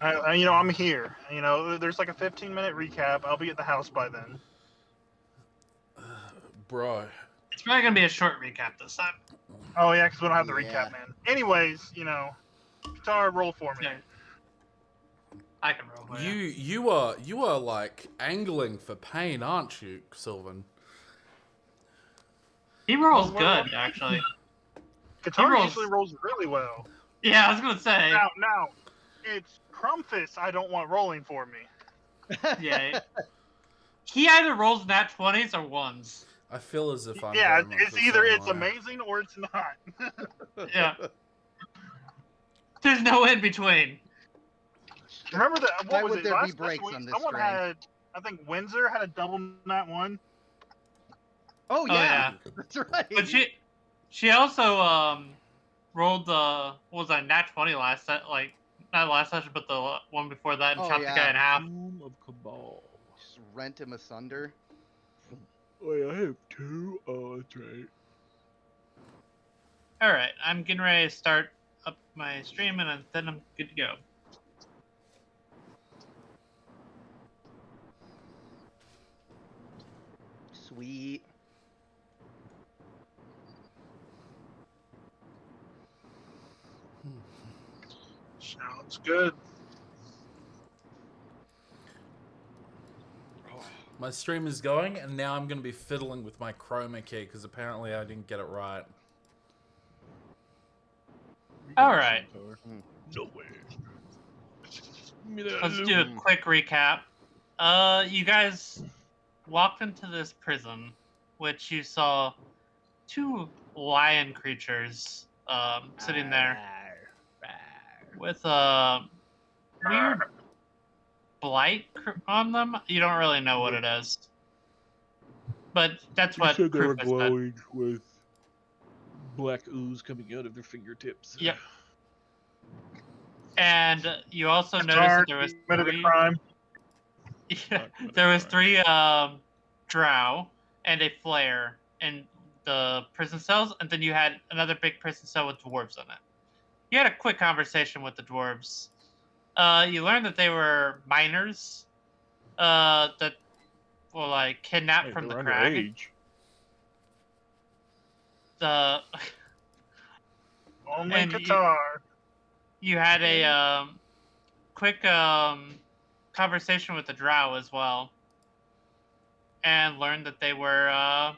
I'm here. There's like a 15-minute recap. I'll be at the house by then. Bro. It's probably gonna be a short recap this time. Oh yeah, because we don't have the Yeah. recap, man. Anyways, Guitar, roll for me. Yeah. I can roll for you. You are like angling for pain, aren't you, Sylvan? He rolls Well, good, actually. Guitar usually rolls really well. Yeah, I was gonna say. Now, it's Crumpfist I don't want rolling for me. Yeah. He either rolls nat 20s or 1s. I feel as if I'm. Yeah, very much it's the either same it's way. amazing or it's not. Yeah. There's no in between. Remember that? Why What was would it? there be Last breaks week, on this someone string? had. I think Windsor had a double nat 1. Oh yeah, yeah. that's right. But she also rolled the what was that nat 20 last set, like not last session, but the one before that, and Oh, chopped yeah. the guy in half. Doom of Cabal. Just rent him asunder. Wait, I have 2? Oh, that's right. All right, I'm getting ready to start up my stream, and then I'm good to go. Sweet. Sounds good. My stream is going, and now I'm going to be fiddling with my chroma key because apparently I didn't get it right. All right. No way. Give me that Let's do a loot. quick recap. You guys walked into this prison, which you saw 2 lion creatures sitting there with a weird blight on them. You don't really know what it is, but that's You what said they were Krufus said. glowing with black ooze coming out of their fingertips. Yep. And you also noticed Guitar that there was committed a 3. crime. Yeah, there was 3 drow and a flare in the prison cells, and then you had another big prison cell with dwarves in it. You had a quick conversation with the dwarves. You learned that they were minors that were like kidnapped Hey, from the they're crag. underage. The Only And Guitar. you had a quick conversation with the drow as well, and learned that they were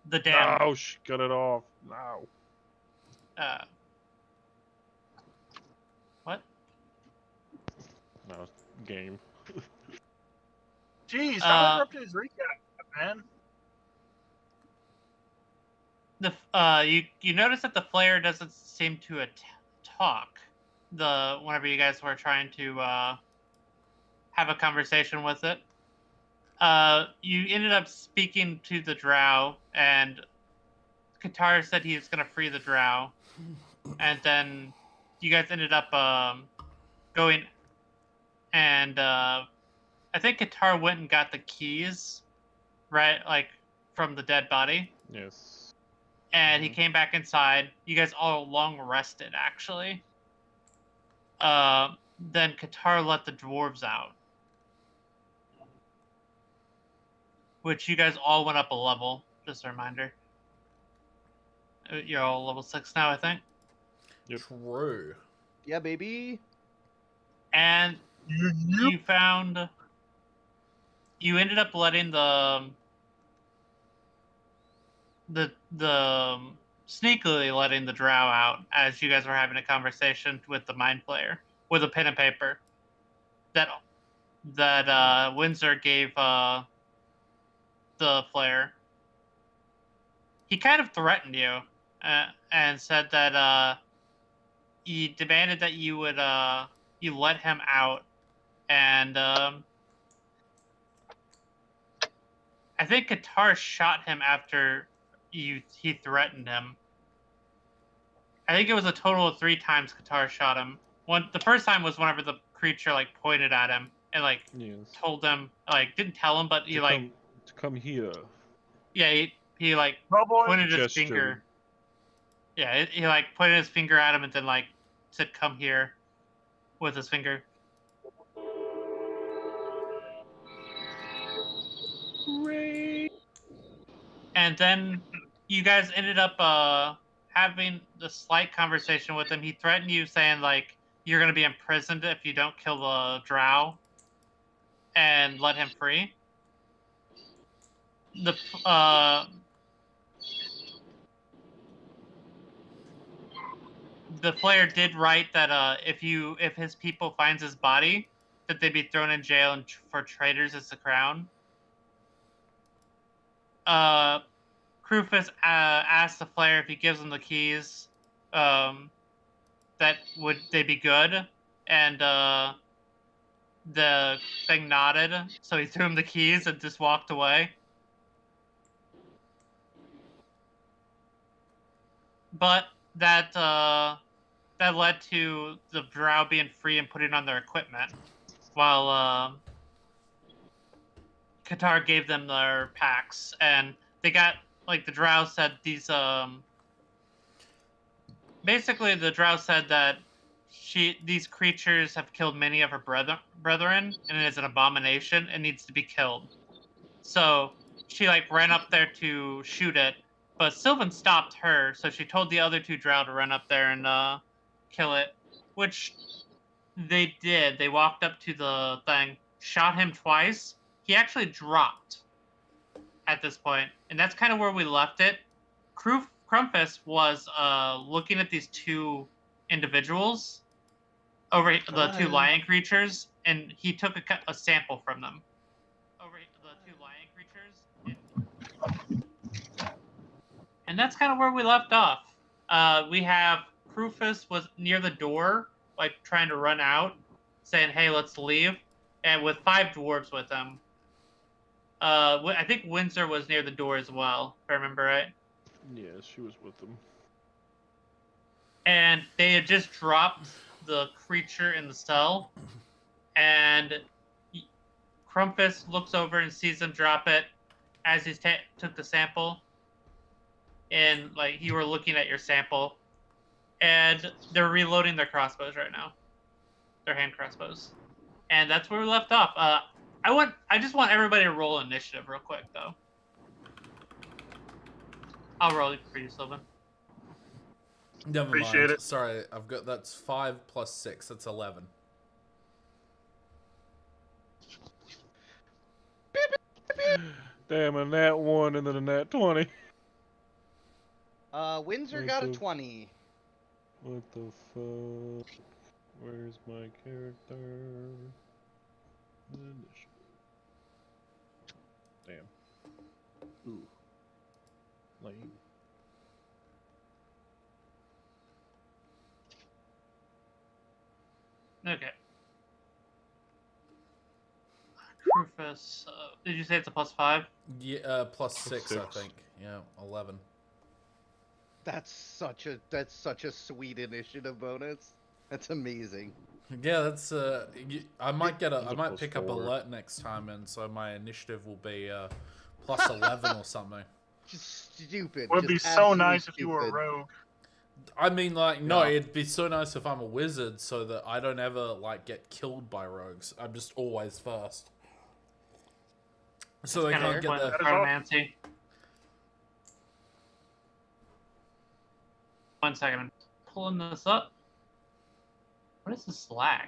the damned. No, cut it off. No. What? No, game. Jeez, stop interrupting his recap, man. You notice that the flare doesn't seem to talk. Whenever you guys were trying to have a conversation with it, you ended up speaking to the drow, and Qatar said he was going to free the drow, and then you guys ended up going, and I think Qatar went and got the keys, right, like from the dead body. Yes. And he came back inside. You guys all long rested, actually. Then Qatar let the dwarves out, which you guys all went up a level. Just a reminder. You're all level 6 now, I think. Yep. True. Yeah, baby. And you ended up letting the sneakily letting the drow out as you guys were having a conversation with the mind flayer with a pen and paper that Windsor gave the flare. He kind of threatened you and said that he demanded that you would you let him out, and I think Qatar shot him after he threatened him. I think it was a total of 3 times Qatar shot him. The first time was whenever the creature like pointed at him and like Yes. told him, like didn't tell him, but he to come here. yeah he like Oh boy. pointed his Gesture. finger. Yeah, he like pointed his finger at him and then like said, "Come here." with his finger. Great. And then you guys ended up having the slight conversation with him. He threatened you, saying like you're gonna be imprisoned if you don't kill the drow and let him free. The player did write that if his people finds his body, that they'd be thrown in jail and for traitors as the crown. Krufus asks the player if he gives them the keys, that would they be good, and the thing nodded, so he threw him the keys and just walked away. But that led to the drow being free and putting on their equipment, while Qatar gave them their packs, and they got, like, the drow said these basically the drow said that these creatures have killed many of her brethren, and it is an abomination and needs to be killed. So she like ran up there to shoot it, but Sylvan stopped her, so she told the other two drow to run up there and kill it, which they did. They walked up to the thing, shot him twice. He actually dropped at this point, and that's kind of where we left it. Krumfus was looking at these two individuals, over the two lion creatures, and he took a sample from them. Over the two lion creatures. And that's kind of where we left off. We have Krufus was near the door, like trying to run out, saying, "Hey, let's leave," and with 5 dwarves with him. I think Windsor was near the door as well, if I remember right. Yeah, she was with them. And they had just dropped the creature in the cell, and Krumfus looks over and sees them drop it as he took the sample, and like you were looking at your sample, and they're reloading their crossbows right now, their hand crossbows, and that's where we left off. I just want everybody to roll initiative real quick though. I'll roll it for you, Sylvan. Never Appreciate mind. it. Sorry, I've got that's 5 plus 6. That's 11. Damn, a nat 1 and then a nat 20. Windsor What got a the- 20. What the fuck? Where's my character? Initiative. Damn. Ooh. Lame. Okay. Krufus, did you say it's a +5? Yeah, plus 6, I 6. think. Yeah, 11. That's such a sweet initiative bonus. That's amazing. Yeah, that's I might It's a might pick up +4. alert next time, and so my initiative will be plus 11 or something. Just stupid. Would be just so absolutely nice if you were a stupid. rogue. I mean, like, no, Yeah. it'd be so nice if I'm a wizard, so that I don't ever like get killed by rogues. I'm just always first, so they Kind can't of get what the. That is Chronomancy. 1 second, I'm pulling this up. What is this lag?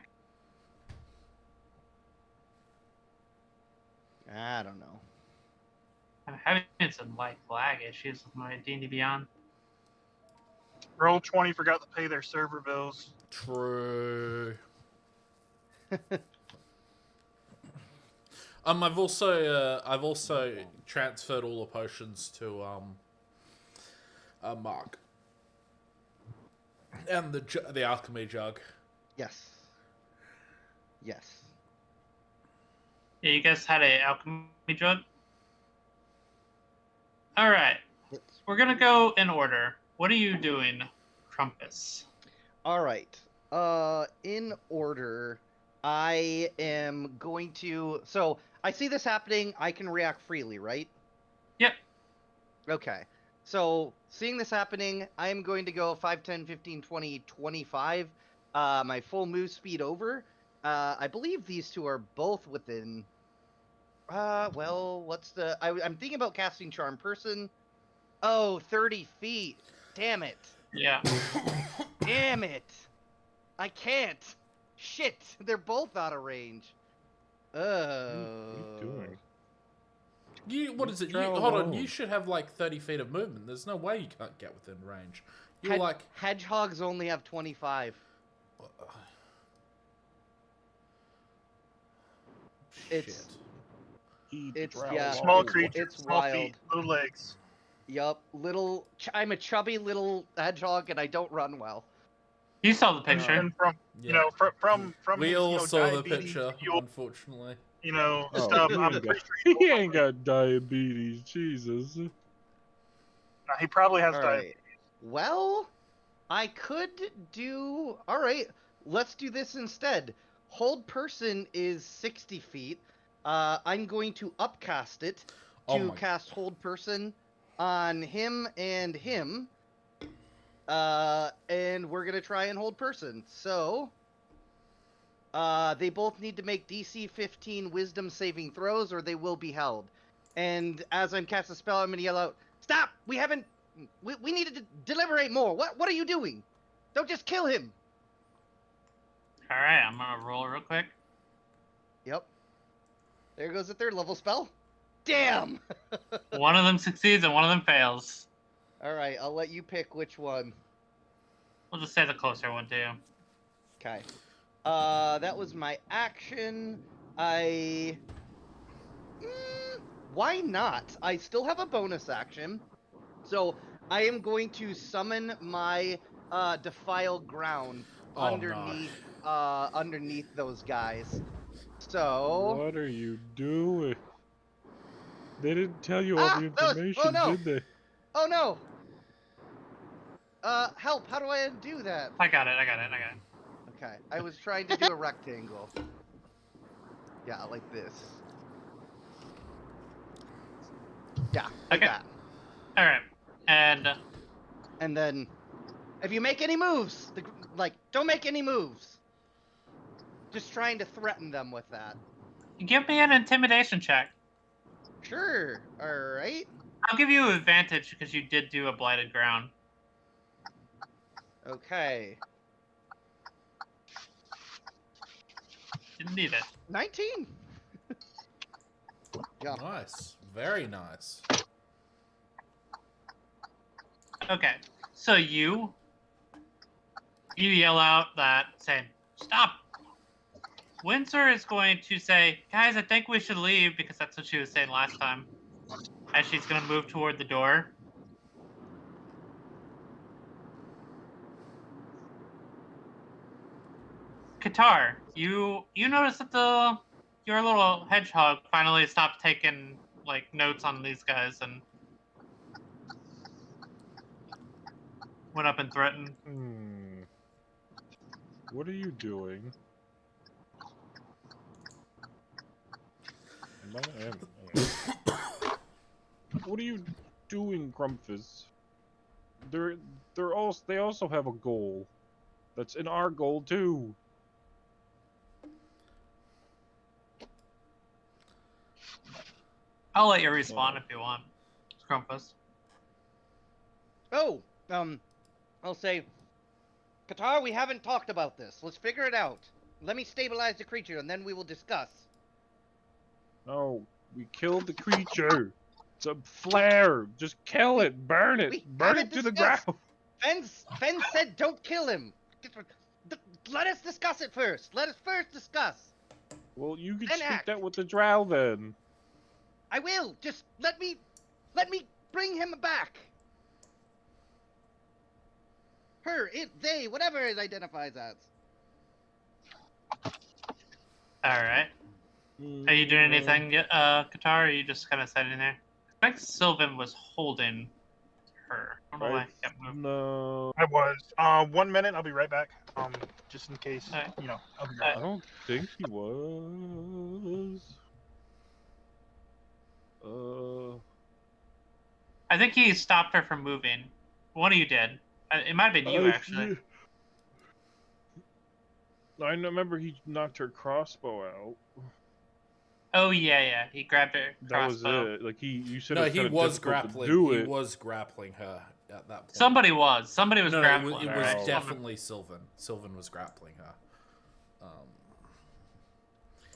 I don't know. I'm having some like lag issues with my D&D Beyond. Roll 20 forgot to pay their server bills. True. I've also transferred all the potions to Mark, and the alchemy jug. Yes. Yes. Yeah, you guys had a alchemy jug? Alright, we're gonna go in order. What are you doing, Trumpus? All right. In order, I am going to. So I see this happening. I can react freely, right? Yep. Okay. So seeing this happening, I am going to go 5, 10, 15, 20, 25 my full move speed over. I believe these two are both within. Well, what's the? I'm thinking about casting Charm Person. Oh, 30 feet. Damn it. Yeah. Damn it. I can't. Shit. They're both out of range. What are you doing? What is it? Travel Hold on. alone. You should have like 30 feet of movement. There's no way you can't get within range. You're Hed- like. Hedgehogs only have 25. It's- Shit. Eat It's- drow yeah. Small alone. creature, It's small wild. feet, little legs. Yup. I'm a chubby little hedgehog and I don't run well. You saw the picture. And from Yeah. from We his, all saw the diabetes picture, fueled, unfortunately. Oh, stuff. he I'm ain't pretty got- sure He ain't got diabetes. Jesus. he probably has All diabetes. right. Well, I could do. All right. Let's do this instead. Hold person is 60 feet. I'm going to upcast it Oh to my- cast hold person on him and him. And we're gonna try and hold person. So, they both need to make DC 15 Wisdom saving throws, or they will be held. And as I'm casting a spell, I'm gonna yell out, "Stop! We haven't. We needed to deliberate more. What are you doing? Don't just kill him." All right, I'm gonna roll real quick. Yep. There goes the 3rd level spell. Damn. One of them succeeds and one of them fails. All right, I'll let you pick which one. We'll just say the closer one too. Okay. That was my action. Why not? I still have a bonus action. So I am going to summon my defile ground Oh, no. underneath those guys. So What are you doing? They didn't tell you all the Ah, information, no. did they? oh no. Help, how do I undo that? I got it. Okay, I was trying to do a rectangle. Yeah, like this. Yeah, like Okay. that. All right, and And then, if you make any moves, don't make any moves. Just trying to threaten them with that. give me an intimidation check. Sure, alright. I'll give you advantage because you did do a blighted ground. Okay. Didn't need it. 19! Yeah. Nice. Very nice. Okay, so you yell out that saying, "Stop!" Windsor is going to say, "Guys, I think we should leave," because that's what she was saying last time. As she's going to move toward the door. Qatar, you notice that your little hedgehog finally stopped taking notes on these guys and went up and threatened. What are you doing? What are you doing, Grumpus? They also have a goal. That's in our goal too. I'll let you respawn if you want, Grumpus. Oh, I'll say, Qatar, we haven't talked about this. Let's figure it out. Let me stabilize the creature, and then we will discuss. No, we killed the creature. It's a flare. Just kill it. Burn it. We Burn haven't it to the discussed. ground. Fen said don't kill him. Let us discuss it first. Let us first discuss. Well, you can Then speak act. that with the drow then. I will. Just let me bring him back. Her, it, they, whatever it identifies as. All right. Are you doing anything, Qatar? Or are you just kind of sitting there? I think Sylvan was holding her. I don't know why he kept moving. No, I was. 1 minute. I'll be right back. Just in case. Alright. I'll be right I back. don't think he was. I think he stopped her from moving. One of you did. It might have been you, actually. I remember he knocked her crossbow out. Oh yeah. He grabbed her That was crossbow. it. Like you said. No, it was he kinda was difficult to grappling. Do He it. was grappling her at that point. Somebody was. Somebody was No, grappling. it was right? definitely Sylvan. Sylvan was grappling her.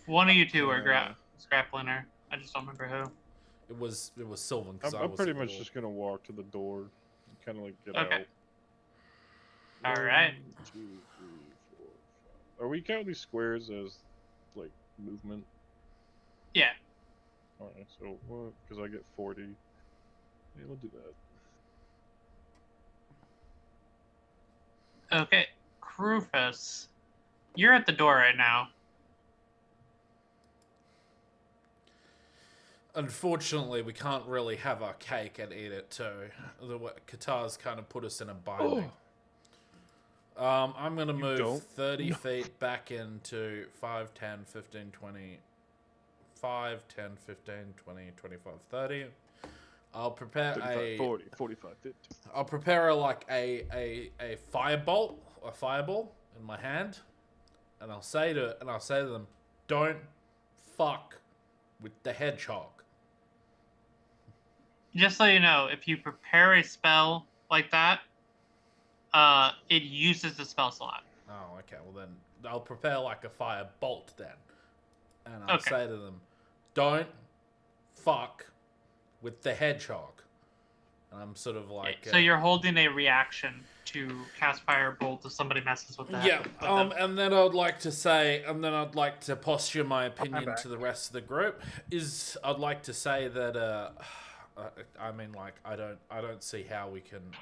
One of you two were Yeah. grappling her. I just don't remember who. It was Sylvan. 'Cause I I'm was pretty at much the just gonna walk to the door, kind of like get Okay. out. All right. 1, 2, 3, 4, 5. Are we counting these squares as like movement? Yeah. Alright, so what? Because I get 40. Yeah, we'll do that. Okay. Krufus, you're at the door right now. Unfortunately, we can't really have our cake and eat it too. Qatar's kind of put us in a binding. I'm going to move don't? 30 feet back into 5, 10, 15, 20. 5, 10, 15, 20, 25, 30. I'll prepare 35, 40, 45, 50. I'll prepare a firebolt, a fireball in my hand, and I'll say to them, "Don't fuck with the hedgehog." Just so you know, if you prepare a spell like that, it uses the spell slot. Oh, okay. Well then, I'll prepare like a firebolt then, and I'll Okay. say to them, "Don't fuck with the hedgehog." And I'm sort of like, So you're holding a reaction to cast firebolt if somebody messes with that. yeah. with them. And then I'd like to posture my opinion back. to the rest of the group. I'd like to say that I mean, like, I don't see how we can.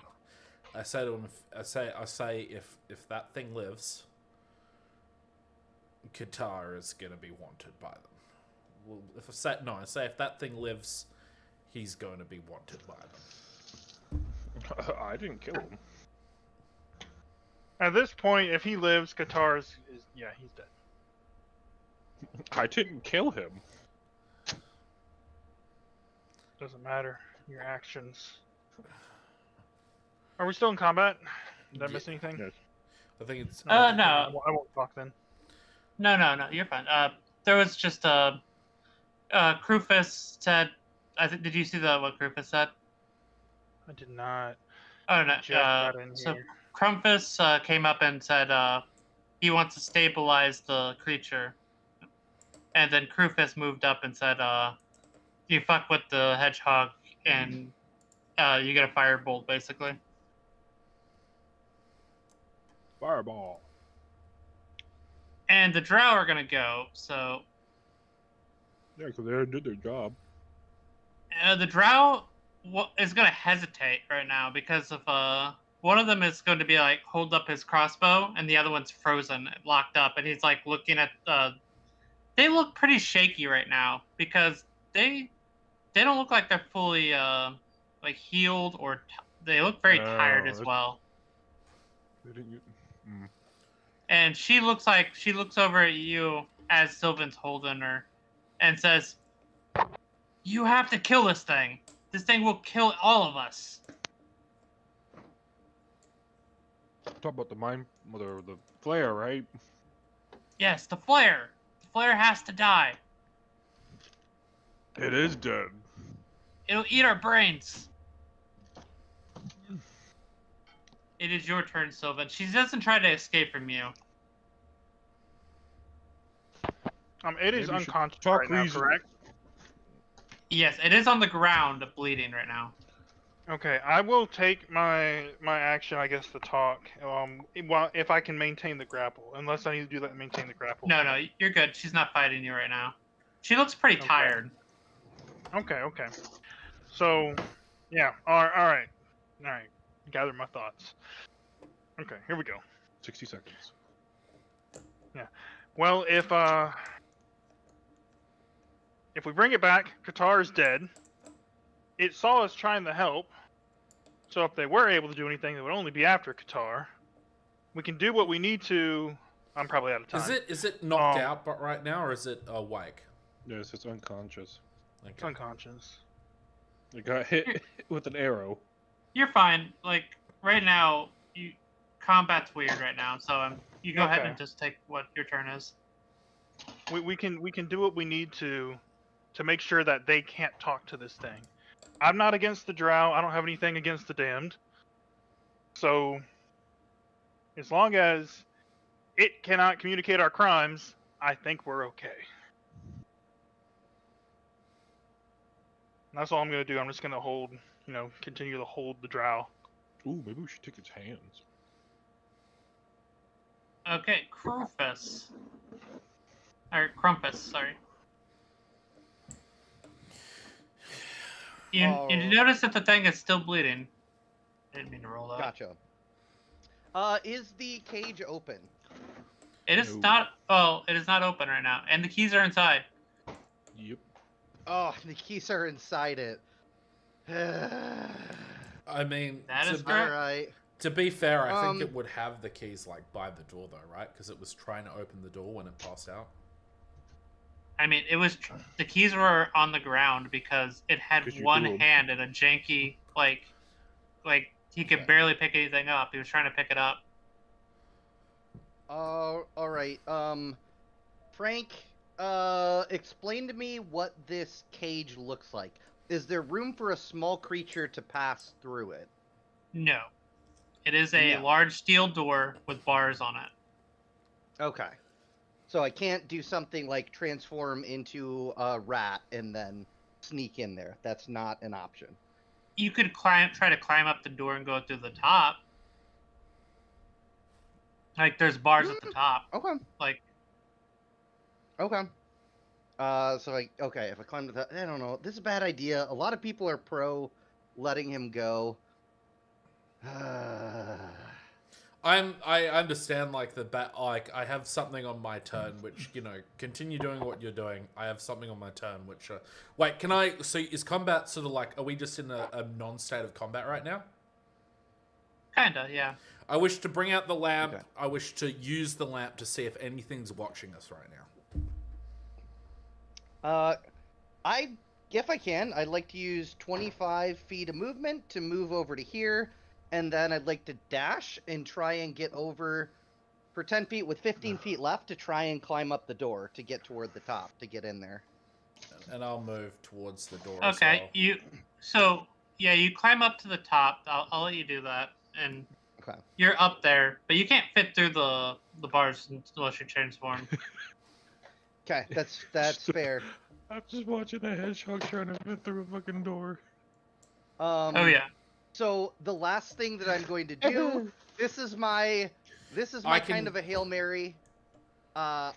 I say to him, I say if that thing lives, Qatar is gonna be wanted by them. Well, I say if that thing lives, he's going to be wanted by them. I didn't kill him. At this point, if he lives, Qatar's yeah, he's dead. I didn't kill him. Doesn't matter. Your actions. Are we still in combat? Did I miss anything? Yes. I think it's. No. I won't talk then. No, you're fine. There was just Krufus said. Did you see what Krufus said? I did not. Oh no. Just got in So here. Krumfus came up and said he wants to stabilize the creature, and then Krufus moved up and said, "You fuck with the hedgehog, and you get a firebolt, basically." Fireball. And the drow are gonna go. So Yeah, because they did their job. the drow is gonna hesitate right now because of one of them is going to be like hold up his crossbow, and the other one's frozen, locked up, and he's like looking at. They look pretty shaky right now because they don't look like they're fully like healed or they look very tired as that's- well. They didn't get... And she looks over at you as Sylvan's holding her, and says, "You have to kill this thing. This thing will kill all of us." Talk about the flare, right? Yes, the flare. The flare has to die. It is dead. It'll eat our brains. It is your turn, Sylvan. She doesn't try to escape from you. It is Maybe we should unconscious talk right now, reason. correct? Yes, it is on the ground, bleeding right now. Okay, I will take my action, I guess, to talk. If I can maintain the grapple, unless I need to do that to maintain the grapple. No, you're good. She's not fighting you right now. She looks pretty Okay. tired. Okay. So, yeah. All right. Gather my thoughts. Okay, here we go. 60 seconds. Well, if we bring it back, Qatar is dead. It saw us trying to help, so if they were able to do anything, it would only be after Qatar. We can do what we need to. I'm probably out of time. Is it knocked out but right now, or is it awake? Yes, it's unconscious. It's Okay. unconscious. It got hit with an arrow. You're fine. Like right now, combat's weird right now, so You go ahead Okay. and just take what your turn is. We can do what we need to make sure that they can't talk to this thing. I'm not against the drow. I don't have anything against the damned. So as long as it cannot communicate our crimes, I think we're okay. And that's all I'm gonna do. I'm just gonna hold, continue to hold the drow. Ooh, maybe we should take its hands. Okay, Krufus. Or Crumpus, sorry. You Oh. notice that the thing is still bleeding. I didn't mean to roll that. Gotcha. Is the cage open? It is No. not. Oh, it is not open right now, and the keys are inside. Yep. Oh, the keys are inside it. I mean, That is to, correct. Alright. to be fair, I think Um, it would have the keys like by the door though, right? Because it was trying to open the door when it passed out. I mean, it was the keys were on the ground because it had 'Cause you one threw 'em. hand and a janky like he could Okay. barely pick anything up. He was trying to pick it up. Alright. Frank, explain to me what this cage looks like. Is there room for a small creature to pass through it? No, it is a No. large steel door with bars on it. Okay. So I can't do something like transform into a rat and then sneak in there. That's not an option. You could try to climb up the door and go through the top. Like there's bars at the top. Okay. Like Okay. If I climb to that, I don't know. This is a bad idea. A lot of people are pro letting him go. I understand like I have something on my turn which continue doing what you're doing. I have something on my turn which wait, can I? So is combat sort of like, are we just in a non-state of combat right now? kinda, yeah. I wish to bring out the lamp. Okay. I wish to use the lamp to see if anything's watching us right now. If I can, I'd like to use 25 feet of movement to move over to here, and then I'd like to dash and try and get over for 10 feet with 15 feet left to try and climb up the door to get toward the top to get in there. And I'll move towards the door. As Okay, well. you climb up to the top. I'll let you do that, and Okay. you're up there, but you can't fit through the bars unless you transform. Okay, that's fair. I'm just watching a hedgehog trying to fit through a fucking door. Oh yeah. So the last thing that I'm going to do, this is my kind of a Hail Mary. I'm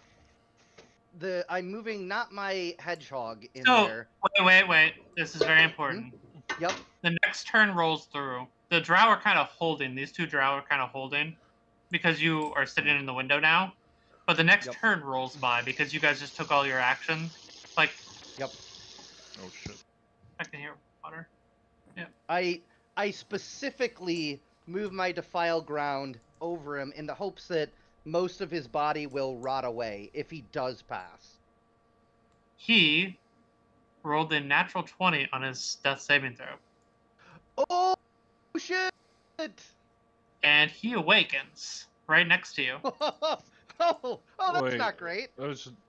moving not my hedgehog in there. Wait. This is very important. Yep. The next turn rolls through. The drow are kind of holding. These two drow are kind of holding because you are sitting in the window now. But the next Yep. turn rolls by because you guys just took all your actions. Like, Yep. Oh shit. I can hear water. I specifically move my defile ground over him in the hopes that most of his body will rot away if he does pass. He rolled a natural 20 on his death saving throw. Oh shit! And he awakens right next to you. oh, that's Wait. not great.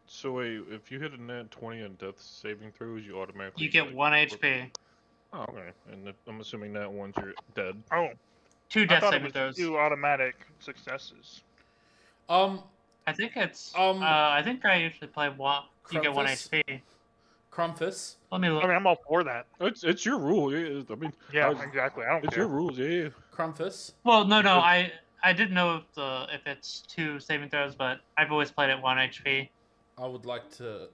So wait, if you hit a nat 20 on death saving throws, you automatically You get 1 HP. Oh, okay. And I'm assuming that once you're dead. Oh, 2 I death thought it saving was throws. 2 automatic successes. I think it's. I think I usually play 1. You get 1 Crumpus? HP. Crumpus. Let me look. I mean, I'm all for that. It's your rule. Yeah, I mean, Yeah, I- exactly. I don't it's care. your rules. Yeah. Crumpus. Well, no. I didn't know if it's 2 saving throws, but I've always played at 1 HP. I'd like to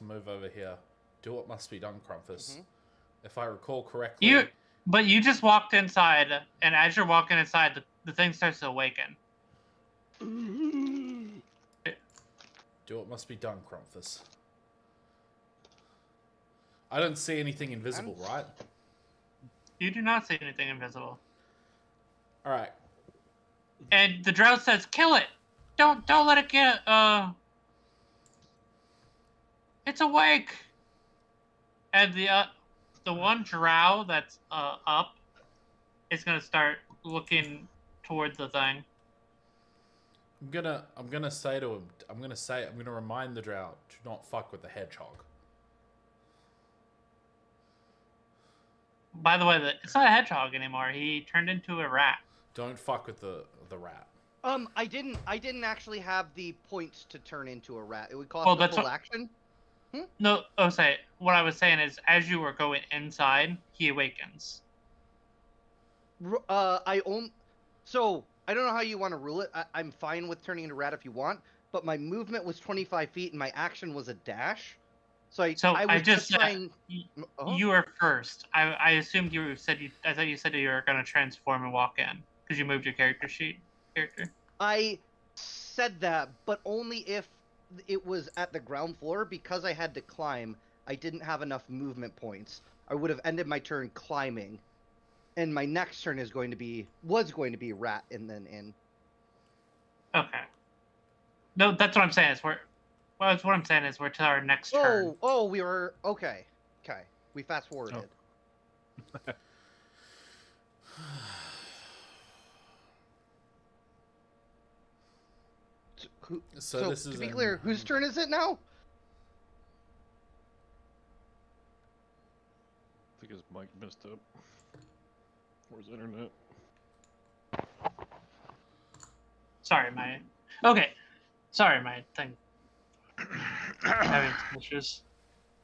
move over here. Do what must be done, Crumpus. Mhm. If I recall correctly. You just walked inside, and as you're walking inside, the thing starts to awaken. Do what must be done, Crumpus. I don't see anything invisible, right? You do not see anything invisible. All right. And the drow says, "Kill it! Don't let it get It's awake." And the one drow that's up is gonna start looking toward the thing. I'm gonna say to him. I'm gonna remind the drow to not fuck with the hedgehog. By the way, it's not a hedgehog anymore. He turned into a rat. Don't fuck with the rat. I didn't actually have the points to turn into a rat. It would cost Well, a that's full what- action. No, what I was saying is, as you were going inside, he awakens. So I don't know how you want to rule it. I'm fine with turning into a rat if you want, but my movement was 25 feet and my action was a dash. So I was just trying. Uh-huh. You were first. I assumed I thought you said you were going to transform and walk in because you moved your character. I said that, but only if it was at the ground floor. Because I had to climb, I didn't have enough movement points. I would have ended my turn climbing, and my next turn was going to be rat and then in. Okay. No, that's what I'm saying. What I'm saying is we're to our next turn. Oh, we were okay. Okay, we fast forwarded. Oh. So this is to be clear, whose turn is it now? I think his mic messed up. Where's internet? Sorry, my thing having some issues.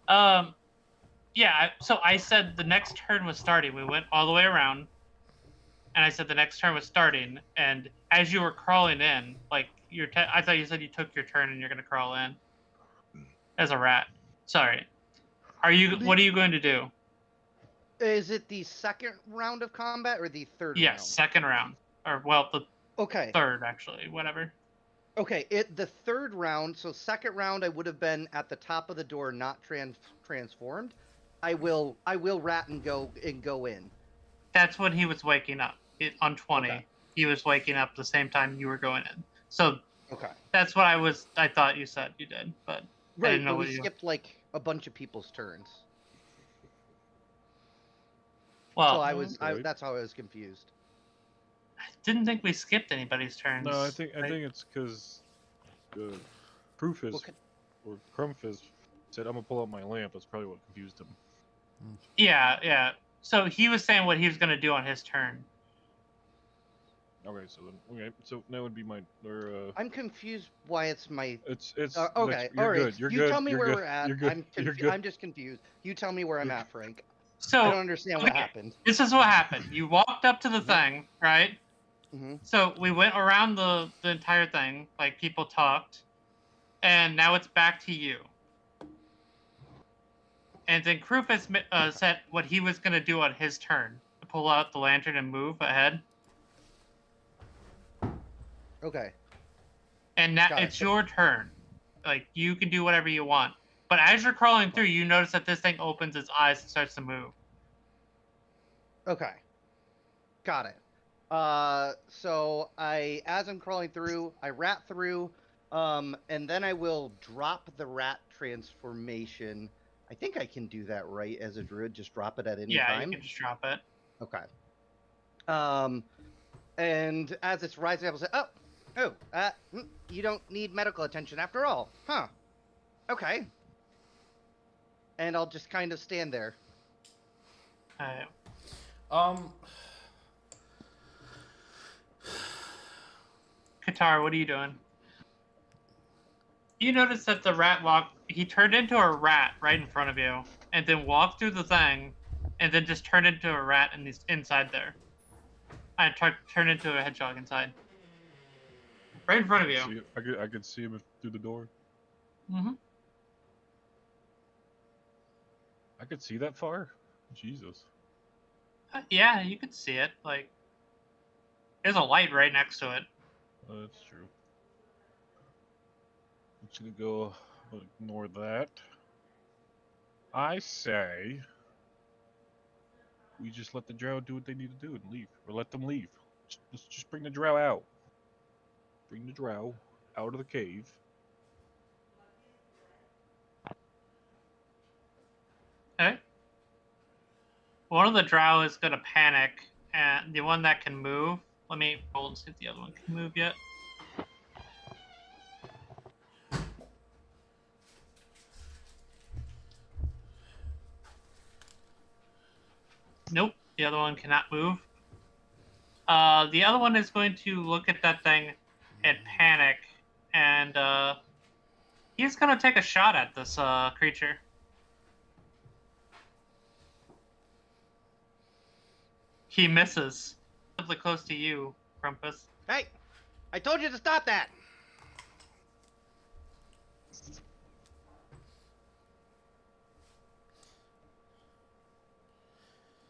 Yeah. So I said the next turn was starting. We went all the way around, and I said the next turn was starting. And as you were crawling in, like I thought you said you took your turn and you're gonna crawl in as a rat. Sorry. What are you going to do? Is it the second round of combat or the third round? Yes, second round, or the Okay. third actually, whatever. Okay, the third round. So second round, I would have been at the top of the door, not transformed. I will rat and go in. That's when he was waking up. On 20, Okay. He was waking up the same time you were going in. So Okay. that's what I thought you said you did, but I Right, didn't know but what we you. skipped like a bunch of people's turns. Well, Okay. That's how I was confused. I didn't think we skipped anybody's turns. No, I think it's because Proofus Well, or Crumfist said, "I'm gonna pull out my lamp." That's probably what confused him. Yeah. So he was saying what he was gonna do on his turn. Okay, so that would be my I'm confused why it's my. It's Okay, you're all right. good. You're you good. tell me you're where good. we're at. You're good. You're good. I'm just confused. You tell me where I'm at, Frank. I So don't understand what okay. happened. This is what happened. You walked up to the thing, right? Mm-hmm. So we went around the entire thing, like people talked, and now it's back to you. And then Krufus said what he was going to do on his turn, to pull out the lantern and move ahead. Okay. And now Got it. it's your turn. Like, you can do whatever you want. But as you're crawling through, you notice that this thing opens its eyes and starts to move. Okay. Got it. So as I'm crawling through, I rat through, and then I will drop the rat transformation. I think I can do that right as a druid. Just drop it at any Yeah, time. you can just drop it. Okay. And as it's rising up, I'll say, you don't need medical attention after all, huh? Okay. And I'll just kind of stand there. Qatar, what are you doing? You notice that the rat he turned into a rat right in front of you, and then walked through the thing, and then just turned into a rat inside there. I turned into a hedgehog inside. Right in front of you. I could see him through the door. Mm-hmm. I could see that far. Jesus. Yeah, you could see it. Like, there's a light right next to it. That's true. I'm just gonna go ignore that. I say we just let the drow do what they need to do and leave, or let them leave. Let's just bring the drow out. Bring the drow out of the cave. Okay. One of the drow is gonna panic, and the one that can move. Let me roll and see if the other one can move yet. The other one cannot move. The other one is going to look at that thing and panic, and he's going to take a shot at this creature. He misses. Relatively close to you, Grumpus. Hey, I told you to stop that.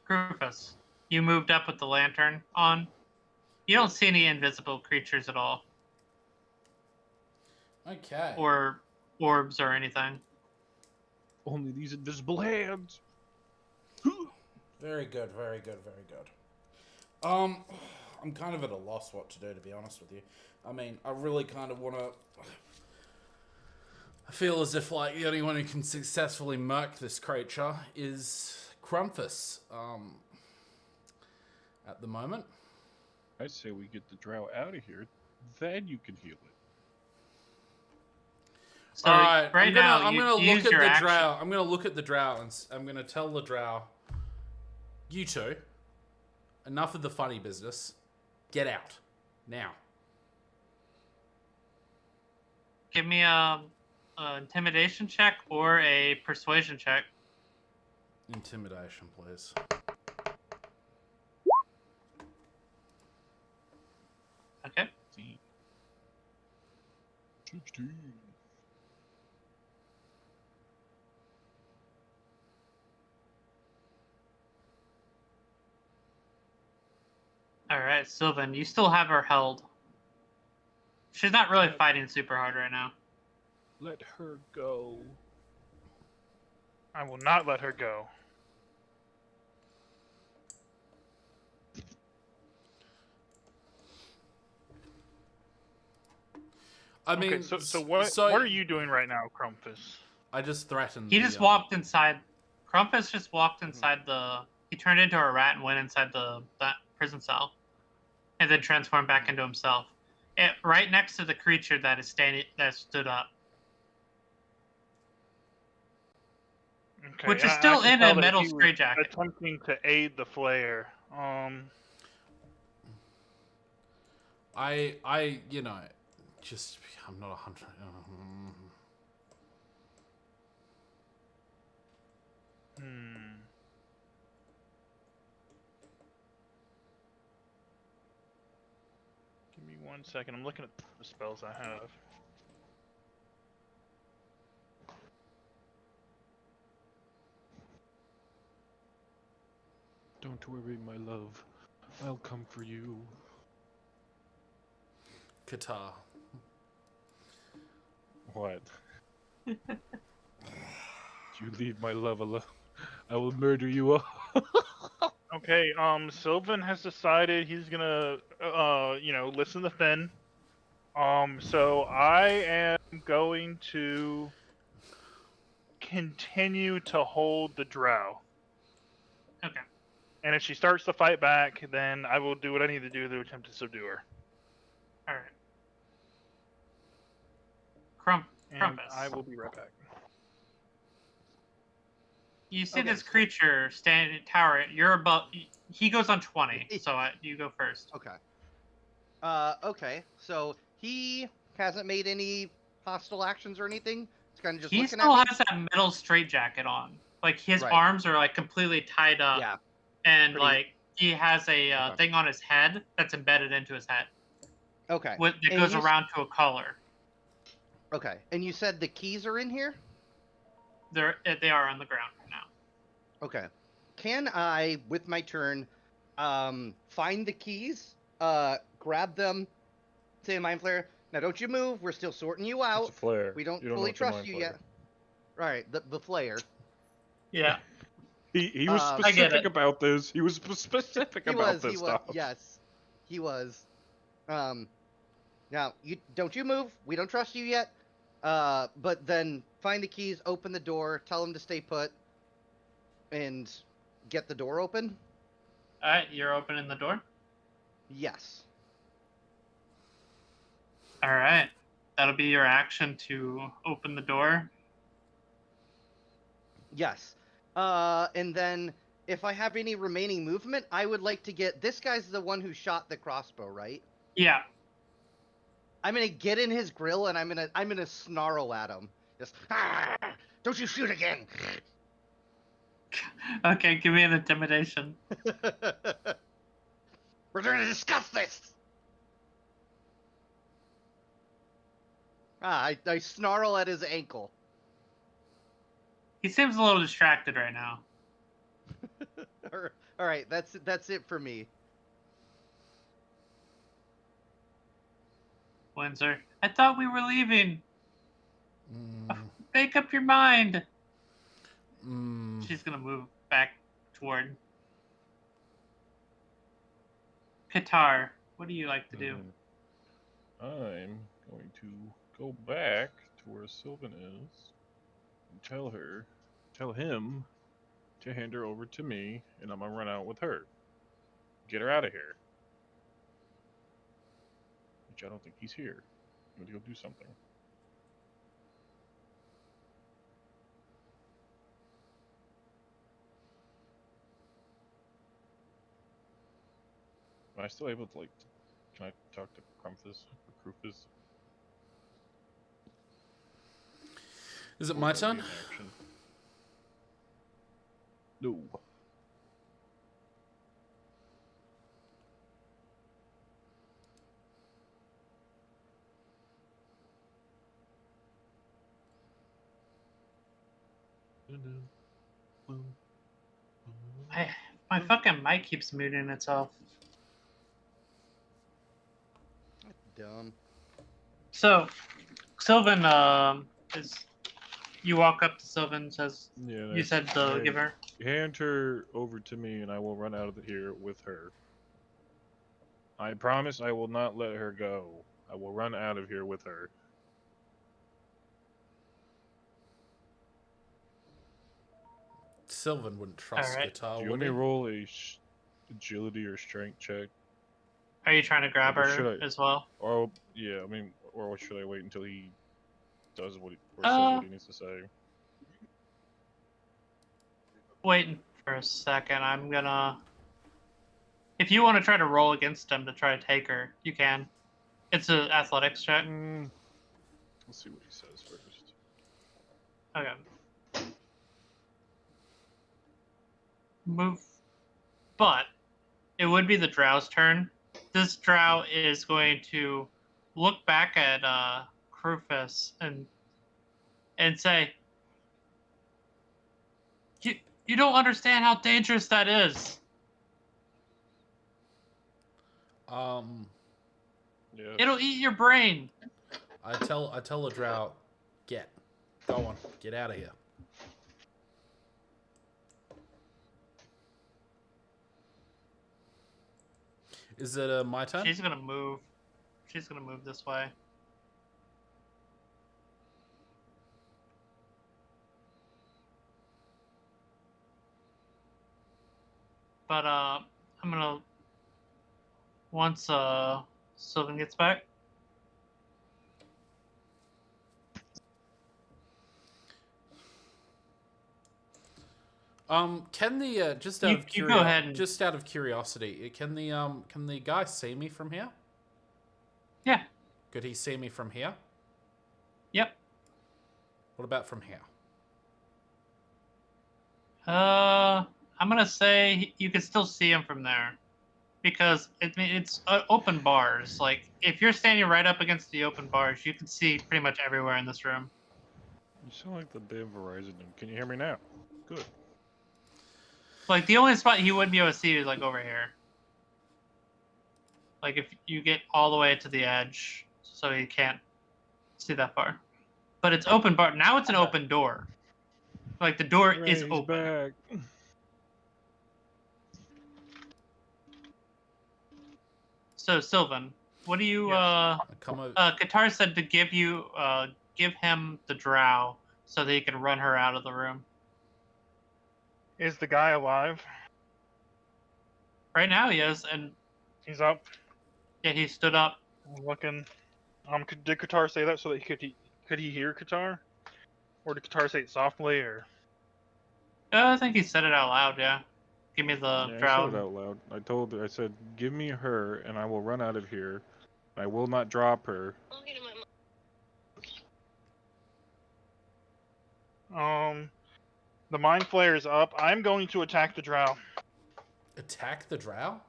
Grumpus, you moved up with the lantern on. You don't see any invisible creatures at all, Okay. or orbs or anything. Only these invisible hands. Very good, very good, very good. I'm kind of at a loss what to do, to be honest with you. I mean, I really kind of want to... I feel as if, like, the only one who can successfully murk this creature is Crumpus, at the moment. I say we get the drow out of here, then you can heal it. So All right, right now, I'm gonna you look use at your the action. drow. I'm gonna look at the drow and I'm gonna tell the drow, you two, enough of the funny business. Get out now. Give me a intimidation check or a persuasion check. Intimidation, please. Okay. 16. All right, Sylvan, you still have her held. She's not really fighting super hard right now. Let her go. I will not let her go. I mean, Okay, so what are you doing right now, Crumpus? I just threatened. He just walked inside. Crumpus just walked inside the. He turned into a rat and went inside that prison cell, and then transformed back into himself. Right next to the creature that stood up, Okay, which is I still can in tell a that metal he was straitjacket. attempting to aid the flare. I, you know, just I'm not 100. Give me 1 second. I'm looking at the spells I have. Don't worry, my love. I'll come for you. Qatar. What? You leave my love alone. I will murder you all. Okay, Sylvan has decided he's gonna, listen to Finn. So I am going to continue to hold the drow. Okay. And if she starts to fight back, then I will do what I need to do to attempt to subdue her. All right. And Crumpus. I will be right back. You see Okay, this so- creature standing tower. You're above. He goes on 20, so you go first. Okay. Okay. So he hasn't made any hostile actions or anything. It's kind of just He looking still at me. has that metal straitjacket on. Like his Right. arms are like completely tied up, Yeah. and pretty- like he has a Okay. thing on his head that's embedded into his head Okay. that And goes you s- around to a collar. Okay. And you said the keys are in here? They are on the ground right now. Okay. Can I, with my turn, find the keys, grab them, say Mind Flare? Now don't you move. We're still sorting you It's out. a flare. We don't You know fully it's a trust mind you flare. yet. Right. The flare. Yeah. He was I get specific it. about this. He was specific He about was. this He was. stuff. Yes. He was. Now don't you move. We don't trust you yet. But then find the keys, open the door, tell them to stay put, and get the door open. All right, you're opening the door. Yes. All right, that'll be your action to open the door. Yes. And then if I have any remaining movement, I would like to get... This guy's the one who shot the crossbow, right? Yeah. I'm gonna get in his grill and I'm gonna snarl at him. Just, "Ah, don't you shoot again!" Okay, give me an intimidation. We're gonna discuss this. I snarl at his ankle. He seems a little distracted right now. All right, that's it for me. Windsor, I thought we were leaving. Mm, Make up your mind. mm. She's gonna move back toward Qatar. What do you like to do? I'm going to go back to where Sylvan is and tell him to hand her over to me, and I'm gonna run out with her. Get her out of here. Which I don't think he's here. I'm gonna go do something. Am I still able to, like, can I talk to Krumfus? Or Krufus? Is it Or my would that turn? be an action? No. My fucking mic keeps muting itself. Dumb. So, Sylvan, is you walk up to Sylvan, says Yeah, you said to hey, give her. hand her over to me, and I will run out of here with her. I promise I will not let her go. I will run out of here with her. Sylvan wouldn't trust Alright. Guitar, Do you would want me he? to roll a agility or strength check? Are you trying to grab Or her should I- as well? Or yeah, I mean, or should I wait until he does what he or says Uh, what he needs to say? Waiting for a second. I'm gonna. If you want to try to roll against him to try to take her, you can. It's an athletics check. Let's see what he says first. Okay. Move. But it would be the Drow's turn. This Drow is going to look back at Krufus and say, You don't understand how dangerous that is. Yeah. It'll eat your brain. I tell the drow, go on, get out of here. Is it my turn? She's gonna move. She's gonna move this way. But I'm gonna once Sylvan gets back. Can the just out You- of you go ahead and- just out of curiosity, can the guy see me from here? Yeah. Could he see me from here? Yep. What about from here? I'm gonna say you can still see him from there, because it's open bars. Like if you're standing right up against the open bars, you can see pretty much everywhere in this room. You sound like the damn Verizon. Can you hear me now? Good. Like the only spot he wouldn't be able to see is like over here. Like if you get all the way to the edge, so he can't see that far. But it's open bar. Now it's an open door. Like the door Hooray, is he's open. back. So Sylvan, what do you Yes. I come over. Qatar said to give him the drow so that he can run her out of the room. Is the guy alive? Right now he is, and He's up. yeah, he stood up. I'm looking. Did Qatar say that so that could he hear Qatar, or did Qatar say it softly, or? I think he said it out loud. Yeah. Give me the Yeah, I said drow. it out loud. I said, give me her, and I will run out of here. I will not drop her. The Mind Flayer is up. I'm going to attack the drow. Attack the drow?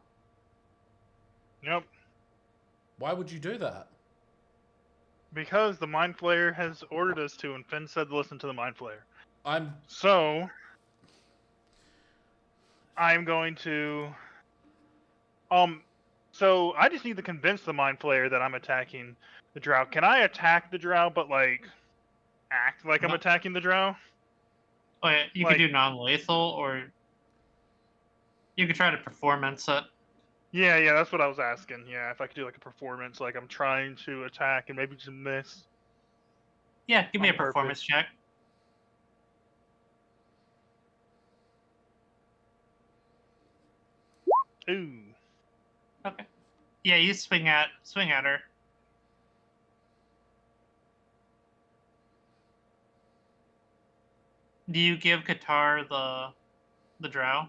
Yep. Why would you do that? Because the Mind Flayer has ordered us to, and Finn said to listen to the Mind Flayer. I'm So, I'm going to... So I just need to convince the Mind Flayer that I'm attacking the drow. Can I attack the drow, but, like, act like I'm No. attacking the drow? Oh, yeah, you Like- could do non-lethal, or you could try to performance it. Yeah, that's what I was asking. Yeah, if I could do, like, a performance, like I'm trying to attack and maybe just miss. Yeah, give me On a performance purpose. check. Ooh. Okay. Yeah, you swing at her. Do you give Qatar the drow?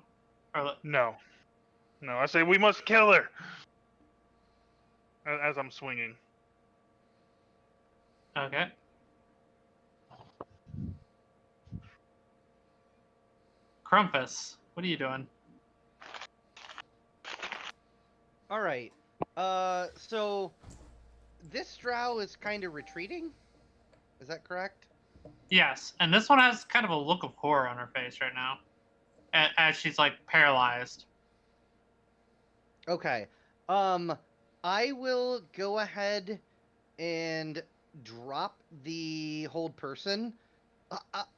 Or No. I say we must kill her! As I'm swinging. okay. Crumpus, what are you doing? All right. So this drow is kind of retreating. Is that correct? Yes, and this one has kind of a look of horror on her face right now, as she's like paralyzed. Okay. I will go ahead and drop the hold person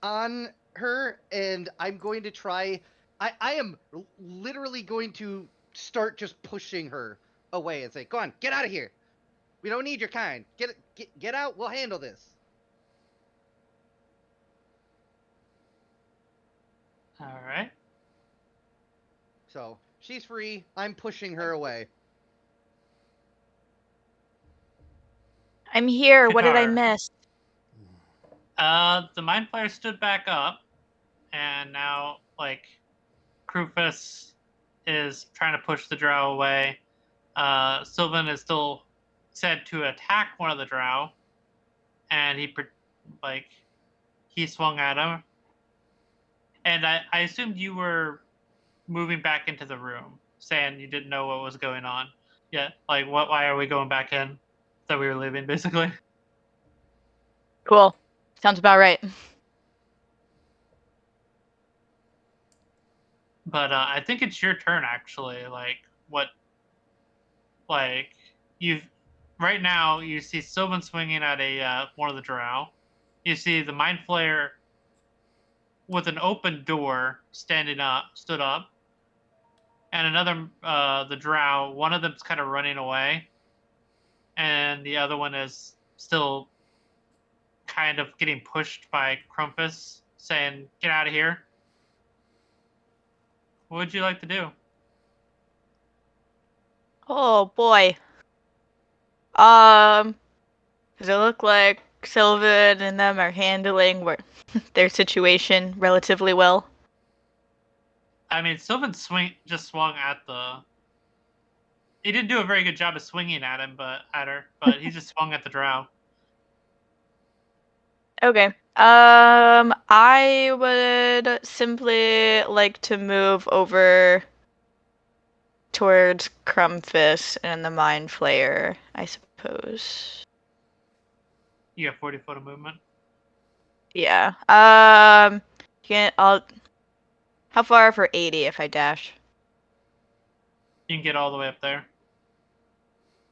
on her, and I'm going to try. I am literally going to start just pushing her away and say, "Go on, get out of here. We don't need your kind. Get out. We'll handle this." All right. So she's free. I'm pushing her away. I'm here. What did I Qatar. miss? The Mind Flayer stood back up, and now, like, Krufus is trying to push the drow away. Sylvan is still said to attack one of the drow, and he swung at him. And I assumed you were moving back into the room, saying you didn't know what was going on. Yeah, like, why are we going back in? That we were leaving, basically. Cool. Sounds about right. But I think it's your turn, actually. Right now, you see Sylvan swinging at one of the drow. You see the Mind Flayer with an open door stood up. And another, the drow, one of them's kind of running away. And the other one is still kind of getting pushed by Crumpus, saying, "Get out of here." What would you like to do? Oh boy. Does it look like Sylvan and them are handling their situation relatively well? I mean, Sylvan just swung at the. He didn't do a very good job of swinging at her, but he just swung at the drow. Okay. I would simply like to move over towards Crumpus and the Mind Flayer, I suppose. You have 40 foot of movement. Yeah. How far for 80 if I dash? You can get all the way up there.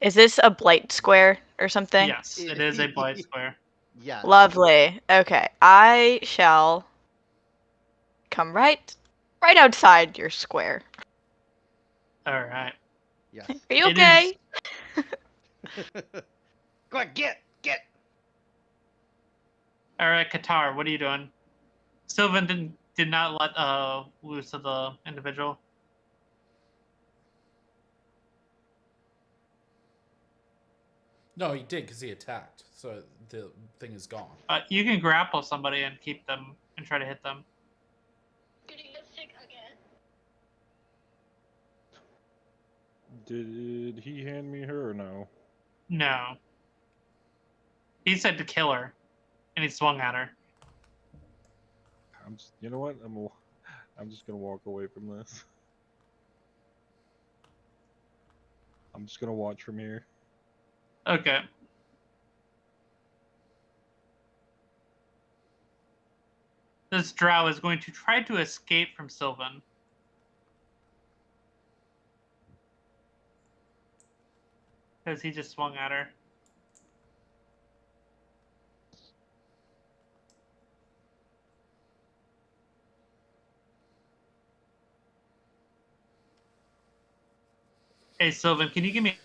Is this a blight square or something? Yes, it is a blight square. Yeah. Lovely. Okay. I shall come right outside your square. All right. Yes. Are you It okay? Go on, get. All right, Qatar, what are you doing? Sylvan did not let loose of the individual. No, he did because he attacked. So the thing is gone. You can grapple somebody and keep them and try to hit them. Did he hand me her or no? No. He said to kill her, and he swung at her. You know what? I'm just gonna walk away from this. I'm just gonna watch from here. Okay. This drow is going to try to escape from Sylvan. Because he just swung at her. Hey, Sylvan, can you give me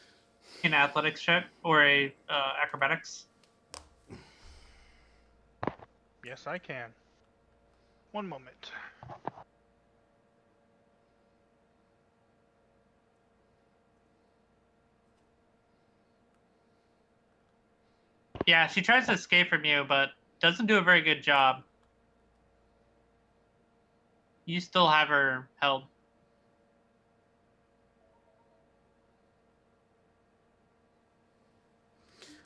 an athletics check or a acrobatics? Yes, I can. One moment. Yeah, she tries to escape from you, but doesn't do a very good job. You still have her held.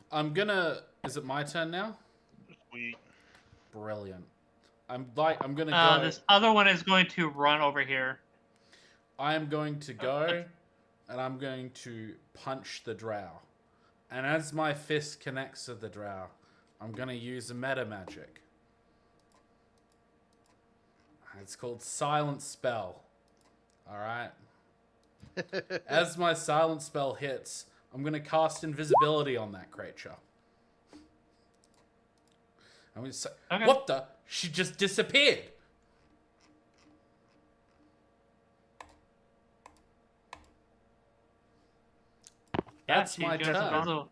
I'm gonna. Is it my turn now? Sweet. Brilliant. I'm gonna go. This other one is going to run over here. I am going to go, and I'm going to punch the drow. And as my fist connects to the drow, I'm gonna use a meta magic. It's called Silent Spell. Alright? As my Silent Spell hits, I'm gonna cast invisibility on that creature. I'm gonna say, Okay. what the? She just disappeared. That's she my goes turn. invisible.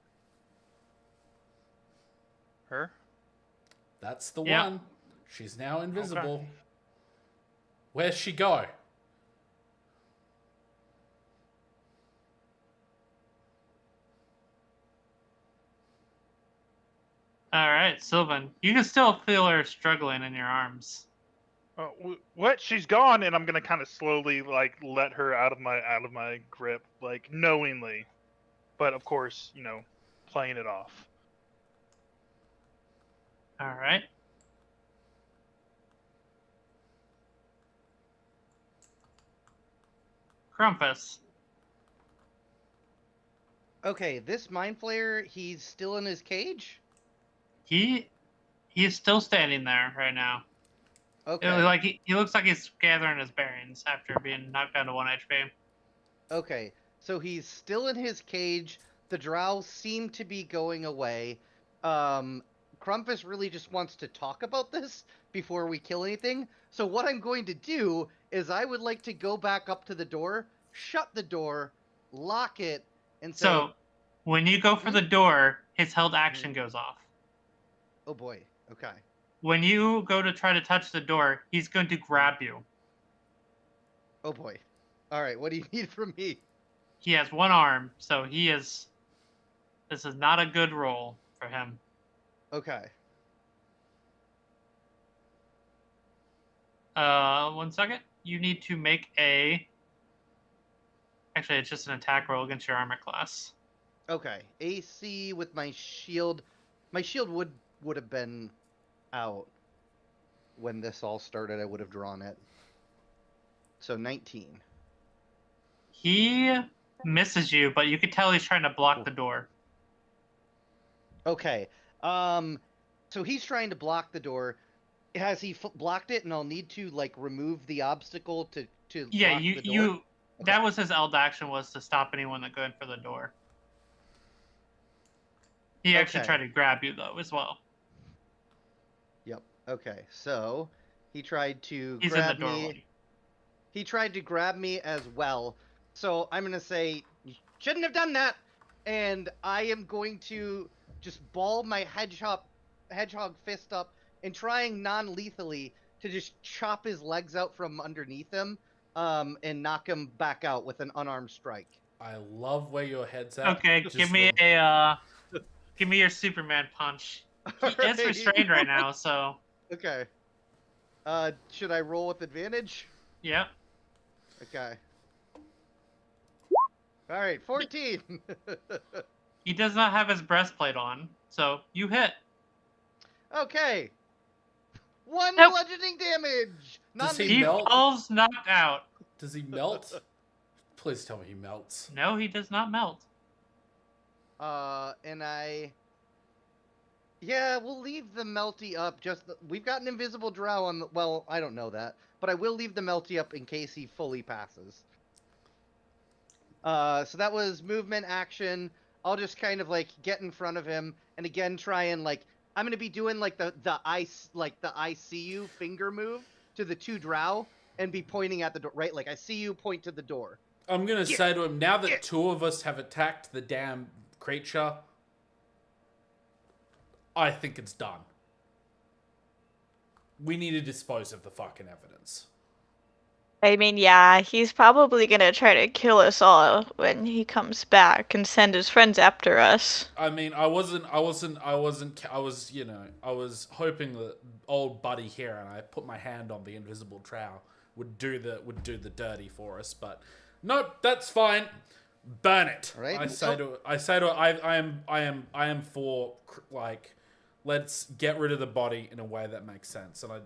Her? That's the Yeah. one. She's now invisible. Where's she go? All right, Sylvan. You can still feel her struggling in your arms. Oh, what? She's gone, and I'm gonna kind of slowly like let her out of my grip, like knowingly, but of course, playing it off. All right. Krampus. Okay, this Mind Flayer, he's still in his cage? He is still standing there right now. Okay. Like he looks like he's gathering his bearings after being knocked down to 1 HP. Okay, so he's still in his cage. The drow seem to be going away. Krampus really just wants to talk about this before we kill anything. So what I'm going to do is I would like to go back up to the door, shut the door, lock it, and say, So when you go for the door, his held action goes off. oh boy, okay. When you go to try to touch the door, he's going to grab you. Oh boy. Alright, what do you need from me? He has one arm, so this is not a good roll for him. Okay. 1 second. You need to make actually, it's just an attack roll against your armor class. Okay. AC with my shield. My shield would have been out when this all started. I would have drawn it. So 19. He misses you, but you can tell he's trying to block the door. Okay. So he's trying to block the door. Has he blocked it? And I'll need to remove the obstacle to Yeah, lock the door? you. Okay. That was his eld action, was to stop anyone that go in for the door. He actually Okay. tried to grab you though as well. Yep. Okay. So he tried to He's grab in the doorway. me. He tried to grab me as well. So I'm gonna say, you shouldn't have done that. And I am going to just ball my hedgehog fist up and trying non-lethally to just chop his legs out from underneath him, and knock him back out with an unarmed strike. I love where your head's at. Okay, Just give me give me your Superman punch. He is Alright. restrained right now, so Okay. Should I roll with advantage? yeah. Okay. All right, 14. He does not have his breastplate on, so you hit. Okay. 1 Nope. bludgeoning damage. Does he He melt? falls knocked out. Does he melt? Please tell me he melts. No, he does not melt. And yeah, we'll leave the melty up. We've got an invisible drow on the. Well, I don't know that, but I will leave the melty up in case he fully passes. So that was movement action. I'll just kind of like get in front of him and again try and like I'm gonna be doing like the I see you finger move to the 2 drow and be pointing at the door. Right, like I see you, point to the door. I'm gonna say to him, now that Yeah. 2 of us have attacked the damn creature, I think it's done. We need to dispose of the fucking evidence. I mean, yeah, he's probably gonna try to kill us all when he comes back and send his friends after us. I mean, I was, you know, I was hoping that old buddy here, and I put my hand on the invisible trowel, would do the dirty for us, but nope, that's fine. Burn it. All right. I say to I am for like, let's get rid of the body in a way that makes sense, and let's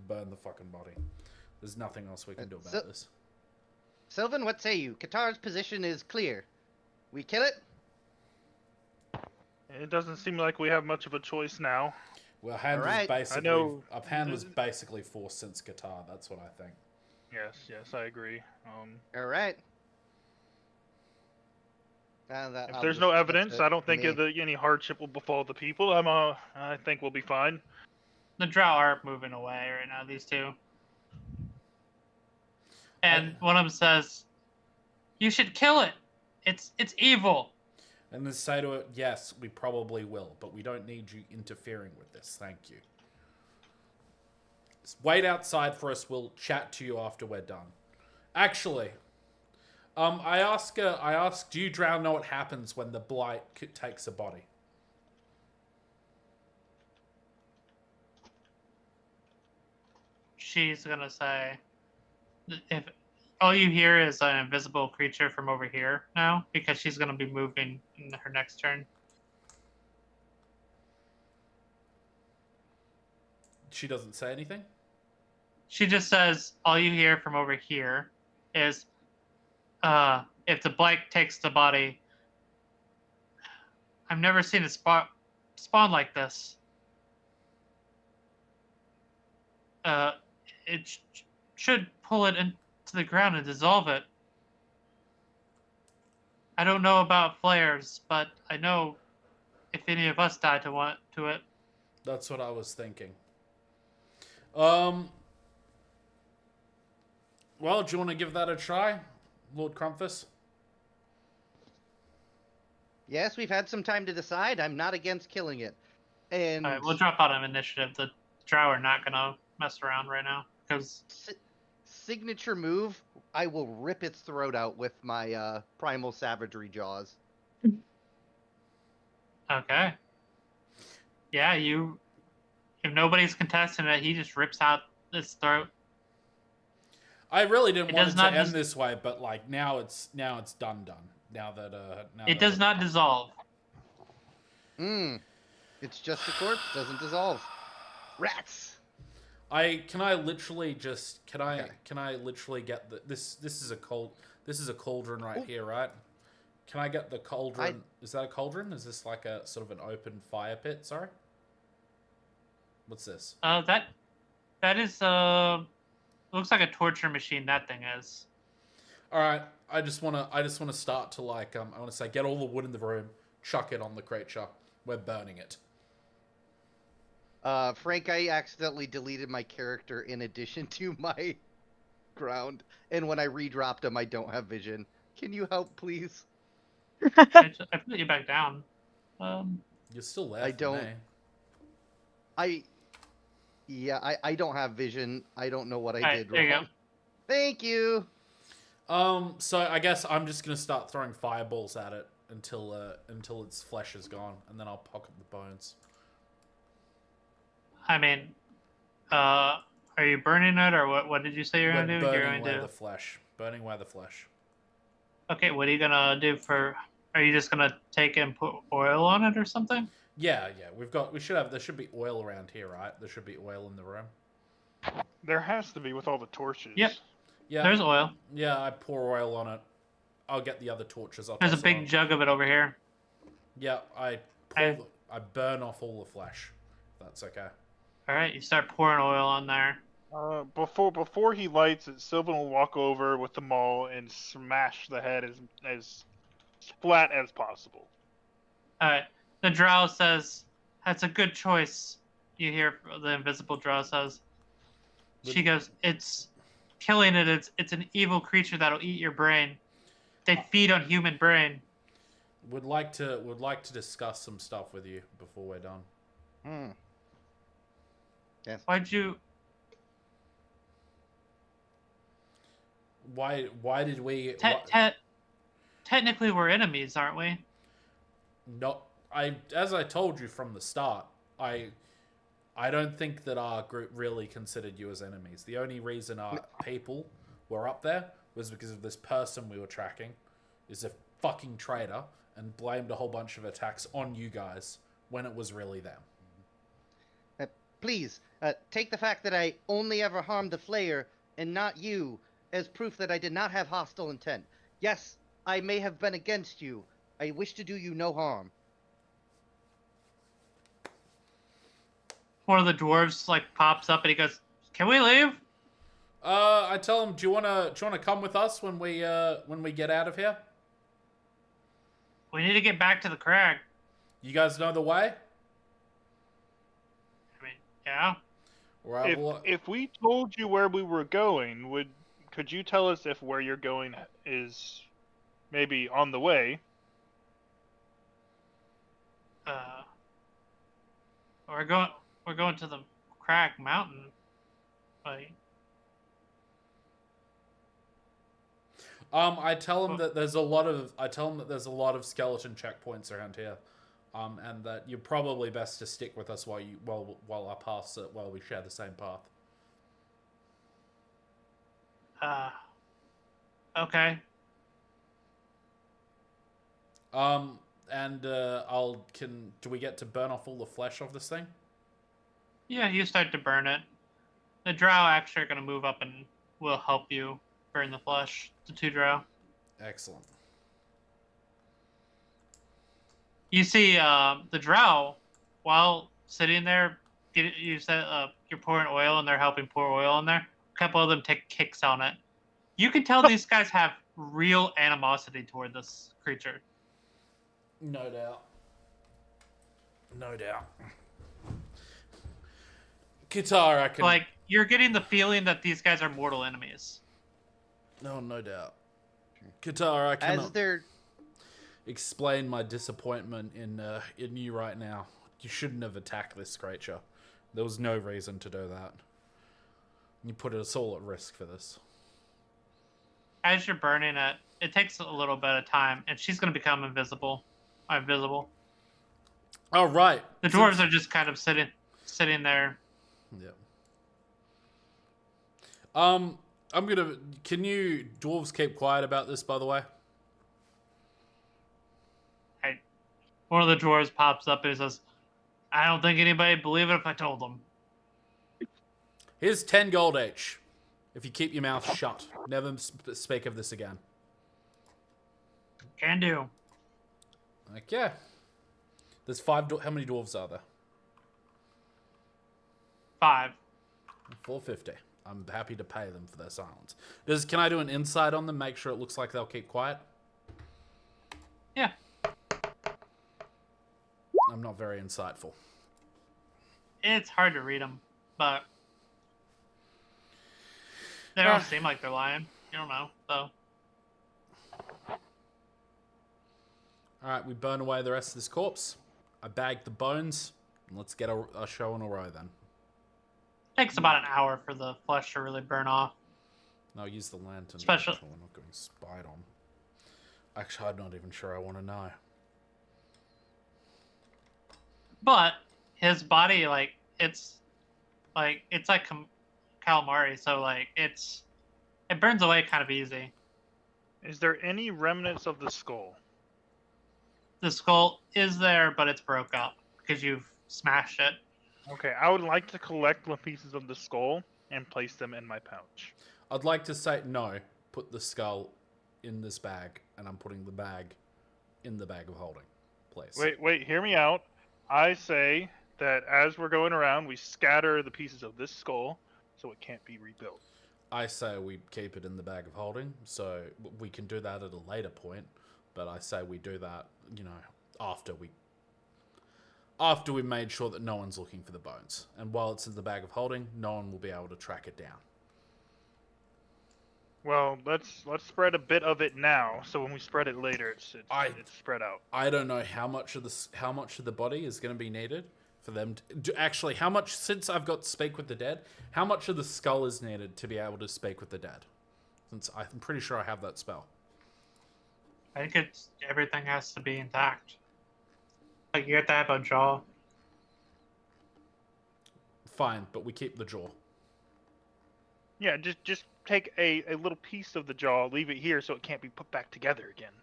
burn the fucking body. There's nothing else we can do about this. Sylvan, what say you? Qatar's position is clear. We kill it? It doesn't seem like we have much of a choice now. Well, hand Alright. was basically, I know- hand was basically forced since Qatar. That's what I think. Yes, I agree. All right. If there's no evidence, I don't think any hardship will befall the people. I think we'll be fine. The drow are moving away right now, these 2. And one of them says, "You should kill it. It's evil." And then say to it, yes, we probably will, but we don't need you interfering with this. Thank you. Just wait outside for us. We'll chat to you after we're done. Actually, I ask, do you drow know what happens when the blight takes a body? She's gonna say, "If all you hear is an invisible creature from over here now," because she's gonna be moving in her next turn. She doesn't say anything? She just says, "All you hear from over here is, if the blight takes the body, I've never seen it spawn like this. It should pull it into the ground and dissolve it. I don't know about flares, but I know if any of us die to it." That's what I was thinking. Well, do you want to give that a try, Lord Crumfus? Yes, we've had some time to decide. I'm not against killing it. And All right, we'll drop out of initiative. The drow are not gonna mess around right now because signature move, I will rip its throat out with my primal savagery jaws. okay. Yeah, if nobody's contesting it, he just rips out its throat. I really didn't It want does it to not end dis- this way, but like now it's done. Now that It does not dissolve. It's just a corpse, doesn't dissolve. Rats. Can I literally get this is a cauldron right here, right? Can I get the cauldron? Is that a cauldron? Is this like a sort of an open fire pit? Sorry. What's this? That is looks like a torture machine. That thing is. All right. I just want to start to like I want to say get all the wood in the room, chuck it on the creature. We're burning it. Frank, I accidentally deleted my character in addition to my ground, and when I redropped him, I don't have vision. Can you help, please? I put you back down. You're still there. I for don't- me. I don't have vision. I don't know what I Alright, did there you wrong. go. Thank you. So I guess I'm just gonna start throwing fireballs at it until its flesh is gone, and then I'll pocket the bones. I mean, Are you burning it, or what? What did you say you're We're gonna do? You're burning going away to. the flesh. Burning away the flesh. Okay, what are you gonna do for? Are you just gonna take and put oil on it or something? Yeah. We should have. There should be oil around here, right? There should be oil in the room. There has to be with all the torches. Yep. Yeah. There's oil. Yeah. I pour oil on it. I'll get the other torches. I'll There's a toss them big on. jug of it over here. Yeah. I burn off all the flesh. If that's okay. All right, you start pouring oil on there. Before he lights it, Sylvan will walk over with the maul and smash the head as flat as possible. All right, the drow says, "That's a good choice." You hear the invisible drow says. She goes, "It's killing it. It's an evil creature that'll eat your brain. They feed on human brain." Would like to discuss some stuff with you before we're done. Hmm. Yes. Why'd you? Why did we? Technically, we're enemies, aren't we? No, as I told you from the start, I don't think that our group really considered you as enemies. The only reason our people were up there was because of this person we were tracking is a fucking traitor and blamed a whole bunch of attacks on you guys when it was really them. Please, take the fact that I only ever harmed the Flayer and not you as proof that I did not have hostile intent. Yes, I may have been against you. I wish to do you no harm. One of the dwarves like pops up and he goes, "Can we leave?" I tell him, do you wanna come with us when we get out of here? We need to get back to the crag. You guys know the way? I mean, yeah. Right, If we told you where we were going, could you tell us if where you're going is maybe on the way? We're going to the crag mountain. Like, I tell him that there's a lot of skeleton checkpoints around here, and that you're probably best to stick with us while our paths while we share the same path. okay. Do we get to burn off all the flesh of this thing? Yeah, you start to burn it. The drow actually are going to move up and will help you burn the flesh. The two drow. Excellent. You see, the drow, while sitting there, you're pouring oil and they're helping pour oil in there. A couple of them take kicks on it. You can tell these guys have real animosity toward this creature. No doubt. No doubt. Qatar, I can... Like, you're getting the feeling that these guys are mortal enemies. No doubt. Qatar, I cannot... As they're... explain my disappointment in you right now. You shouldn't have attacked this creature. There was no reason to do that. You put us all at risk for this. As you're burning it, it takes a little bit of time, and she's going to become invisible. Oh, right. The dwarves are just kind of sitting there. Yep. Can you dwarves keep quiet about this, by the way? One of the dwarves pops up and he says, "I don't think anybody'd believe it if I told them." Here's 10 gold each. If you keep your mouth shut. Never speak of this again. Can do. Okay. There's 5... How many dwarves are there? 5. 450. I'm happy to pay them for their silence. Can I do an insight on them? Make sure it looks like they'll keep quiet? Yeah. I'm not very insightful. It's hard to read them, but they don't seem like they're lying. You don't know, so. Alright, we burn away the rest of this corpse. I bag the bones. And let's get a show in a row then. Takes about an hour for the flesh to really burn off. I'll use the lantern. Special. So we're not getting spied on. Actually, I'm not even sure I want to know. But his body, it's like calamari, so like it burns away kind of easy. Is there any remnants of the skull? The skull is there, but it's broke up because you've smashed it. Okay, I would like to collect the pieces of the skull and place them in my pouch. I'd like to say no. Put the skull in this bag, and I'm putting the bag in the bag of holding. Please. Wait, hear me out. I say that as we're going around, we scatter the pieces of this skull so it can't be rebuilt. I say we keep it in the bag of holding, so we can do that at a later point. But I say we do that, after we made sure that no one's looking for the bones. And while it's in the bag of holding, no one will be able to track it down. Well, let's spread a bit of it now, so when we spread it later, it's spread out. I don't know how much of the body is going to be needed for them to actually. How much, since I've got Speak with the Dead, how much of the skull is needed to be able to speak with the dead? Since I'm pretty sure I have that spell. I think everything has to be intact. Like you have to have a jaw. Fine, but we keep the jaw. Yeah, just take a little piece of the jaw, leave it here so it can't be put back together again.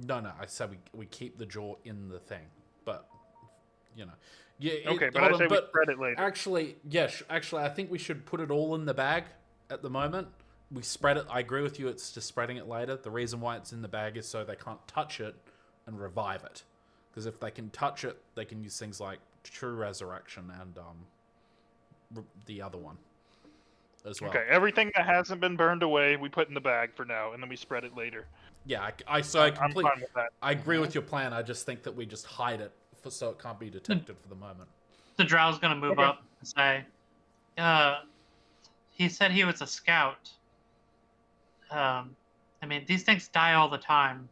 No, I said we keep the jaw in the thing, but Yeah. Okay, but I say we spread it later. Actually, I think we should put it all in the bag at the moment. We spread it. I agree with you. It's just spreading it later. The reason why it's in the bag is so they can't touch it and revive it. Because if they can touch it, they can use things like True Resurrection and the other one as well. Okay, everything that hasn't been burned away, we put in the bag for now, and then we spread it later. Yeah, I'm fine with that. I agree with your plan. I just think that we just hide it so it can't be detected for the moment. The Drow's gonna move up and say, he said he was a scout. I mean, these things die all the time.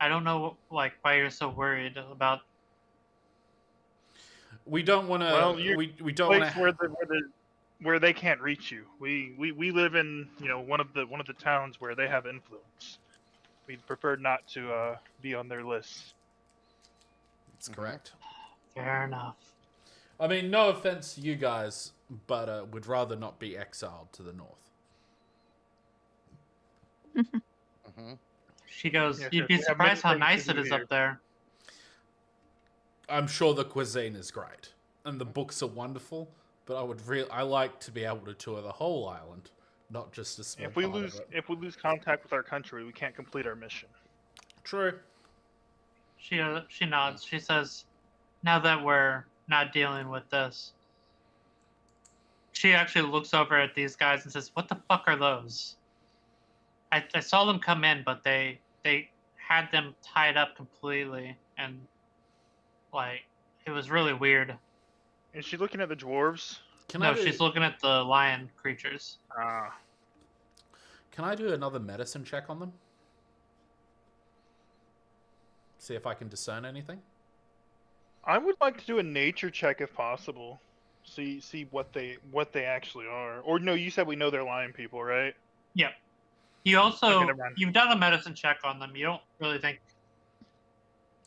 I don't know, why you're so worried about. We don't want to. Well, we don't want to. Where they can't reach you. We live in one of the towns where they have influence. We'd prefer not to be on their list. That's correct. Fair enough. I mean, no offense to you guys, but would rather not be exiled to the north. She goes, Yeah, you'd be sure. surprised how Yeah, nice it is here. up there. I'm sure the cuisine is great, and the books are wonderful. But I like to be able to tour the whole island, not just a small If we part of it. lose contact with our country, we can't complete our mission. True. She nods. She says, now that we're not dealing with this. She actually looks over at these guys and says, what the fuck are those? I saw them come in, but they had them tied up completely, and it was really weird. Is she looking at the dwarves? She's looking at the lion creatures. Can I do another medicine check on them? See if I can discern anything. I would like to do a nature check if possible. See what they actually are. Or no, you said we know they're lion people, right? Yep. You also Okay, never mind. you've done a medicine check on them. You don't really think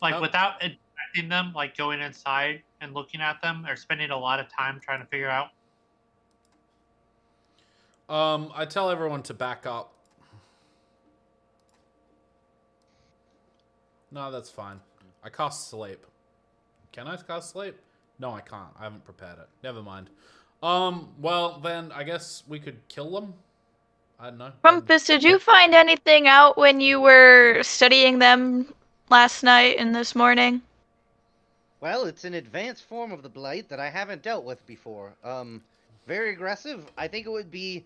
without infecting them, going inside and looking at them, or spending a lot of time trying to figure out. I tell everyone to back up. No, that's fine. I cast sleep. Can I cast sleep? No, I can't. I haven't prepared it. Never mind. Well, then I guess we could kill them? I don't know. Rumpus, did you find anything out when you were studying them last night and this morning? Well, it's an advanced form of the blight that I haven't dealt with before. Very aggressive. I think it would be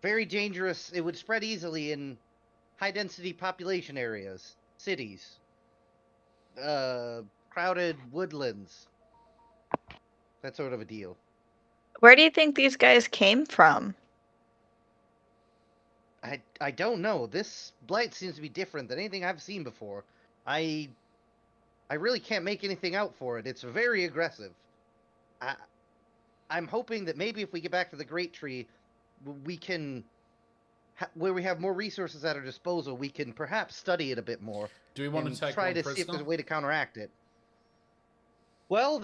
very dangerous. It would spread easily in high-density population areas, cities, crowded woodlands, that sort of a deal. Where do you think these guys came from? I don't know. This blight seems to be different than anything I've seen before. I really can't make anything out for it. It's very aggressive. I'm hoping that maybe if we get back to the Great Tree, we can, where we have more resources at our disposal, we can perhaps study it a bit more. Do we want to take try one to see if there's prisoner? a way to counteract it? Well,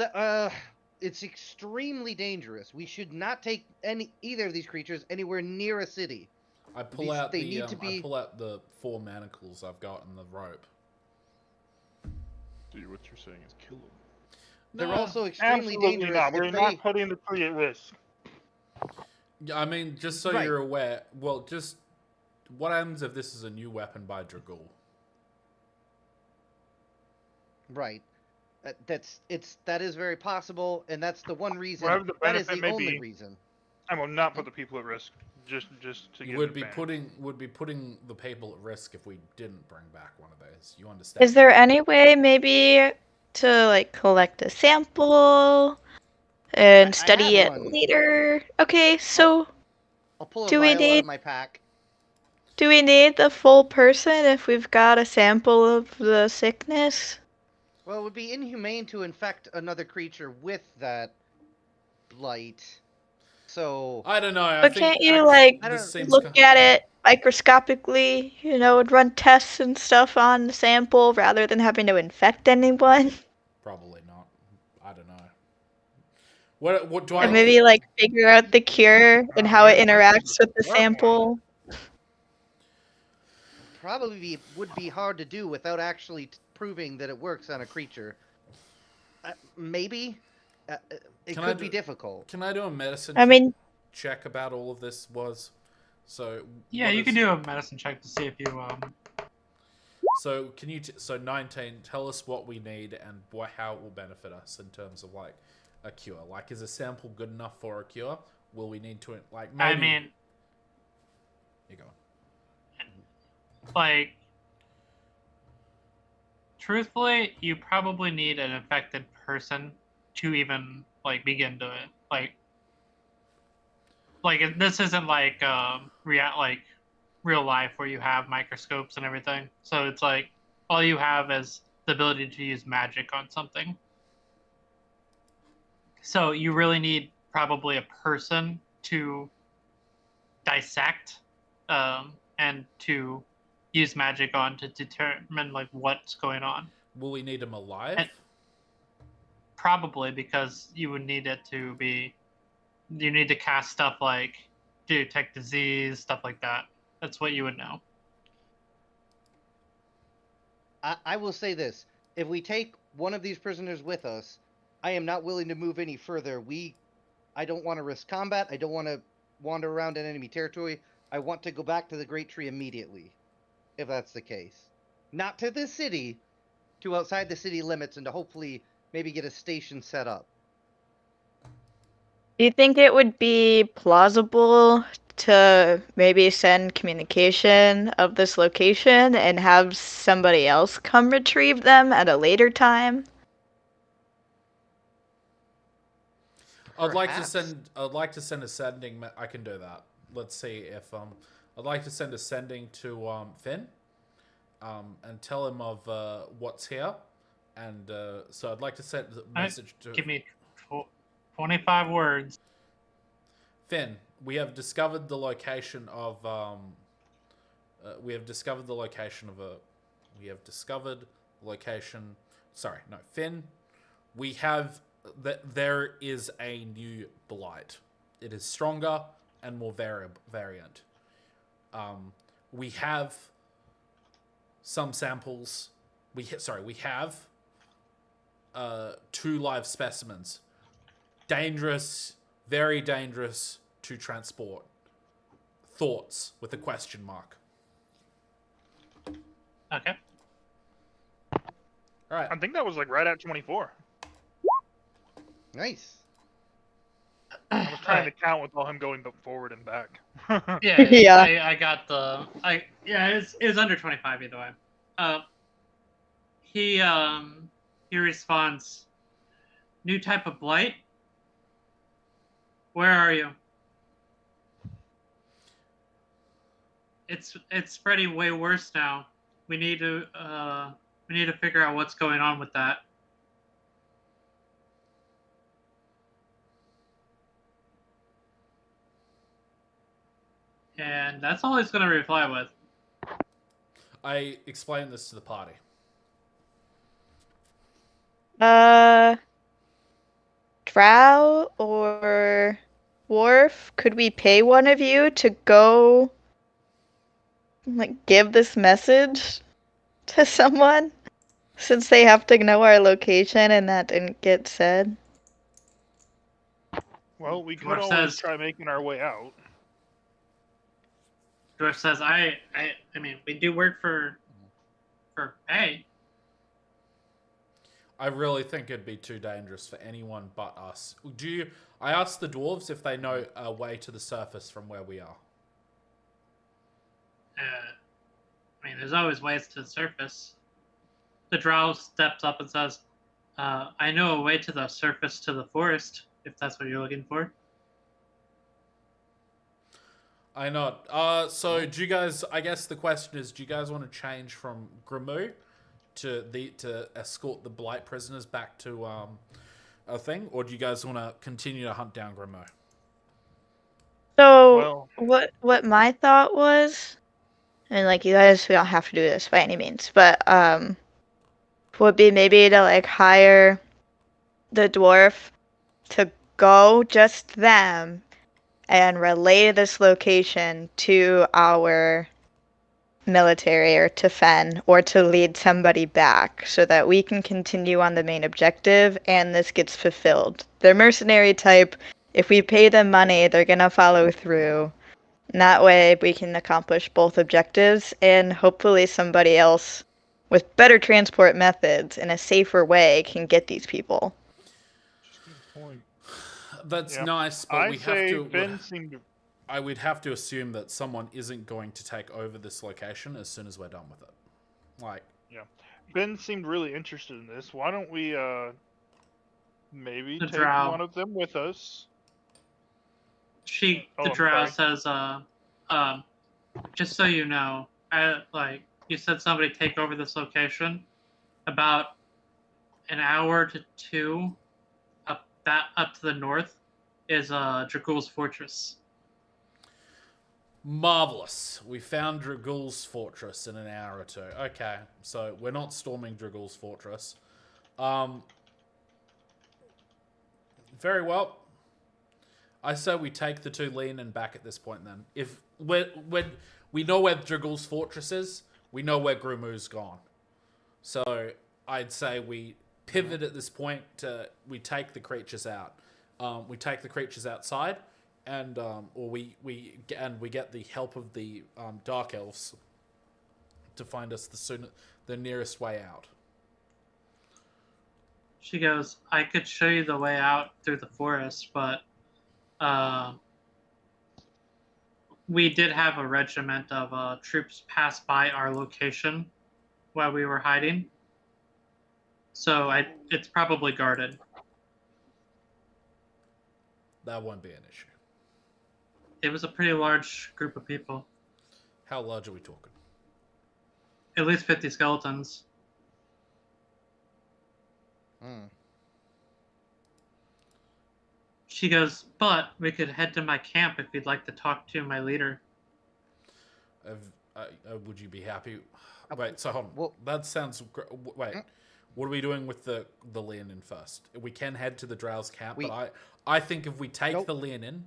it's extremely dangerous. We should not take either of these creatures anywhere near a city. I pull These- out they the need to be- I pull out the 4 manacles I've got in the rope. Dude, what you're saying is kill them. They're No, also extremely Absolutely dangerous. not. if We're they- not putting the tree at risk. Yeah, I mean, just so Right. you're aware. Well, just what happens if this is a new weapon by Dragul? Right. That is very possible, and that's the one reason. Whatever the That is benefit the may only be. reason. I will not put the people at risk. Just to get Would the ban. be putting the people at risk if we didn't bring back one of those. You understand? Is there any way maybe to like collect a sample and I study have it one. later? Okay, so I'll pull a Do we vial out need- of my pack. do we need the full person if we've got a sample of the sickness? Well, it would be inhumane to infect another creature with that blight. So I don't know. I But think can't you actually like I this don't- seems look at it microscopically, and run tests and stuff on the sample rather than having to infect anyone? Probably not. I don't know. What do And I? maybe like figure out the cure and how it yeah, interacts with the smart one. sample. would be hard to do without actually proving that it works on a creature. Maybe. It Can I could be do- difficult. Can I do a medicine? I mean, check about all of this was. So Yeah, what you is- can do a medicine check to see if you So can you? So 19. Tell us what we need and how it will benefit us in terms of like a cure. Like, is a sample good enough for a cure? Will we need to like? Maybe, I mean, you go. like, truthfully, you probably need an infected person to even like begin to it. This isn't like real life where you have microscopes and everything. So it's like all you have is the ability to use magic on something. So you really need probably a person to dissect and to use magic on to determine like what's going on. Will we need him alive? And- Probably because you would need it to be. You need to cast stuff like detect disease, stuff like that. That's what you would know. I will say this: if we take one of these prisoners with us, I am not willing to move any further. I don't want to risk combat. I don't want to wander around in enemy territory. I want to go back to the Great Tree immediately, if that's the case. Not to the city, to outside the city limits, and to hopefully maybe get a station set up. do you think it would be plausible to maybe send communication of this location and have somebody else come retrieve them at a later time? I'd like to Perhaps. send. I'd like to send a sending. I can do that. Let's see if I'd like to send a sending to Finn, and tell him of what's here, and so I'd like to send a message to Give me 25 words. Finn. We have discovered the location of. We have discovered the location of a. We have discovered the location. Sorry, no, Finn. We have that there is a new blight. It is stronger and more variant. We have some samples. We have 2 live specimens. Dangerous, very dangerous to transport. Thoughts with a question mark. Okay. All right. I think that was like right at 24. Nice. I was trying to count with all him going forward and back. Yeah, Yeah. I got the. It was under 25 either way. He responds, "New type of blight. Where are you? It's spreading way worse now. We need to figure out what's going on with that." And that's all he's going to reply with. I explained this to the party. Drow or Worf, could we pay one of you to go, like, give this message to someone? Since they have to know our location and that didn't get said. Well, we could Dwarf always says- try making our way out. Dwarf says, I mean, we do work for pay. I really think it'd be too dangerous for anyone but us. I asked the dwarves if they know a way to the surface from where we are. I mean, there's always ways to the surface. The drow steps up and says, I know a way to the surface to the forest, if that's what you're looking for. I know. So do you guys? I guess the question is, do you guys want to change from Grimu to escort the Blight prisoners back to a thing, or do you guys want to continue to hunt down Grimu? So Well, what my thought was, and like you guys, we don't have to do this by any means, but would be maybe to like hire the dwarf to go, just them, and relay this location to our military or to Fen, or to lead somebody back so that we can continue on the main objective and this gets fulfilled. They're mercenary type. If we pay them money, they're gonna follow through. And that way we can accomplish both objectives, and hopefully somebody else with better transport methods in a safer way can get these people. Point. That's Yeah. nice, but I we have say to. Ben seemed to. I would have to assume that someone isn't going to take over this location as soon as we're done with it. Like, Ben seemed really interested in this. Why don't we maybe The take drow. one of them with us? The I'm drow sorry. says, just so you know, you said somebody take over this location. About an hour to two up to the north is Dragul's fortress. marvelous. We found Dragul's fortress in an hour or two. Okay, so we're not storming Dragul's fortress. Very well. I say we take the two Leonin back at this point then. If we know where Dragul's fortress is, we know where Grimu's gone. So I'd say we pivot at this point to we take the creatures out. We take the creatures outside, and or we get the help of the dark elves to find us the nearest way out. She goes, I could show you the way out through the forest, but we did have a regiment of troops pass by our location while we were hiding. So it's probably guarded. That won't be an issue. It was a pretty large group of people. How large are we talking? At least 50 skeletons. Hmm. She goes, but we could head to my camp if you'd like to talk to my leader. Would you be happy? Wait, so hold on. Well- That sounds. Wait, what are we doing with the Leonin first? We can head to the Drow's camp, but I think if we take Nope. the Leonin,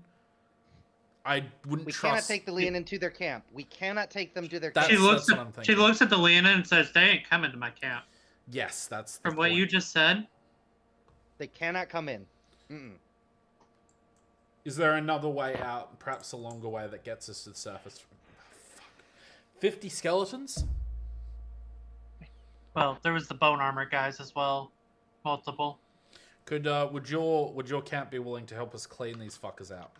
I wouldn't We trust. cannot take the Leonin to their camp. We cannot take them to their That's- She camp. looks what I'm at thinking. she looks at the Leonin and says, they ain't coming to my camp. Yes, that's the From what point. you just said, They cannot come in. Mm-mm. Is there another way out? Perhaps a longer way that gets us to the surface. Fuck. 50 skeletons? well, there was the bone armor guys as well. Multiple. Would your camp be willing to help us clean these fuckers out?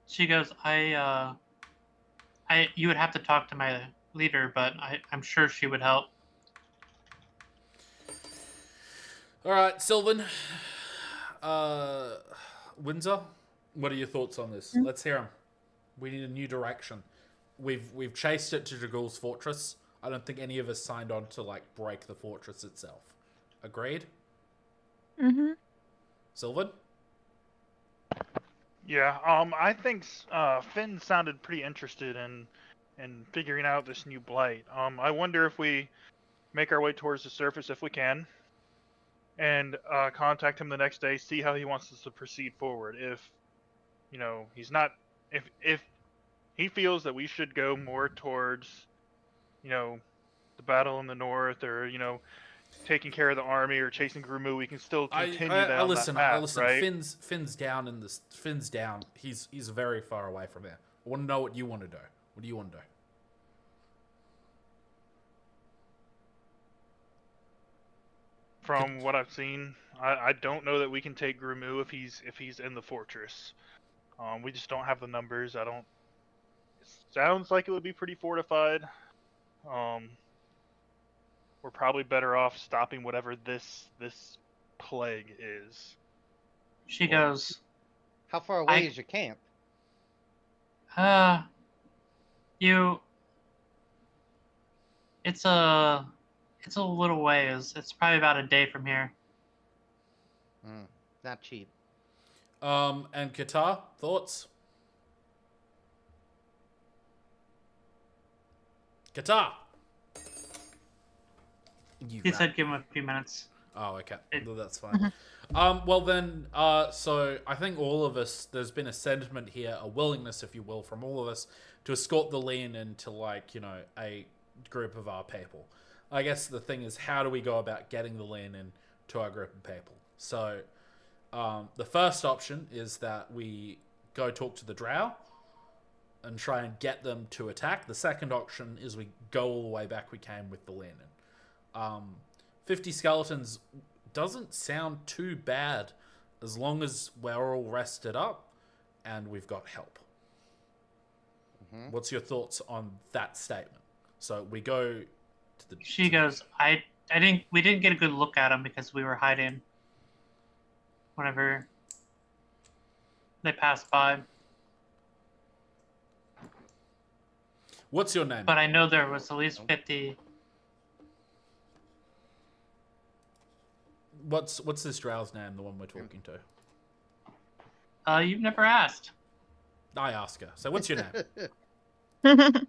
She goes, you would have to talk to my leader, but I'm sure she would help. All right, Sylvan. Windsor, what are your thoughts on this? Let's hear them. We need a new direction. We've chased it to Dragul's fortress. I don't think any of us signed on to like break the fortress itself. Agreed? Mm-hmm. Sylvan? Yeah, I think Finn sounded pretty interested in figuring out this new blight. I wonder if we make our way towards the surface if we can, and contact him the next day, see how he wants us to proceed forward. If he's not, if he feels that we should go more towards the battle in the north, or taking care of the army or chasing Grumu, we can still continue down listen. that path, I listen. right? Finn's down in this. Finn's down. He's very far away from there. I want to know what you want to do. What do you want to do? From what I've seen, I don't know that we can take Grumu if he's in the fortress. We just don't have the numbers. It sounds like it would be pretty fortified. We're probably better off stopping whatever this plague is. She goes, How far away I- is your camp? it's a little ways. It's probably about a day from here. Not cheap. And Qatar, thoughts? Qatar. He said give him a few minutes. Oh, okay. It- Well, that's fine. Well then, so I think all of us, there's been a sentiment here, a willingness, if you will, from all of us to escort the lean into, like, a group of our people. I guess the thing is, how do we go about getting the lean in to our group of people? So, the first option is that we go talk to the drow and try and get them to attack. The second option is we go all the way back we came with the lean in. 50 skeletons doesn't sound too bad as long as we're all rested up and we've got help. What's your thoughts on that statement? So we go to the... She goes, we didn't get a good look at him because we were hiding whenever they passed by. What's your name? But I know there was at least 50. What's this drow's name, the one we're talking to? You've never asked. I ask her. So what's your name?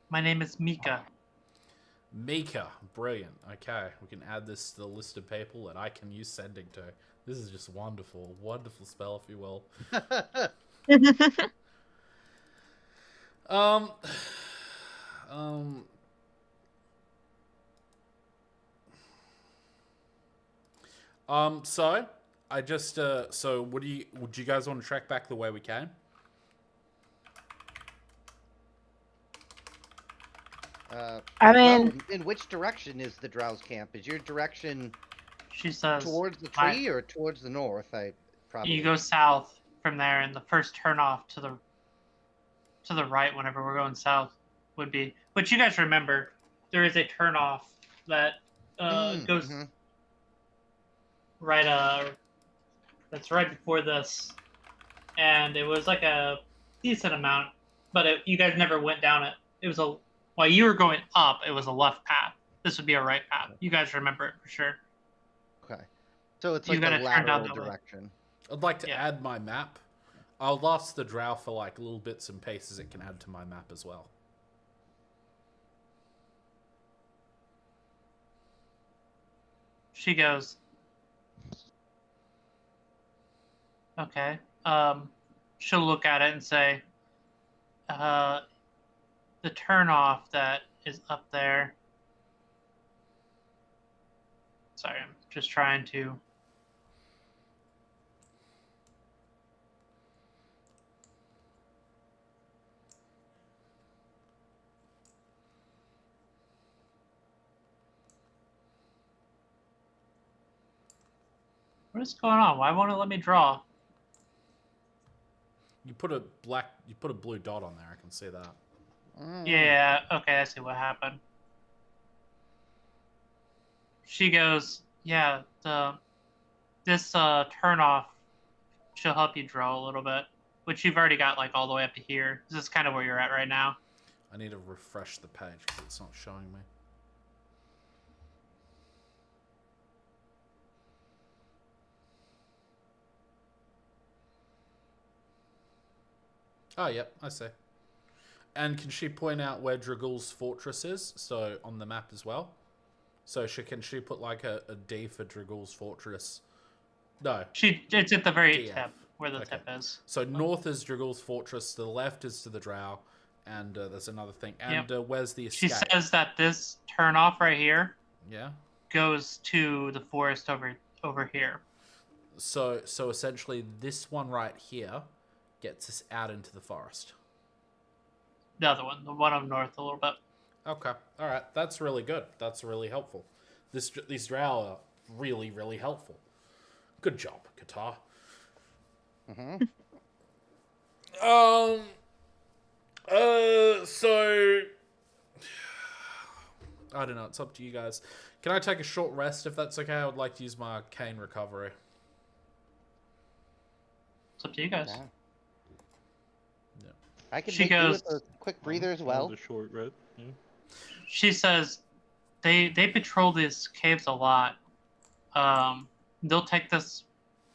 My name is Mika. Mika. Brilliant. Okay, we can add this to the list of people that I can use sending to. This is just wonderful. Wonderful spell, if you will. So I just so would you guys want to track back the way we came? I mean- well, in which direction is the Drow's camp? Is your direction She says, towards the I- tree or towards the north? I probably. you go south from there, and the first turnoff to the right whenever we're going south would be. But you guys remember, there is a turnoff that goes mhm. right. That's right before this, and it was like a decent amount, but you guys never went down it. It was while you were going up, it was a left path. This would be a right path. You guys remember it for sure. Okay. So it's You like gotta a turn down lateral that way. direction. I'd like to Yeah. add my map. I'll ask the drow for like little bits and pieces it can add to my map as well. She goes, okay. She'll look at it and say, the turnoff that is up there. Sorry, I'm just trying to. What is going on? Why won't it let me draw? You put a blue dot on there. I can see that. Yeah, okay, I see what happened. She goes, yeah, this turnoff, she'll help you draw a little bit, which you've already got like all the way up to here. This is kind of where you're at right now. I need to refresh the page because it's not showing me. Oh, yep, I see. And can she point out where Dragul's fortress is? So on the map as well. So can she put like a D for Dragul's fortress? No. It's at the very DF. tip where the Okay. tip is. So north is Dragul's fortress. To the left is to the Drow, and there's another thing. And where's the escape? She says that this turnoff right here Yeah. goes to the forest over here. So essentially, this one right here gets us out into the forest. The other one, the one up north a little bit. Okay. All right. That's really good. That's really helpful. These Drow are really, really helpful. Good job, Qatar. Mm-hmm. So I don't know. It's up to you guys. Can I take a short rest if that's okay? I would like to use my arcane recovery. It's up to you guys. Yeah. I can She make you goes- with a quick breather as On well. the short red. Yeah. She says they patrol these caves a lot. They'll take this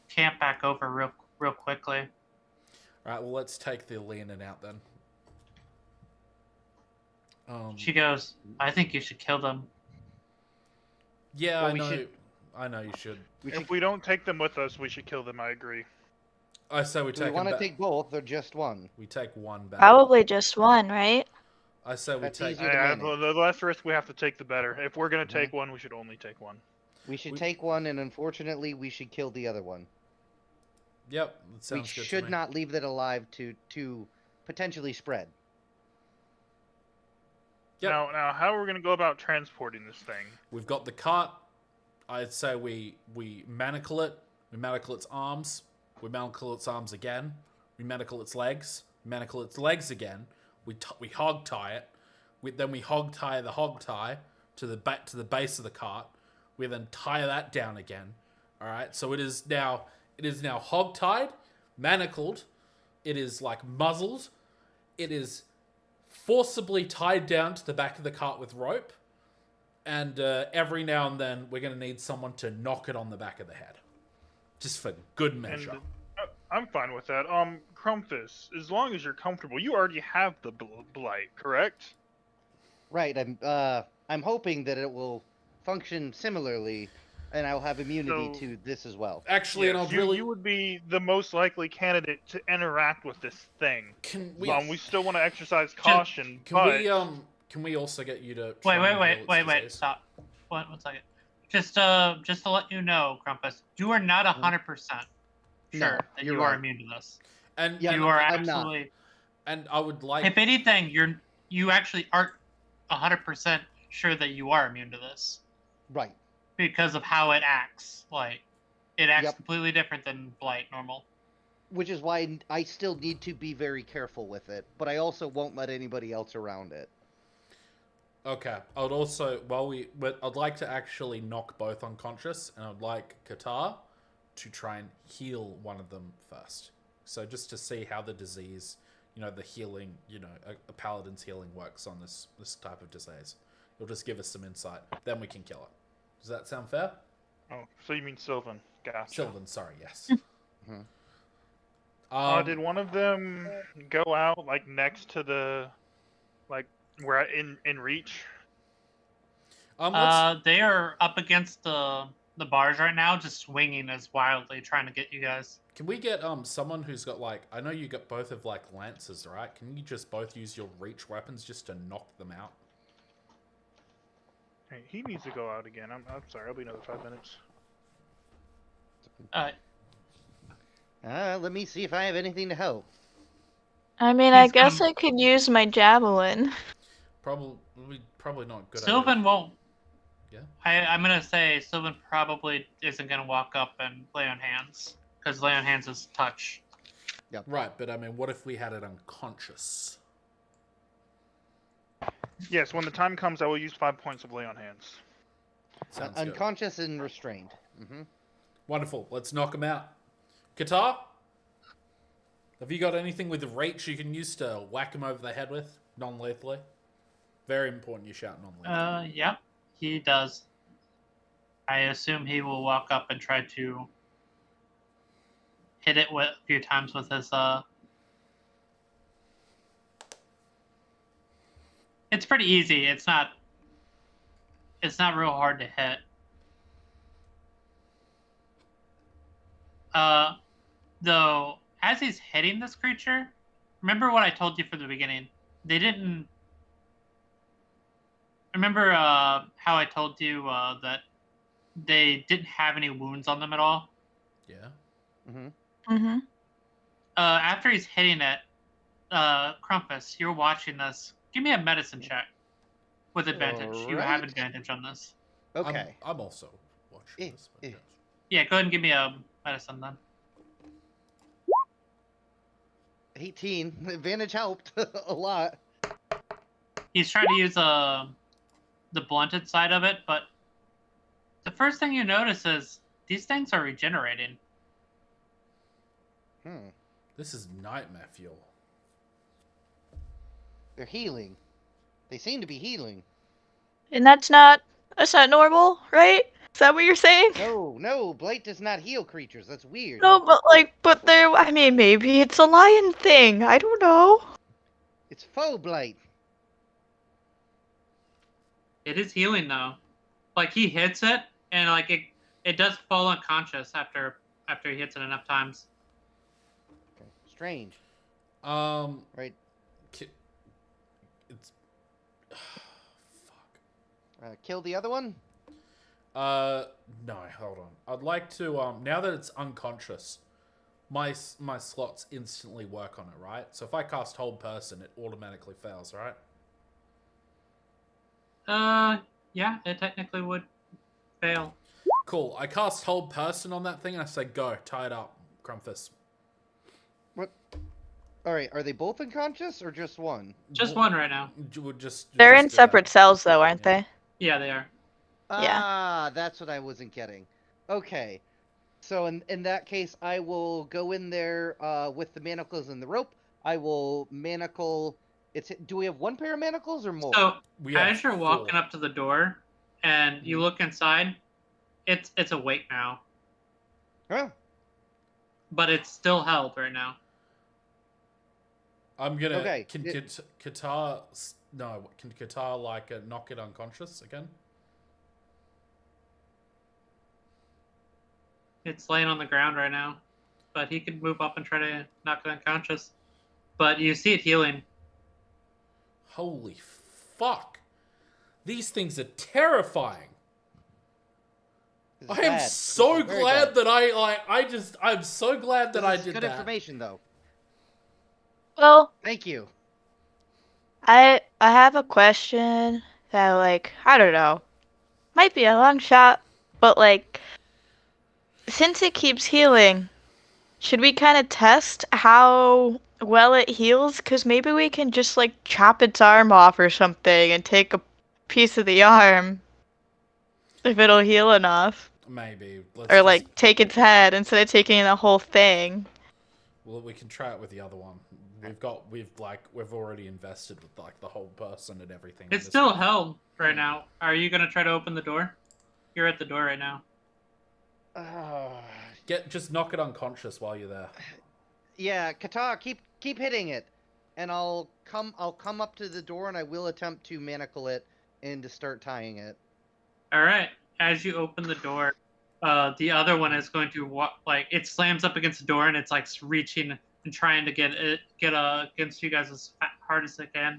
camp back over real quickly. All right. Well, let's take the Leonin out then. She goes, I think you should kill them. Yeah, Well, I we know. should- I know you should. We should, If we don't take them with us, we should kill them. I agree. I say we do we take want to them take both or just one? We take one back. Probably just one, right? I say we That's take. easier. to manage. The less risk we have to take, the better. If we're gonna Mhm. take one, we should only take one. We should We- take one, and unfortunately, we should kill the other one. Yep, that We sounds good to should me. not leave that alive to potentially spread. Yep. Now, how are we gonna go about transporting this thing? We've got the cart. I'd say we manacle it. We manacle its arms. We manacle its arms again. We manacle its legs. We manacle its legs again. We hog tie it. Then we hog tie the hog tie to the base of the cart. We then tie that down again. All right. So it is now hog tied, manacled. It is like muzzled. It is forcibly tied down to the back of the cart with rope. And every now and then, we're going to need someone to knock it on the back of the head. Just for good measure. And I'm fine with that. Crumpus, as long as you're comfortable, you already have the blight, correct? Right. I'm hoping that it will function similarly, and I'll have immunity So- to this as well. Actually, and Yes, I'll really... you would be the most likely candidate to interact with this thing. Can we... We still want to exercise caution, Can we also get you to... Wait, try and heal its wait, disease? stop. One second. Just to let you know, Grumpus, you are not 100% No, sure that you're you are right. immune to this. And, Yeah, You are I'm not. absolutely. and I would like... If anything, you actually aren't 100% sure that you are immune to this Right. because of how it acts. Like, it acts Yep. completely different than Blight normal. Which is why I still need to be very careful with it, but I also won't let anybody else around it. Okay. I would also... But I'd like to actually knock both unconscious, and I'd like Qatar to try and heal one of them first. So just to see how the disease, the healing, a paladin's healing works on this type of disease. It'll just give us some insight. Then we can kill it. Does that sound fair? Oh, so you mean Sylvan? Gotcha. Sylvan, sorry, yes. Mhm. Did one of them go out like next to the, like we're in reach? They are up against the bars right now, just swinging as wildly, trying to get you guys. Can we get someone who's got I know you got both of lances, right? Can you just both use your reach weapons just to knock them out? Hey, he needs to go out again. I'm sorry. I'll be another 5 minutes. Let me see if I have anything to help. I mean, I He's guess come- I could use my javelin. Probably not good. Sylvan won't. Yeah. I'm gonna say Sylvan probably isn't gonna walk up and lay on hands because lay on hands is touch. Right, but I mean, what if we had it unconscious? Yes, when the time comes, I will use 5 points of lay on hands. Sounds good. Unconscious and restrained. Mm-hmm. Wonderful. Let's knock him out. Qatar, have you got anything with reach you can use to whack him over the head with, non-lethally? Very important you shout non-lethally. Yep, he does. I assume he will walk up and try to hit it a few times with his It's pretty easy. It's not real hard to hit. Though, as he's hitting this creature, remember what I told you from the beginning. They didn't. Remember how I told you that they didn't have any wounds on them at all? Yeah. Mm-hmm. After he's hitting it, Crumpus, you're watching this. Give me a medicine check with advantage. You have Alright. advantage on this. Okay. I'm also watching this. But eh. yes. Yeah, go ahead and give me a medicine then. 18. Advantage helped a lot. He's trying to use the blunted side of it, but the first thing you notice is these things are regenerating. This is nightmare fuel. They're healing. They seem to be healing. And that's not normal, right? Is that what you're saying? No, blight does not heal creatures. That's weird. No, but there. I mean, maybe it's a lion thing. I don't know. It's faux blight. It is healing though. Like he hits it, and like it does fall unconscious after he hits it enough times. Okay. Strange. Right. Right. It's. Fuck. Kill the other one? No, hold on. I'd like to, now that it's unconscious, my slots instantly work on it, right? So if I cast Hold Person, it automatically fails, right? Yeah, it technically would fail. Cool. I cast Hold Person on that thing and I say, go, tie it up, Crumpus. What? Alright, are they both unconscious or just one? Just one right now. We'll just They're just in do separate that. cells, though, aren't Yeah. they? Yeah, they are. Yeah. Ah, that's what I wasn't getting. Okay. So in that case, I will go in there with the manacles and the rope. I will manacle. Do we have one pair of manacles or more? So We have as you're walking 4. up to the door, and you look inside, it's awake now, Huh? but it's still held right now. I'm gonna. Okay, Can Qatar? No. Can Qatar knock it unconscious again? It's laying on the ground right now, but he could move up and try to knock it unconscious. But you see it healing. Holy fuck! These things are terrifying. This is I am bad. so This is very glad bad. that I'm so glad that I This is did good that. information, though. Well, Thank you. I have a question that I don't know, might be a long shot, but since it keeps healing, should we kind of test how well it heals? Because maybe we can just chop its arm off or something and take a piece of the arm if it'll heal enough. Maybe. Or Just, take its head instead of taking the whole thing. well, we can try it with the other one. We've already invested with the whole person and everything. It's This still one. held right now. Are you gonna try to open the door? You're at the door right now. Just knock it unconscious while you're there. Yeah, Qatar, keep hitting it, and I'll come up to the door and I will attempt to manacle it and to start tying it. All right. As you open the door, the other one is going to it slams up against the door and it's reaching and trying to get against you guys as hard as it can.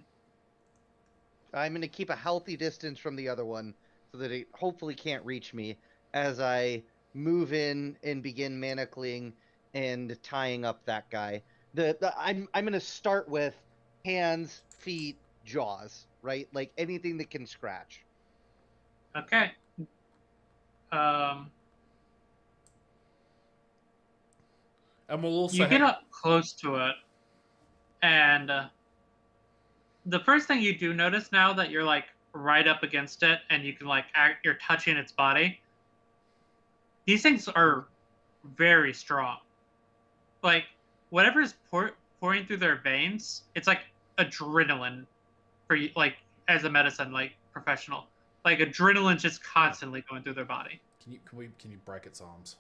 I'm going to keep a healthy distance from the other one so that it hopefully can't reach me as I move in and begin manacling and tying up that guy. I'm going to start with hands, feet, jaws, right? Like anything that can scratch. Okay. And we'll also You get up close to it, and the first thing you do notice now that you're right up against it, and you can you're touching its body. These things are very strong. Whatever is pouring through their veins, it's like adrenaline for you, as a medicine professional. Adrenaline just constantly going through their body. Can you break its arms?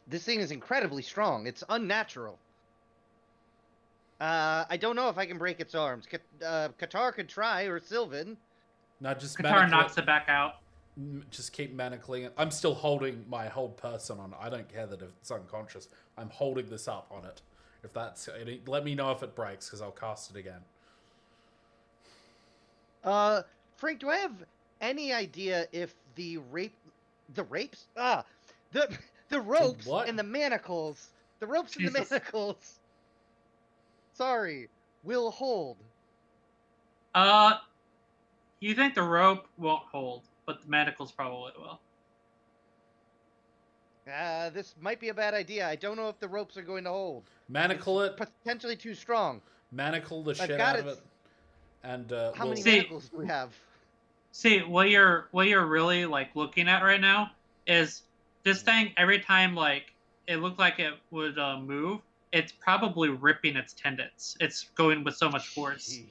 This thing is incredibly strong. It's unnatural. I don't know if I can break its arms. Qatar could try, or Sylvan. No, just Qatar manacle knocks it back out. Just keep manacling it. I'm still holding my whole person on it. I don't care that if it's unconscious. I'm holding this up on it. If that's... Let me know if it breaks, because I'll cast it again. Frank, do I have any idea if the ropes what? and the manacles, Jesus. sorry, will hold? You think the rope won't hold, but the manacles probably will. This might be a bad idea. I don't know if the ropes are going to hold. Manacle It's it. potentially too strong. Manacle the I've shit got out of it. it. And How many See- manacles do we have? See, what you're really like looking at right now is this thing. Every time like it looked like it would move, it's probably ripping its tendons. It's going with so much force. Jeez.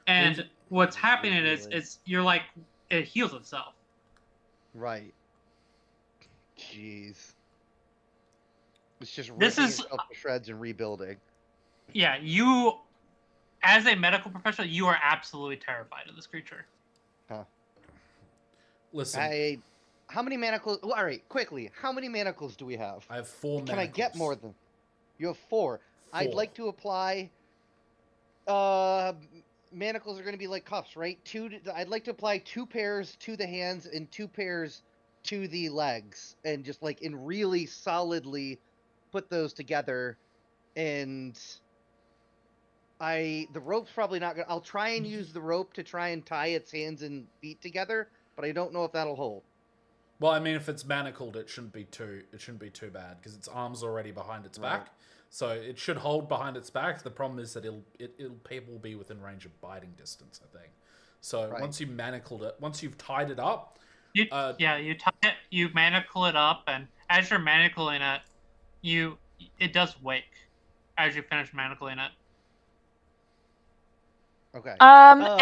And Would- what's happening is Really? you're like it heals itself. Right. Jeez. It's just This ripping is- itself to shreds and rebuilding. Yeah, you, as a medical professional, you are absolutely terrified of this creature. Listen, How many manacles? Well, all right, quickly. How many manacles do we have? I have 4 Can I get manacles. more than? You have 4. I'd 4. like to apply. Manacles are going to be like cuffs, right? I'd like to apply 2 pairs to the hands and 2 pairs to the legs, and just like in really solidly put those together. And the rope's probably not gonna. I'll try and use the rope to try and tie its hands and feet together, but I don't know if that'll hold. Well, I mean, if it's manacled, it shouldn't be too bad because its arm's already behind its Right. back, so it should hold behind its back. The problem is that people will be within range of biting distance, I think. So Right. once you've tied it up, You Uh, you tie it, you manacle it up, and as you're manacling it, it does wake as you finish manacling it. Okay.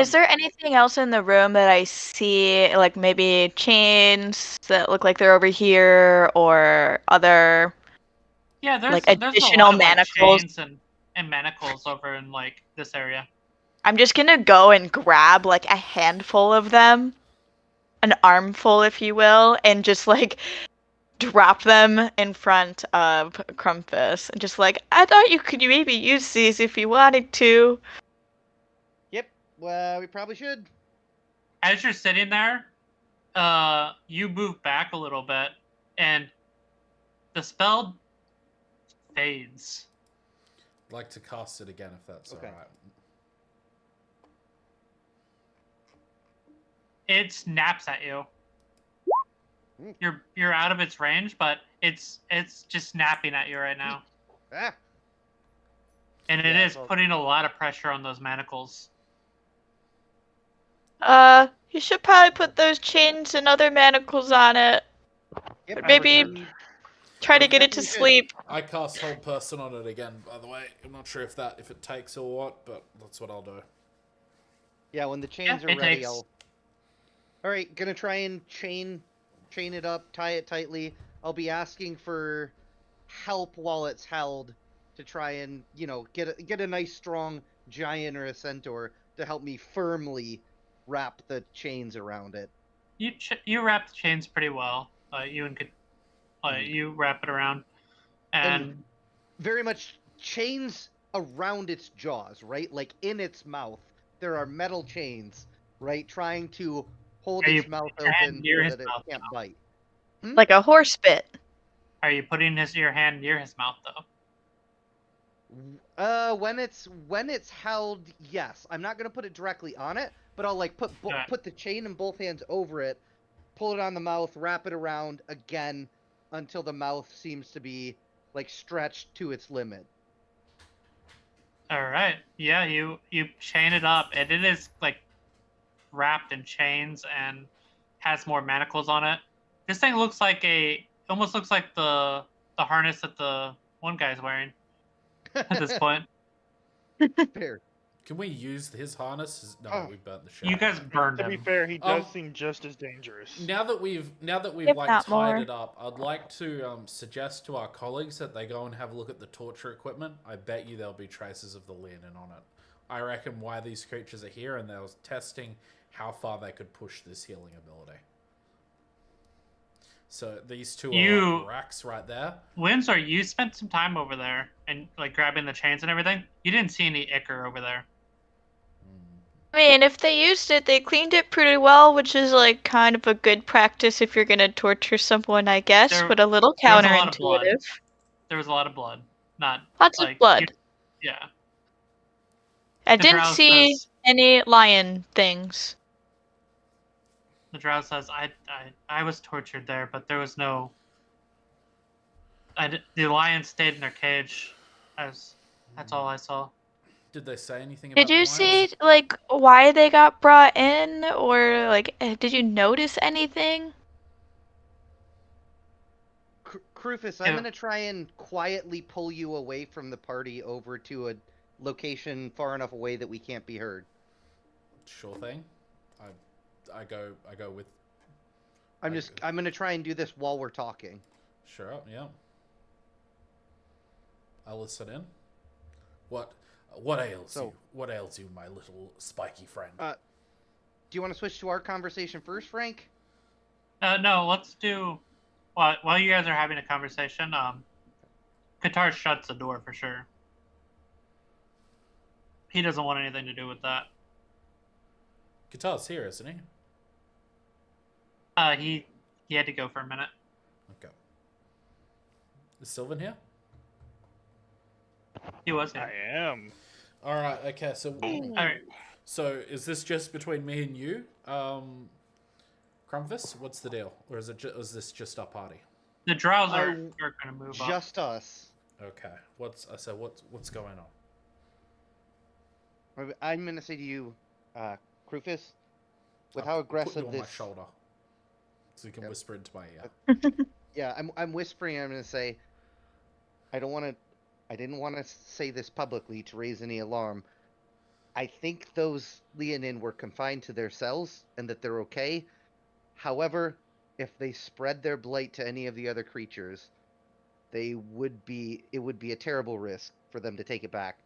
Is there anything else in the room that I see, like maybe chains that look like they're over here, or other? Yeah, there's Like there's additional a lot of like, manacles? chains and manacles over in like this area. I'm just gonna go and grab like a handful of them, an armful, if you will, and just like drop them in front of Crumpus. And just like, I thought you could maybe use these if you wanted to. Yep. Well, we probably should. As you're sitting there, you move back a little bit, and the spell fades. I'd like to cast it again if that's Okay. alright. It snaps at you. Mm. You're out of its range, but it's just snapping at you right now, Ah. and it Yeah, is well- putting a lot of pressure on those manacles. You should probably put those chains and other manacles on it. Yep. But maybe- we- Try to get it to Definitely should. sleep. I cast hold person on it again, by the way. I'm not sure if it takes or what, but that's what I'll do. Yeah, when the chains are it ready, takes. I'll. All right, gonna try and chain it up, tie it tightly. I'll be asking for help while it's held to try and get a nice strong giant or a centaur to help me firmly wrap the chains around it. You wrap the chains pretty well. You wrap it around, and Very much chains around its jaws, right? Like in its mouth, there are metal chains, right? Trying to hold Are you its mouth putting your hand open near so his that it mouth can't now? bite. Like a horse bit. are you putting your hand near his mouth though? When it's held, yes. I'm not gonna put it directly on it, but I'll like put Okay. put the chain in both hands over it, pull it on the mouth, wrap it around again until the mouth seems to be like stretched to its limit. All right. Yeah, you chain it up, and it is like wrapped in chains and has more manacles on it. This thing looks like almost looks like the harness that the one guy's wearing at this point. Fair. Can we use his harness? No, Oh. we burnt the shit. You out guys of it. burned To be him. fair, he does Um, seem just as dangerous. Now that we've If like not tied more. it up, I'd like to suggest to our colleagues that they go and have a look at the torture equipment. I bet you there'll be traces of the Leonin on it. I reckon why these creatures are here, and they were testing how far they could push this healing ability. So these two are You- like racks right there. Windsor, you spent some time over there and like grabbing the chains and everything. You didn't see any ichor over there. I mean, if they used it, they cleaned it pretty well, which is like kind of a good practice if you're gonna torture someone, I guess, There- but a little there was a lot of blood. counterintuitive. There was a lot of blood. Not Lots like of blood. yeah. I The didn't drow see says- any lion things. The drow says, I was tortured there, but there was no. The lions stayed in their cage. That's all I saw. Did they say anything about Did you the see lions? like why they got brought in, or like did you notice anything? Krufus, I'm Yeah. gonna try and quietly pull you away from the party over to a location far enough away that we can't be heard. Sure thing. I go with. I'm Okay. gonna try and do this while we're talking. Sure, yeah. I'll listen in. What ails So- you? What ails you, my little spiky friend? Do you want to switch to our conversation first, Frank? No, let's do. While you guys are having a conversation, Qatar shuts the door for sure. He doesn't want anything to do with that. Guitar's here, isn't he? He had to go for a minute. Okay. Is Sylvan here? He was I here. am. All right. Okay. So, All right. so is this just between me and you, Crumfus? What's the deal, or is this just our party? The drows are I- going to move up. Just us. Okay. What's going on? I'm gonna say to you, Krufus, with how I'll put aggressive you on my this. shoulder, so you can Yep. whisper into my ear. Yeah, I'm whispering. I'm gonna say, I didn't want to say this publicly to raise any alarm. I think those Leonin were confined to their cells and that they're okay. However, if they spread their blight to any of the other creatures, it would be a terrible risk for them to take it back.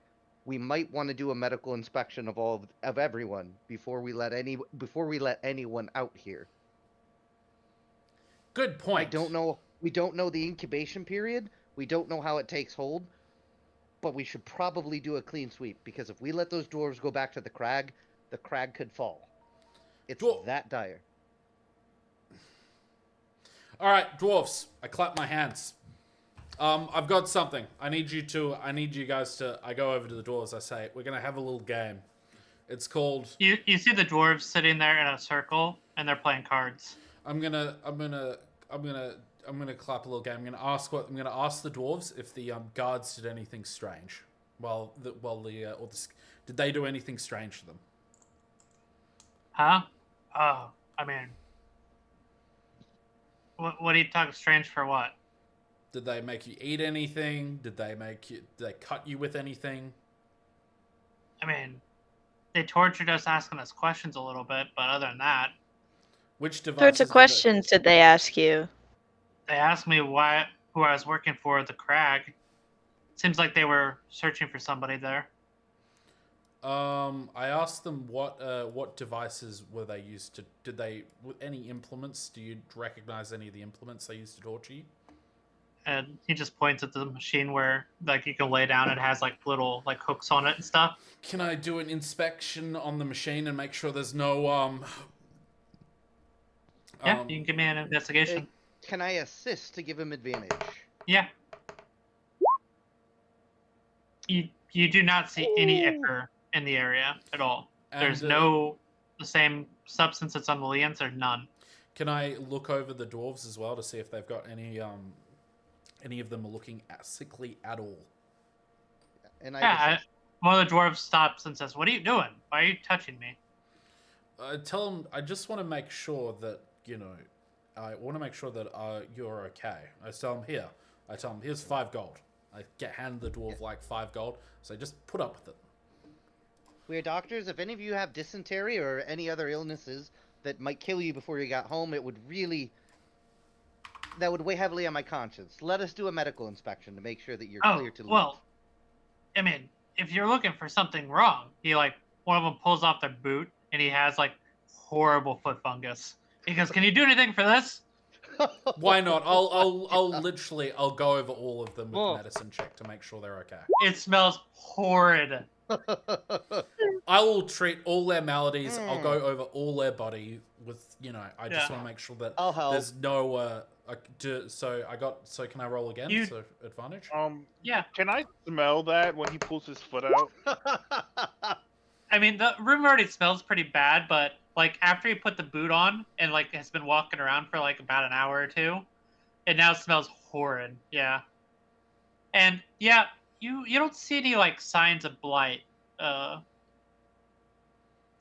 We might want to do a medical inspection of everyone before we let anyone out here. Good point. I don't know. We don't know the incubation period. We don't know how it takes hold. But we should probably do a clean sweep, because if we let those dwarves go back to the crag could fall. It's Dwar- that dire. All right, dwarfs. I clap my hands. I've got something. I need you guys to. I go over to the dwarves. I say, we're gonna have a little game. It's called. You see the dwarves sitting there in a circle and they're playing cards. I'm gonna clap a little game. I'm gonna ask the dwarves if the guards did anything strange. Did they do anything strange to them? Huh? Oh, I mean, what are you talking strange for? What? Did they make you eat anything? Did they cut you with anything? I mean, they tortured us, asking us questions a little bit, but other than that, Which devices? Sorts of did they- questions did they ask you? they asked me who I was working for at the crag. Seems like they were searching for somebody there. I asked them what devices were they used to. Did they any implements? Do you recognize any of the implements they used to torture you? And he just points at the machine where like you can lay down. It has like little like hooks on it and stuff. Can I do an inspection on the machine and make sure there's no Yeah, you can give me an investigation. Can I assist to give him advantage? Yeah. You do not see any Ooh. ichor in the area at all. There's and, no the same substance that's on the Leons. There's none. Can I look over the dwarves as well to see if they've got any of them are looking sickly at all? And Yeah. One of the dwarves stops and says, "What are you doing? Why are you touching me?" Tell them I just want to make sure that I want to make sure that you're okay. I tell them here. I tell them here's 5 gold. I hand the dwarf like 5 gold. So just put up with it. We're doctors. If any of you have dysentery or any other illnesses that might kill you before you got home, it would really... That would weigh heavily on my conscience. Let us do a medical inspection to make sure that you're clear to leave. Well, I mean, if you're looking for something wrong, one of them pulls off their boot and he has horrible foot fungus. He goes, "Can you do anything for this?" Why not? I'll go over all of them with Whoa. medicine check to make sure they're okay. It smells horrid. I will treat all their maladies. I'll go over all their body with, I just Yeah. want to make sure that I'll help. there's no, so can I roll again? You- So advantage? Yeah. Can I smell that when he pulls his foot out? I mean, the room already smells pretty bad, but after you put the boot on and has been walking around for about an hour or two, it now smells horrid. Yeah. And yeah, you don't see any signs of blight that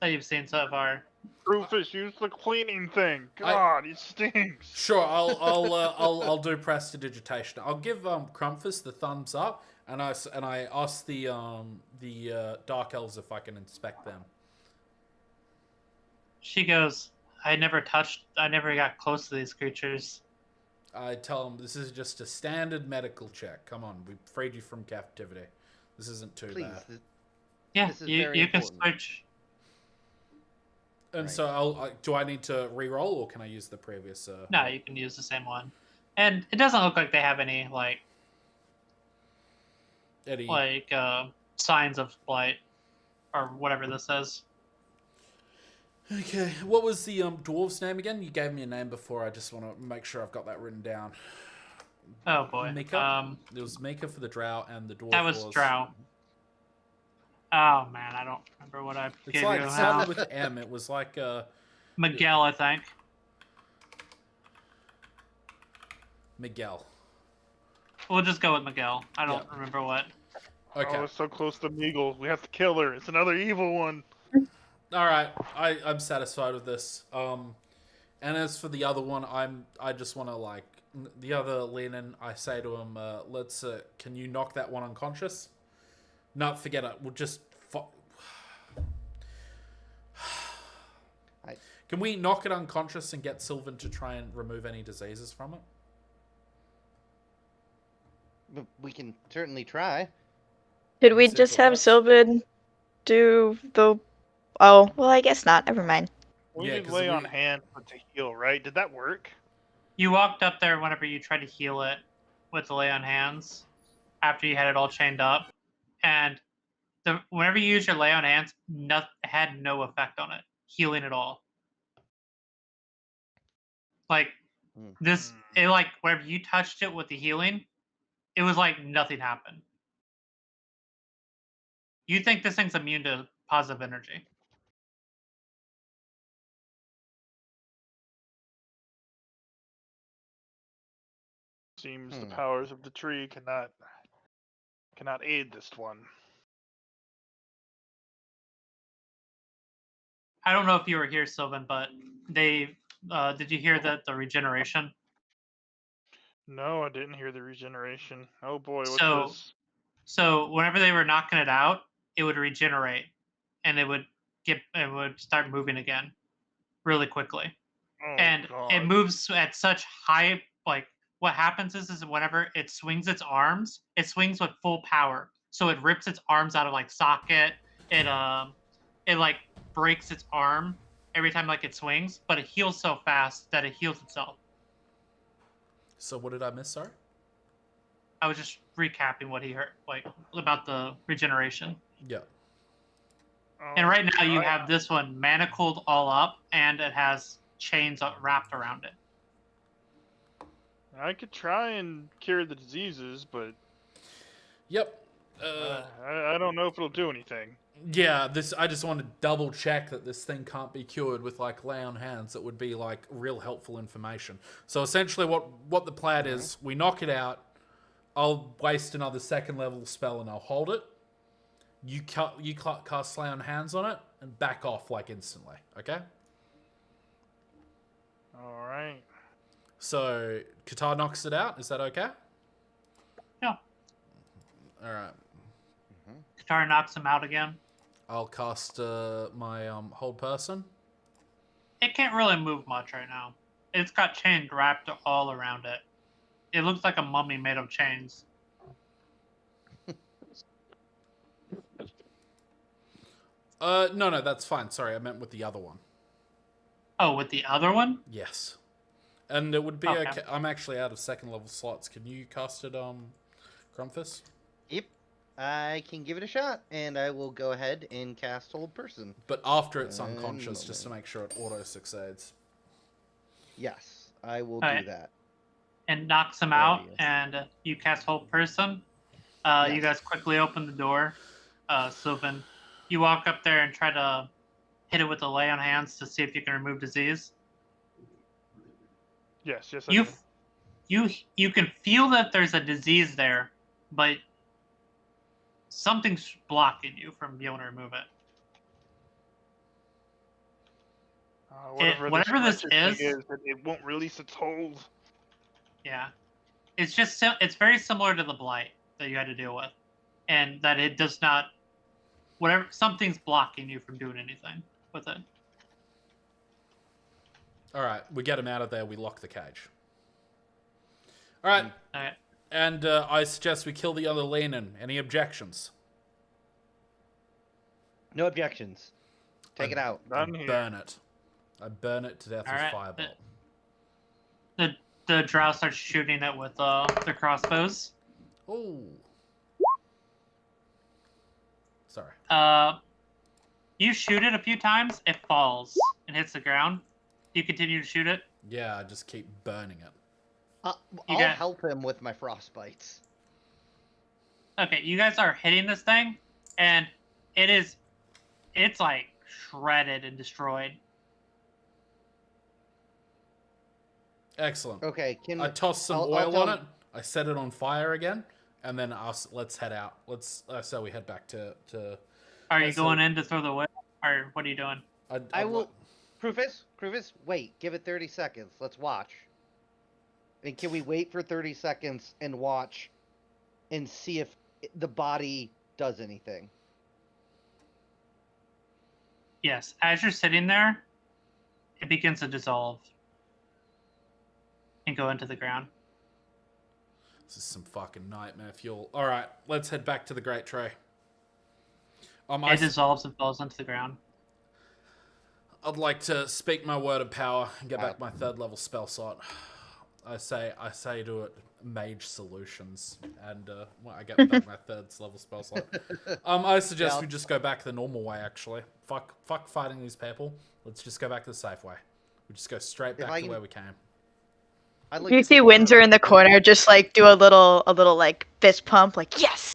you've seen so far. Rufus, use the cleaning thing. God, it stinks. Sure, I'll do prestidigitation. I'll give Crumpus the thumbs up, and I ask the dark elves if I can inspect them. She goes, I never got close to these creatures. I tell them this is just a standard medical check. Come on, we freed you from captivity. This isn't too Please. bad. Yeah, This is you very can important. switch. And Right. so do I need to re-roll, or can I use the previous? No, you can use the same one. And it doesn't look like they have any Eddie. signs of blight or whatever this is. Okay, what was the dwarf's name again? You gave me a name before. I just want to make sure I've got that written down. Oh boy. Mika. It was Mika for the drow, and the dwarf That was Drow. Oh man, I don't remember what I It's gave like you it now. started with M. It was like Miguel, I think. Miguel. We'll just go with Miguel. I don't Yeah. remember what. Okay. Oh, it's so close to Meagle. We have to kill her. It's another evil one. All right. I'm satisfied with this. And as for the other one, I just want to the other Lenin. I say to him, let's. Can you knock that one unconscious? No, forget it. We'll just. Can we knock it unconscious and get Sylvan to try and remove any diseases from it? But we can certainly try. Did we See if just it have works. Sylvan do the... Oh, well, I guess not. Never mind. We Yeah, did 'cause lay we- on hand to heal, right? Did that work? You walked up there whenever you tried to heal it with the lay on hands after you had it all chained up, and whenever you used your lay on hands, had no effect on it, healing at all. This, it whenever you touched it with the healing, it was like nothing happened. You think this thing's immune to positive energy? Seems the powers of the tree cannot aid this one. I don't know if you were here, Sylvan, but they did you hear that the regeneration? No, I didn't hear the regeneration. Oh boy, what's So- this? So whenever they were knocking it out, it would regenerate, and it would start moving again, really quickly. Oh, And God. it moves at such high. What happens is whenever it swings its arms, it swings with full power. So it rips its arms out of socket. It breaks its arm every time it swings, but it heals so fast that it heals itself. So what did I miss? Sorry. I was just recapping what he heard, about the regeneration. Yeah. Oh, And right now you I- have this one manacled all up, and it has chains wrapped around it. I could try and cure the diseases, but Yep. I don't know if it'll do anything. Yeah, I just want to double check that this thing can't be cured with lay on hands. That would be real helpful information. So essentially what the plan is, we knock it out. I'll waste another second level spell and I'll hold it. You cast lay on hands on it and back off instantly, okay? All right. So Qatar knocks it out, is that okay? Yeah. Alright. Katara knocks him out again. I'll cast my hold person. It can't really move much right now. It's got chain wrapped all around it. It looks like a mummy made of chains. No, that's fine. Sorry, I meant with the other one. Oh, with the other one? Yes. And it would be Okay. okay. I'm actually out of second level slots. Can you cast it, Grumpus? Yep. I can give it a shot, and I will go ahead and cast Hold Person. But after it's One unconscious, just to moment. make sure it auto succeeds. Yes, I will Alright. do that. And knocks him There out, he is. and you cast Hold Person. You Yes. guys quickly open the door. Sylvan, you walk up there and try to hit it with a lay on hands to see if you can remove disease. Yes, I You, do. you can feel that there's a disease there, but something's blocking you from being able to remove it. Whatever this scratchy thing is- it won't release its hold. Yeah, it's just it's very similar to the blight that you had to deal with, and that it does not. Whatever, something's blocking you from doing anything with it. Alright, we get him out of there, we lock the cage. Alright, Okay. and I suggest we kill the other Lenin. Any objections? No objections. Take I- it out. Done here. Burn it. I burn it to death with Alright, firebolt. The drow starts shooting it with the crossbows. Oh. Sorry. You shoot it a few times, it falls and hits the ground. You continue to shoot it. Yeah, I just keep burning it. I'll got- help him with my frostbites. Okay, you guys are hitting this thing, and it's like shredded and destroyed. Excellent. Okay, can I toss some I'll oil tell on him- it. I set it on fire again, and then let's head out. So we head back to. Are you That's going a- in to throw the whip, or what are you doing? I will. Krufus, wait. Give it 30 seconds. Let's watch. And can we wait for 30 seconds and watch, and see if the body does anything? Yes, as you're sitting there, it begins to dissolve and go into the ground. This is some fucking nightmare fuel. All right, let's head back to the Great Tray. It dissolves and falls into the ground. I'd like to speak my word of power and get back my third level spell slot. I say to it, Mage Solutions, and I get back my third level spell slot. I suggest Yeah. we just go back the normal way. Actually, fuck fighting these people. Let's just go back the safe way. We just go straight If back I to can- where we came. I'd like You to see take Windsor in the one- corner just like do a little like fist pump, like yes.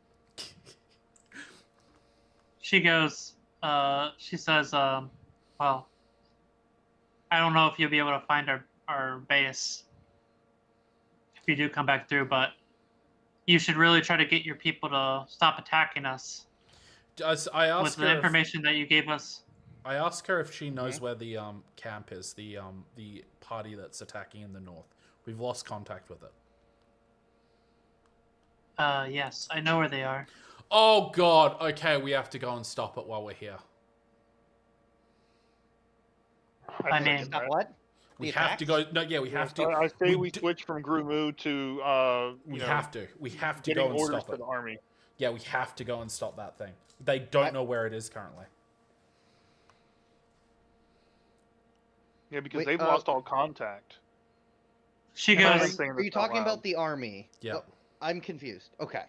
She goes, she says, well, I don't know if you'll be able to find our base if you do come back through, but you should really try to get your people to stop attacking us I with asked the her. information that you gave us. I asked her if she knows where the camp is. The party that's attacking in the north. We've lost contact with it. Yes, I know where they are. Oh god. Okay, we have to go and stop it while we're here. I think mean- that's Stop right. what? We The have to attacks? go. No, yeah, we Yeah, have so to. I say we d- switch from Grumu to We you know, have to. We have to getting go and orders stop to it. the army. Yeah, we have to go and stop that thing. They don't know where it is currently. Yeah, because Wait, they've lost all contact. She Yeah, goes, saying Are this you out talking loud. about the army? Yeah. I'm confused. Okay.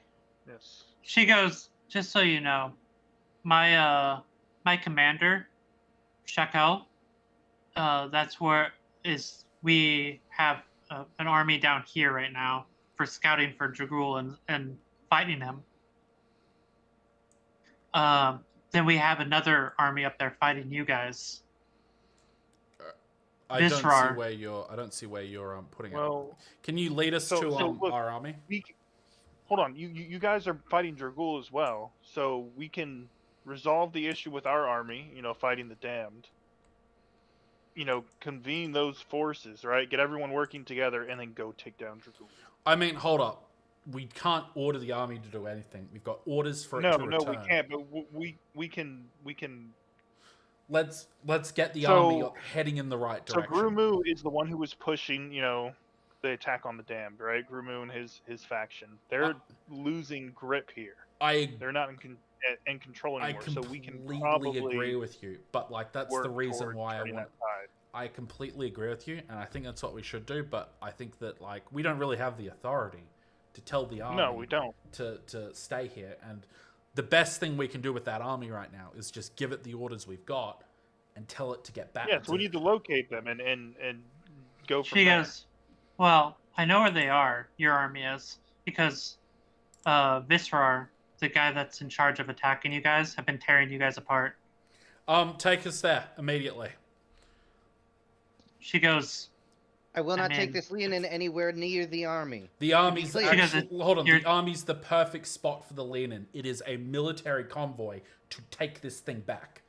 Yes. she goes, just so you know, my commander, Shakel, that's where we have an army down here right now for scouting for Dragul and fighting him. Then we have another army up there fighting you guys. I don't see Visrar. where you're. I don't see where you're putting it. Well, Can you lead us so- to so look- our army? hold on. You guys are fighting Dragul as well, so we can resolve the issue with our army. You know, fighting the damned. You know, convene those forces, right? Get everyone working together, and then go take down Dragul. I mean, hold up. we can't order the army to do anything. We've got orders for it No, to no, return. we can't. But we can. Let's get the So- army heading in the right So direction. Grumu is the one who was pushing, the attack on the damned, right? Grumu and his faction. They're losing grip here. They're not in control I anymore. So we can completely probably agree with you, but like that's the work reason towards why I turning want. that tide. I completely agree with you, and I think that's what we should do. But I think that like we don't really have the authority to tell the army No, we don't. to stay here. And the best thing we can do with that army right now is just give it the orders we've got and tell it to get back. Yes, we need to locate them and go from She there. goes, well, I know where they are, your army is, because Visrar, the guy that's in charge of attacking you guys, have been tearing you guys apart. Take us there immediately. She goes, I will not mean, take this Leonin anywhere near the army. The army's clear- Because hold on. you're- The army's the perfect spot for the Lenin. It is a military convoy to take this thing back.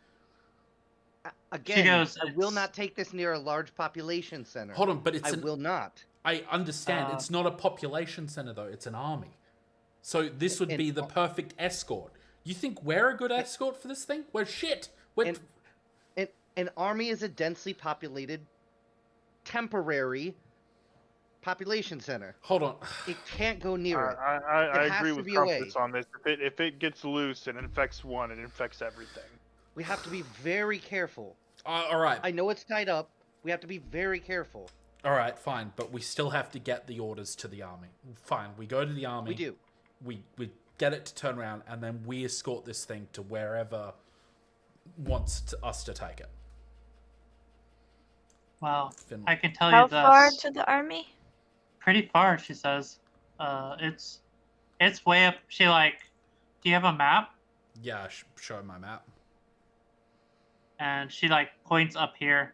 Again, goes, I will "It's- not take this near a large population center. Hold on, but it's I will not. I understand. Uh, It's not a population center, though. It's an army. So this would And- be the perfect escort. You think we're a good escort for this thing? We're shit. We're... An army is a densely populated, temporary population center. Hold on. It can't go near it. I It has agree to with be away. Crumpets on this. If it gets loose and infects one, it infects everything. We have to be very careful. All right. I know it's tied up. We have to be very careful. All right, fine. But we still have to get the orders to the army. Fine. We go to the army. We do. We get it to turn around, and then we escort this thing to wherever wants us to take it. well, Finn- I can tell How you this. far to the army? Pretty far, she says. It's way up. She like, do you have a map? Yeah, show my map. And she like points up here.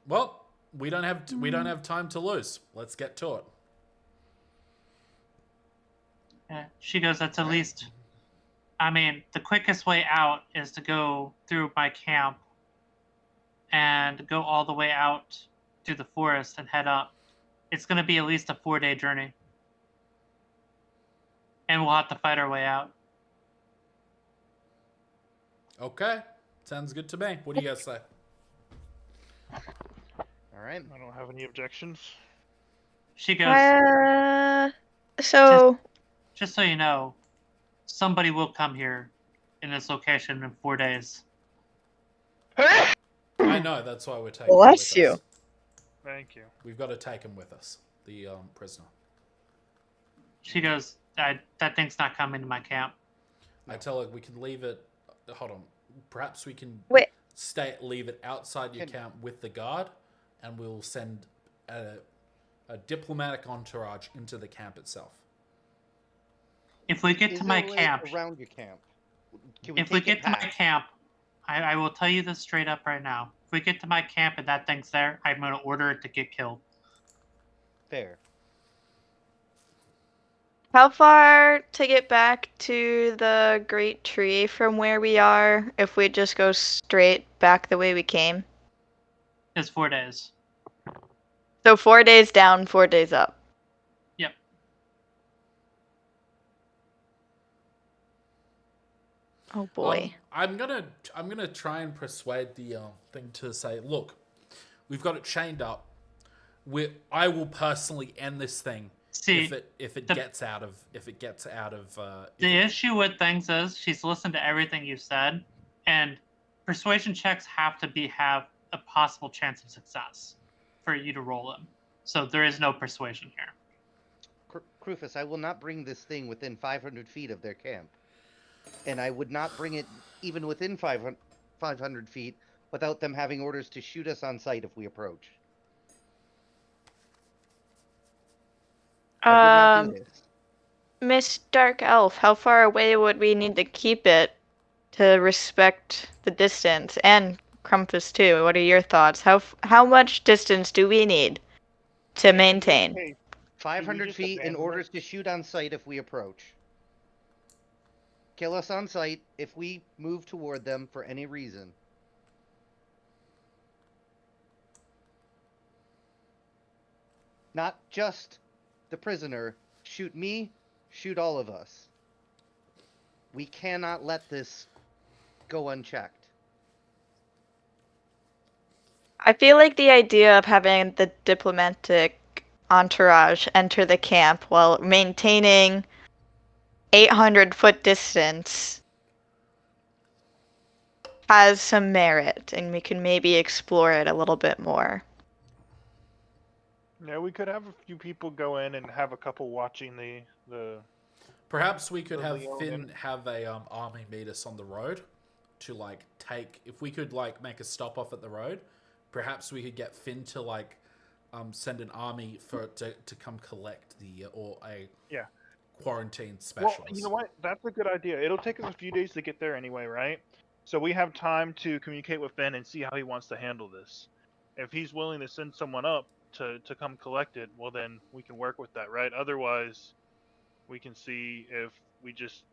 Well, we don't have time to lose. Let's get to it. She goes, that's at least. I mean, the quickest way out is to go through my camp and go all the way out to the forest and head up. It's going to be at least a 4-day journey. And we'll have to fight our way out. Okay, sounds good to me. What do you guys say? All right. I don't have any objections. She goes, So just so you know, somebody will come here in this location in 4 days. I know, that's why we're taking. Bless him with you. us. Thank you. We've got to take him with us, the prisoner. She goes, that thing's not coming to my camp. I tell her we can leave it. Hold on. Perhaps we can Wait. leave it outside your camp with the guard, and we'll send a diplomatic entourage into the camp itself. If we get Is to there my a way camp, around your camp? Can if we take it get to my past? camp, I will tell you this straight up right now. If we get to my camp and that thing's there, I'm going to order it to get killed. Fair. how far to get back to the Great Tree from where we are if we just go straight back the way we came? It's 4 days. So 4 days down, 4 days up. Yep. Oh boy. I'm gonna try and persuade the thing to say, look, we've got it chained up. I will personally end this thing See, if it the- gets out of the issue with things is she's listened to everything you said, and persuasion checks have a possible chance of success for you to roll them. So there is no persuasion here. Krufus, I will not bring this thing within 500 feet of their camp. And I would not bring it even within 500 feet without them having orders to shoot us on sight if we approach. I would not do this. Miss Dark Elf, how far away would we need to keep it to respect the distance? And Crumpus too. What are your thoughts? How much distance do we need to maintain? Hey, 500 just feet and abandon it? orders to shoot on sight if we approach. Kill us on sight if we move toward them for any reason. Not just the prisoner, shoot me, shoot all of us. We cannot let this go unchecked. I feel like the idea of having the diplomatic entourage enter the camp while maintaining 800-foot distance has some merit, and we can maybe explore it a little bit more. Yeah, we could have a few people go in and have a couple watching the. Perhaps we could The have Leonin. Finn have a army meet us on the road to like take. If we could like make a stop off at the road, perhaps we could get Finn to like send an army to come collect the or a Yeah. quarantine Well, specialist. you know what? That's a good idea. It'll take us a few days to get there anyway, right? So we have time to communicate with Finn and see how he wants to handle this. If he's willing to send someone up to come collect it, well then we can work with that, right? Otherwise, we can see if we just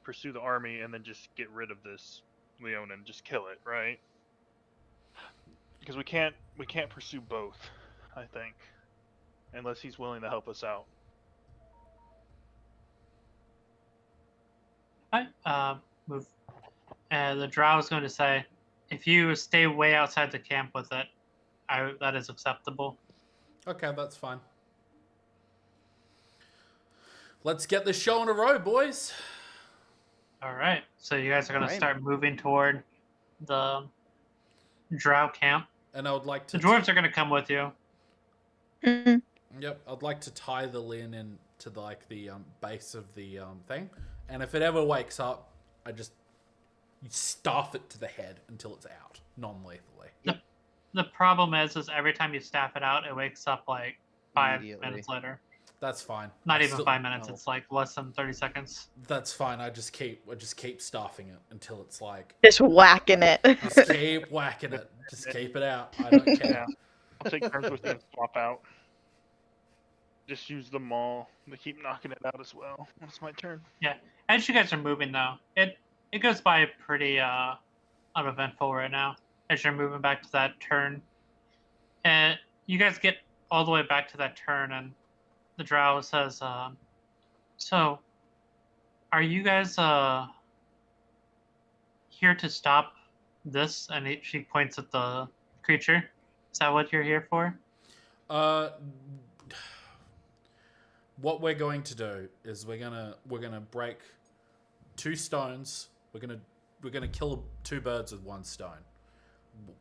pursue the army and then just get rid of this Leonin and just kill it, right? Because we can't pursue both, I think, unless he's willing to help us out. Alright, move. The drow is going to say, if you stay way outside the camp with it, that is acceptable. Okay, that's fine. Let's get this show on a road, boys. Alright, so you guys are going to Alright. start moving toward the drow camp. And I would like to. The dwarves are going to come with you. Mm. Yep, I'd like to tie the Leonin to the base of the thing, and if it ever wakes up, I just staff it to the head until it's out, non-lethally. The problem is every time you staff it out, it wakes up like 5 Immediately. minutes later. That's fine. Not I even still- 5 minutes. no. It's like less than 30 seconds. That's fine. I just keep staffing it until it's like Just whacking it. just keep whacking it. Just keep it out. I don't care. Yeah. I'll take turns with you and swap out. Just use them all to keep knocking it out as well. It's my turn. As you guys are moving, though, it goes by pretty uneventful right now. As you're moving back to that turn, and you guys get all the way back to that turn, and the drow says, "So, are you guys here to stop this?" And she points at the creature. Is that what you're here for? What we're going to do is we're gonna break 2 stones. We're gonna kill 2 birds with 1 stone.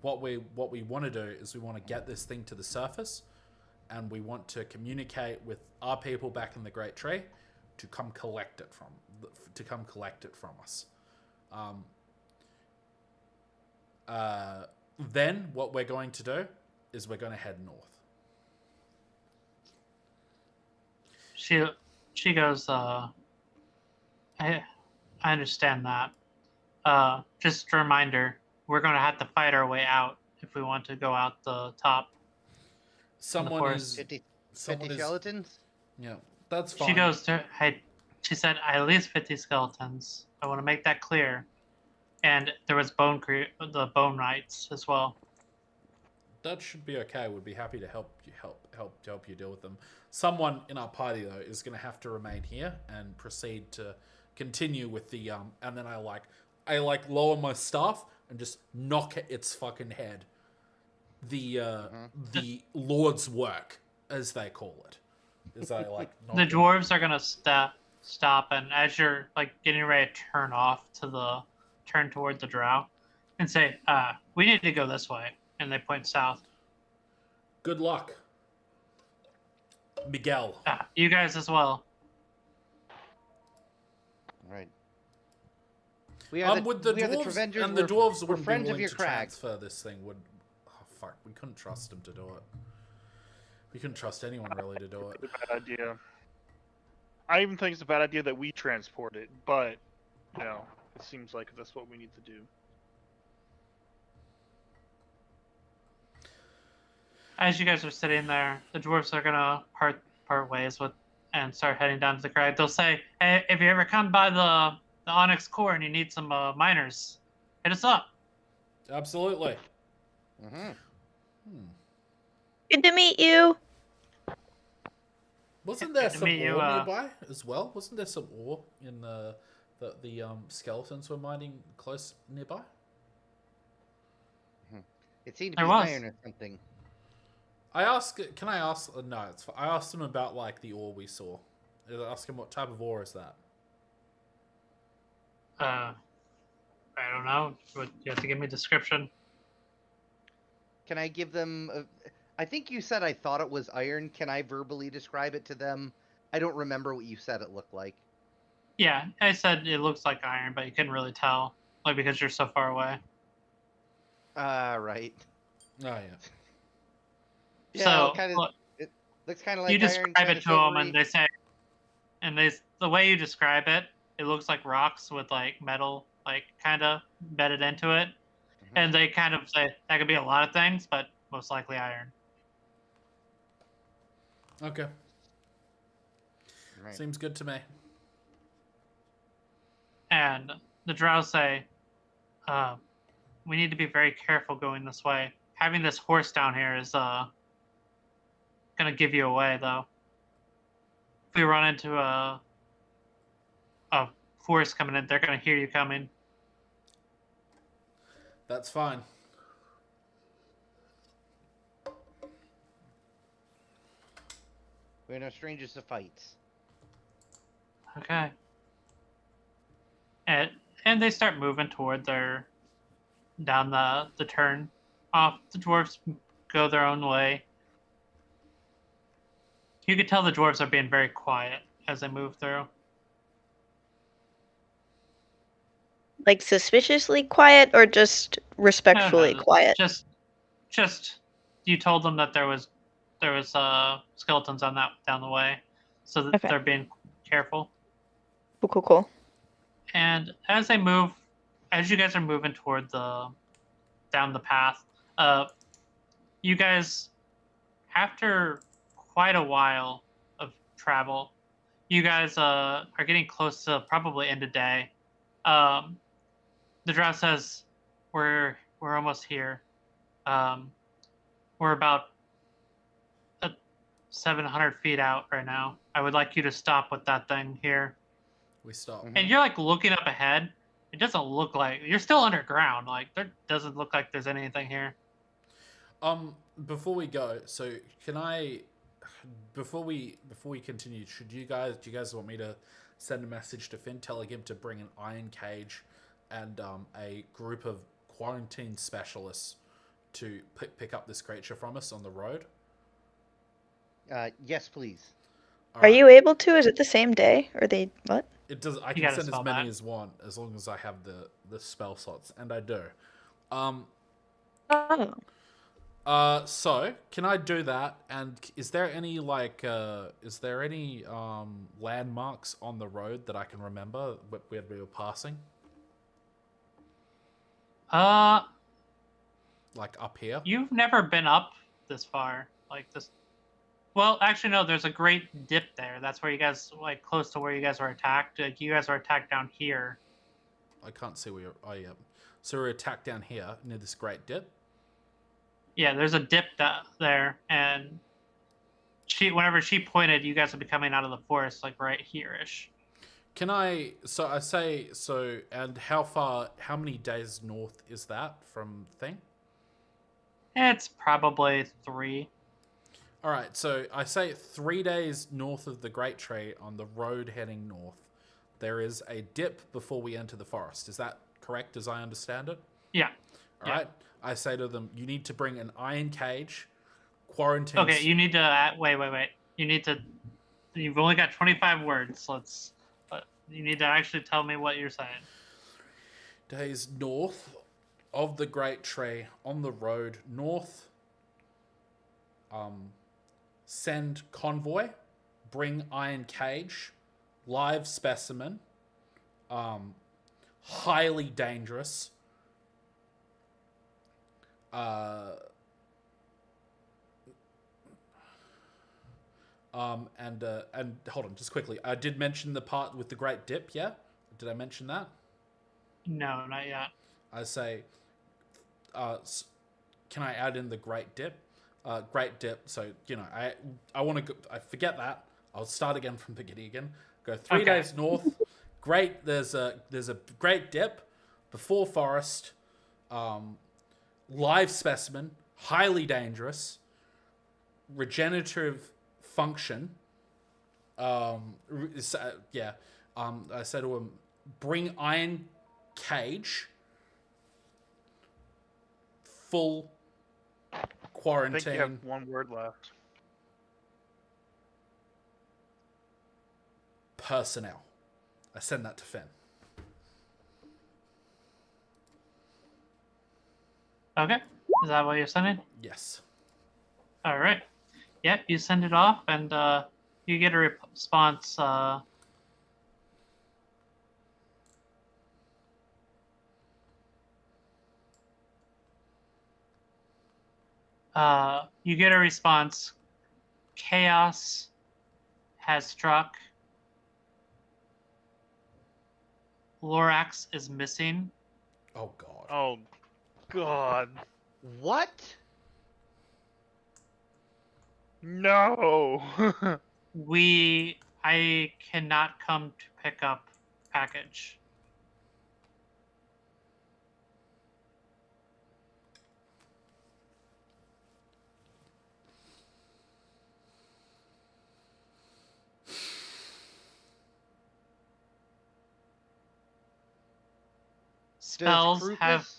What we want to do is we want to get this thing to the surface, and we want to communicate with our people back in the Great Tree to come collect it from us. Then what we're going to do is we're going to head north. She goes, I understand that. Just a reminder, we're going to have to fight our way out if we want to go out the top. Someone forest. is 50 someone is skeletons? yeah. That's fine. She goes to, she said, at least 50 skeletons. I want to make that clear. And there was the bone rights as well. That should be okay. We'd be happy to help you deal with them. Someone in our party though is going to have to remain here and proceed to continue with the and then I lower my staff and just knock at its fucking head. The Lord's work, as they call it. Is I like knock The it. dwarves are gonna stop, and as you're like getting ready to turn toward the drow, and say, "We need to go this way," and they point south. Good luck, Miguel. You guys as well. Right. We are With the we are the dwarves, Trevengers. and the We're- dwarves we're wouldn't be friends of willing your to crag. transfer this thing. Fuck, we couldn't trust them to do it. We couldn't trust anyone really to do it. It's a bad idea. I even think it's a bad idea that we transport it, but it seems like that's what we need to do. As you guys are sitting there, the dwarves are gonna part ways with and start heading down to the crag. They'll say, "Hey, if you ever come by the Onyx Core and you need some miners, hit us up." Absolutely. Mhm. Good to meet you. Wasn't there to some meet you, ore nearby as well? Wasn't there some ore in the skeletons were mining close nearby? It seemed to There be was. iron or something. I ask. Can I ask? No, it's. I asked him about like the ore we saw. I asked him what type of ore is that. I don't know. But you have to give me a description. Can I give them? I think you said I thought it was iron. Can I verbally describe it to them? I don't remember what you said it looked like. Yeah, I said it looks like iron, but you couldn't really tell, like because you're so far away. Right. Oh yeah. Yeah, So kind of. look, It looks kind of like you iron. describe Kinda it to them, silvery. and they say, the way you describe it, it looks like rocks with like metal, like kind of bedded into it, and they kind of say that could be a lot of things, but most likely iron. Okay. Right. Seems good to me. And the drow say, we need to be very careful going this way. Having this horse down here is gonna give you away, though. If we run into a forest coming in, they're gonna hear you coming. That's fine. We're no strangers to fights. Okay. And they start moving toward their down the turn off. The dwarves go their own way. You could tell the dwarves are being very quiet as they move through. Like suspiciously quiet or just respectfully No, quiet? Just you told them that there was skeletons on that down the way, so that Okay. they're being careful. Cool. And as you guys are moving toward down the path, you guys, after quite a while of travel, you guys are getting close to probably end of day. The drow says, "We're almost here. We're about 700 feet out right now. I would like you to stop with that thing here." We stop. And you're like looking up ahead. It doesn't look like you're still underground. Like there doesn't look like there's anything here. Before we go, so can I? Before we continue, do you guys want me to send a message to Finn telling him to bring an iron cage and a group of quarantine specialists to pick up this creature from us on the road? Yes, please. Are you able to? Is it the same day? Or they what? It does. I You can gotta send as spell many that. as one, as long as I have the spell slots, and I do. Oh. So can I do that? And is there any landmarks on the road that I can remember where we were passing, like up here? You've never been up this far, like this. Well, actually, no. There's a great dip there. That's where you guys, like, close to where you guys were attacked. Like, you guys were attacked down here. I can't see where you're. Oh yeah. So we're attacked down here near this great dip. Yeah, there's a dip there, and whenever she pointed, you guys would be coming out of the forest, like right here-ish. Can I? So I say so. And how far? How many days north is that from thing? It's probably 3. All right. So I say 3 days north of the Great Tree on the road heading north. There is a dip before we enter the forest. Is that correct, as I understand it? Yeah. All right. I say to them, you need to bring an iron cage, quarantine. Okay, you need to wait. You need to. You've only got 25 words. You need to actually tell me what you're saying. Days north of the Great Tree on the road north. Send convoy, bring iron cage, live specimen, highly dangerous. And hold on, just quickly. I did mention the part with the great dip, yeah? Did I mention that? No, not yet. I say, can I add in the great dip? Great dip. So I want to. I forget that. I'll start again from the beginning again. Go 3 Okay. days north. Great. There's a great dip before forest. Live specimen, highly dangerous. Regenerative function. I said to him, bring iron cage. Full I quarantine. think you have one word left. Personnel. I send that to Finn. Okay. Is that what you're sending? Yes. All right. Yep, you send it off, and you get a response. You get a response. Chaos has struck. Lorax is missing. Oh god. Oh, God. What? No. I cannot come to pick up package. Spells Does have Krukus-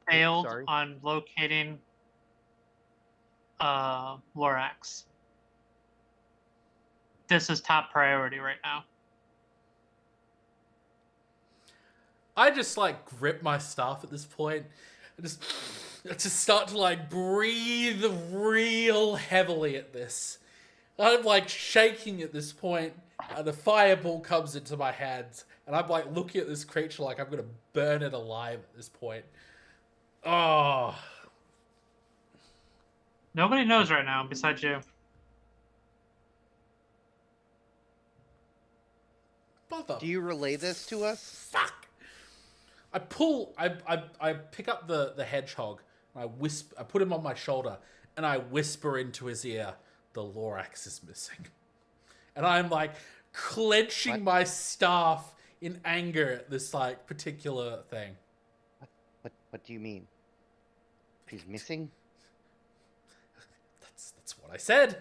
failed sorry. on locating Lorax. This is top priority right now. I just like grip my staff at this point. I just start to like breathe real heavily at this. I'm like shaking at this point, and a fireball comes into my hands, and I'm like looking at this creature like I'm gonna burn it alive at this point. Oh, Nobody knows right now besides you. mother. Do you relay this to us? Fuck. I pick up the hedgehog, and I put him on my shoulder, and I whisper into his ear, the Lorax is missing. And I'm like clenching What? my staff in anger at this like particular thing. What do you mean? He's missing? That's what I said.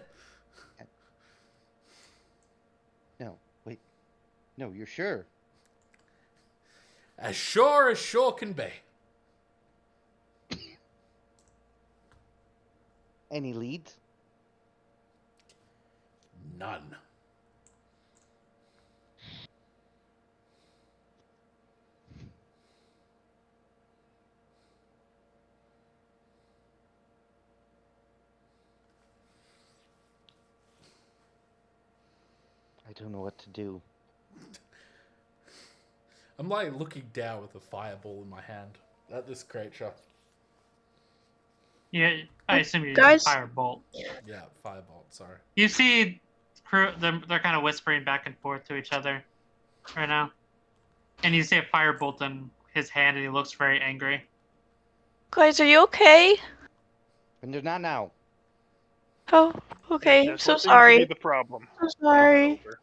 No, wait. No, you're sure? As sure can be. Any leads? None. I don't know what to do. I'm like looking down with a fireball in my hand at this creature. Yeah, I assume you're Guys- using firebolt. Yeah, fireball, sorry. You see, they're kind of whispering back and forth to each other right now, and you see a firebolt in his hand, and he looks very angry. Guys, are you okay? And they're not now. Oh, okay. I'm That's so what seems to sorry. be the problem. So sorry. Over.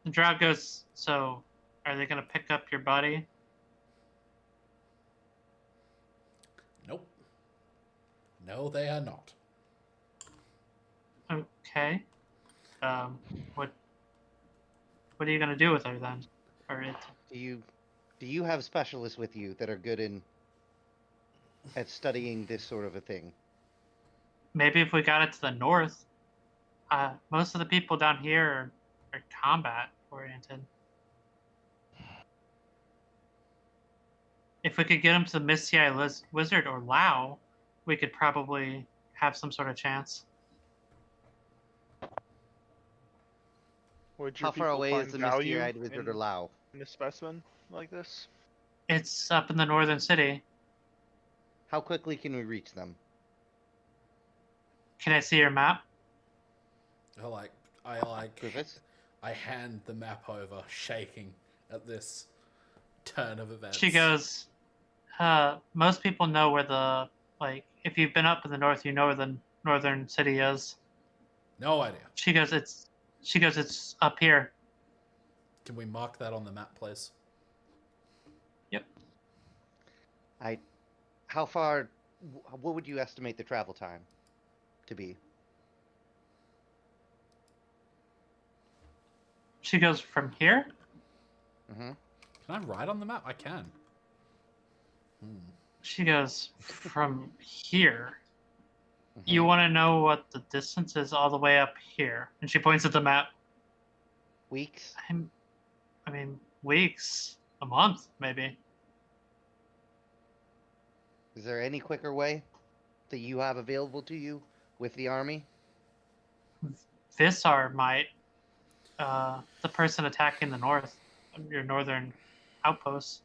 And Drow goes, "So, are they gonna pick up your body?" Nope. No, they are not. Okay. What are you gonna do with her then? Or it? Do you have specialists with you that are good at studying this sort of a thing? Maybe if we got it to the north. Most of the people down here are combat oriented. If we could get them to the Misty Eye Wizard or Lao, we could probably have some sort of chance. Would your How far people away find is the value Misty-Eyed Wizard or Lao? in a specimen like this? It's up in the northern city. How quickly can we reach them? Can I see your map? Krukus? I hand the map over, shaking at this turn of events. She goes, most people know where the, if you've been up in the north, you know where the northern city is. No idea. She goes, it's She goes, it's up here. Can we mark that on the map, please? How far? What would you estimate the travel time to be? She goes, from here? Mm-hmm. Can I write on the map? I can. She goes, from here. Mm-hmm. You want to know what the distance is all the way up here? And she points at the map. Weeks? I mean, weeks, a month, maybe. Is there any quicker way that you have available to you with the army? Visar might. The person attacking the north, your northern outpost.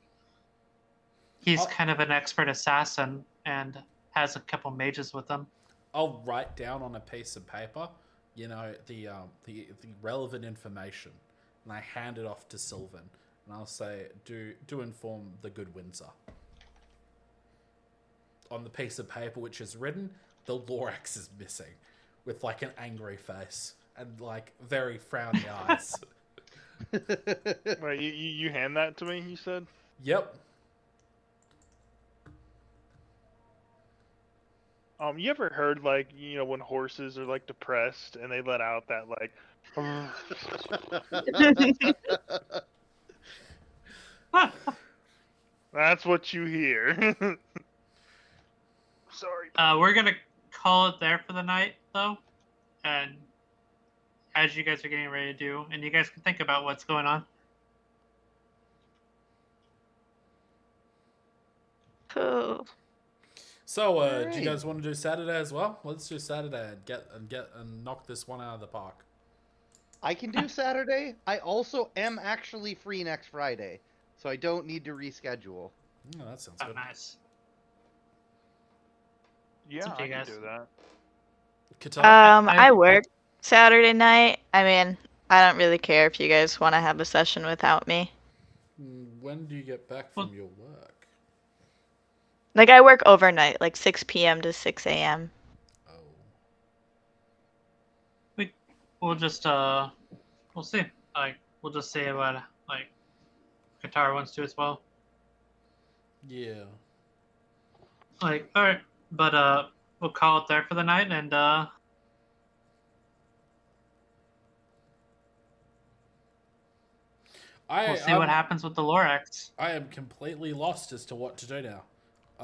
He's Oh. kind of an expert assassin and has a couple mages with him. I'll write down on a piece of paper, you know, the relevant information, and I hand it off to Sylvan, and I'll say, do inform the good Windsor. On the piece of paper which is written, the Lorax is missing, with like an angry face and like very frowny eyes. Wait, you hand that to me? You said. Yep. You ever heard like when horses are like depressed and they let out that like. That's what you hear. Sorry. We're gonna call it there for the night, though, and as you guys are getting ready to do, and you guys can think about what's going on. Cool. So, do Alright. you guys want to do Saturday as well? Let's do Saturday and knock this one out of the park. I can do Saturday. I also am actually free next Friday, so I don't need to reschedule. Oh, that sounds Oh, good. nice. Yeah, up to I you can guys. do that. Qatar? I work Saturday night. I mean, I don't really care if you guys want to have a session without me. When do you get back from your work? Like, I work overnight, like 6 p.m. to 6 a.m. Oh. We'll just we'll see. Like, we'll just see what like Qatar wants to as well. Yeah. Like, all right, but we'll call it there for the night, and we'll see what happens with the Lorax. I am completely lost as to what to do now.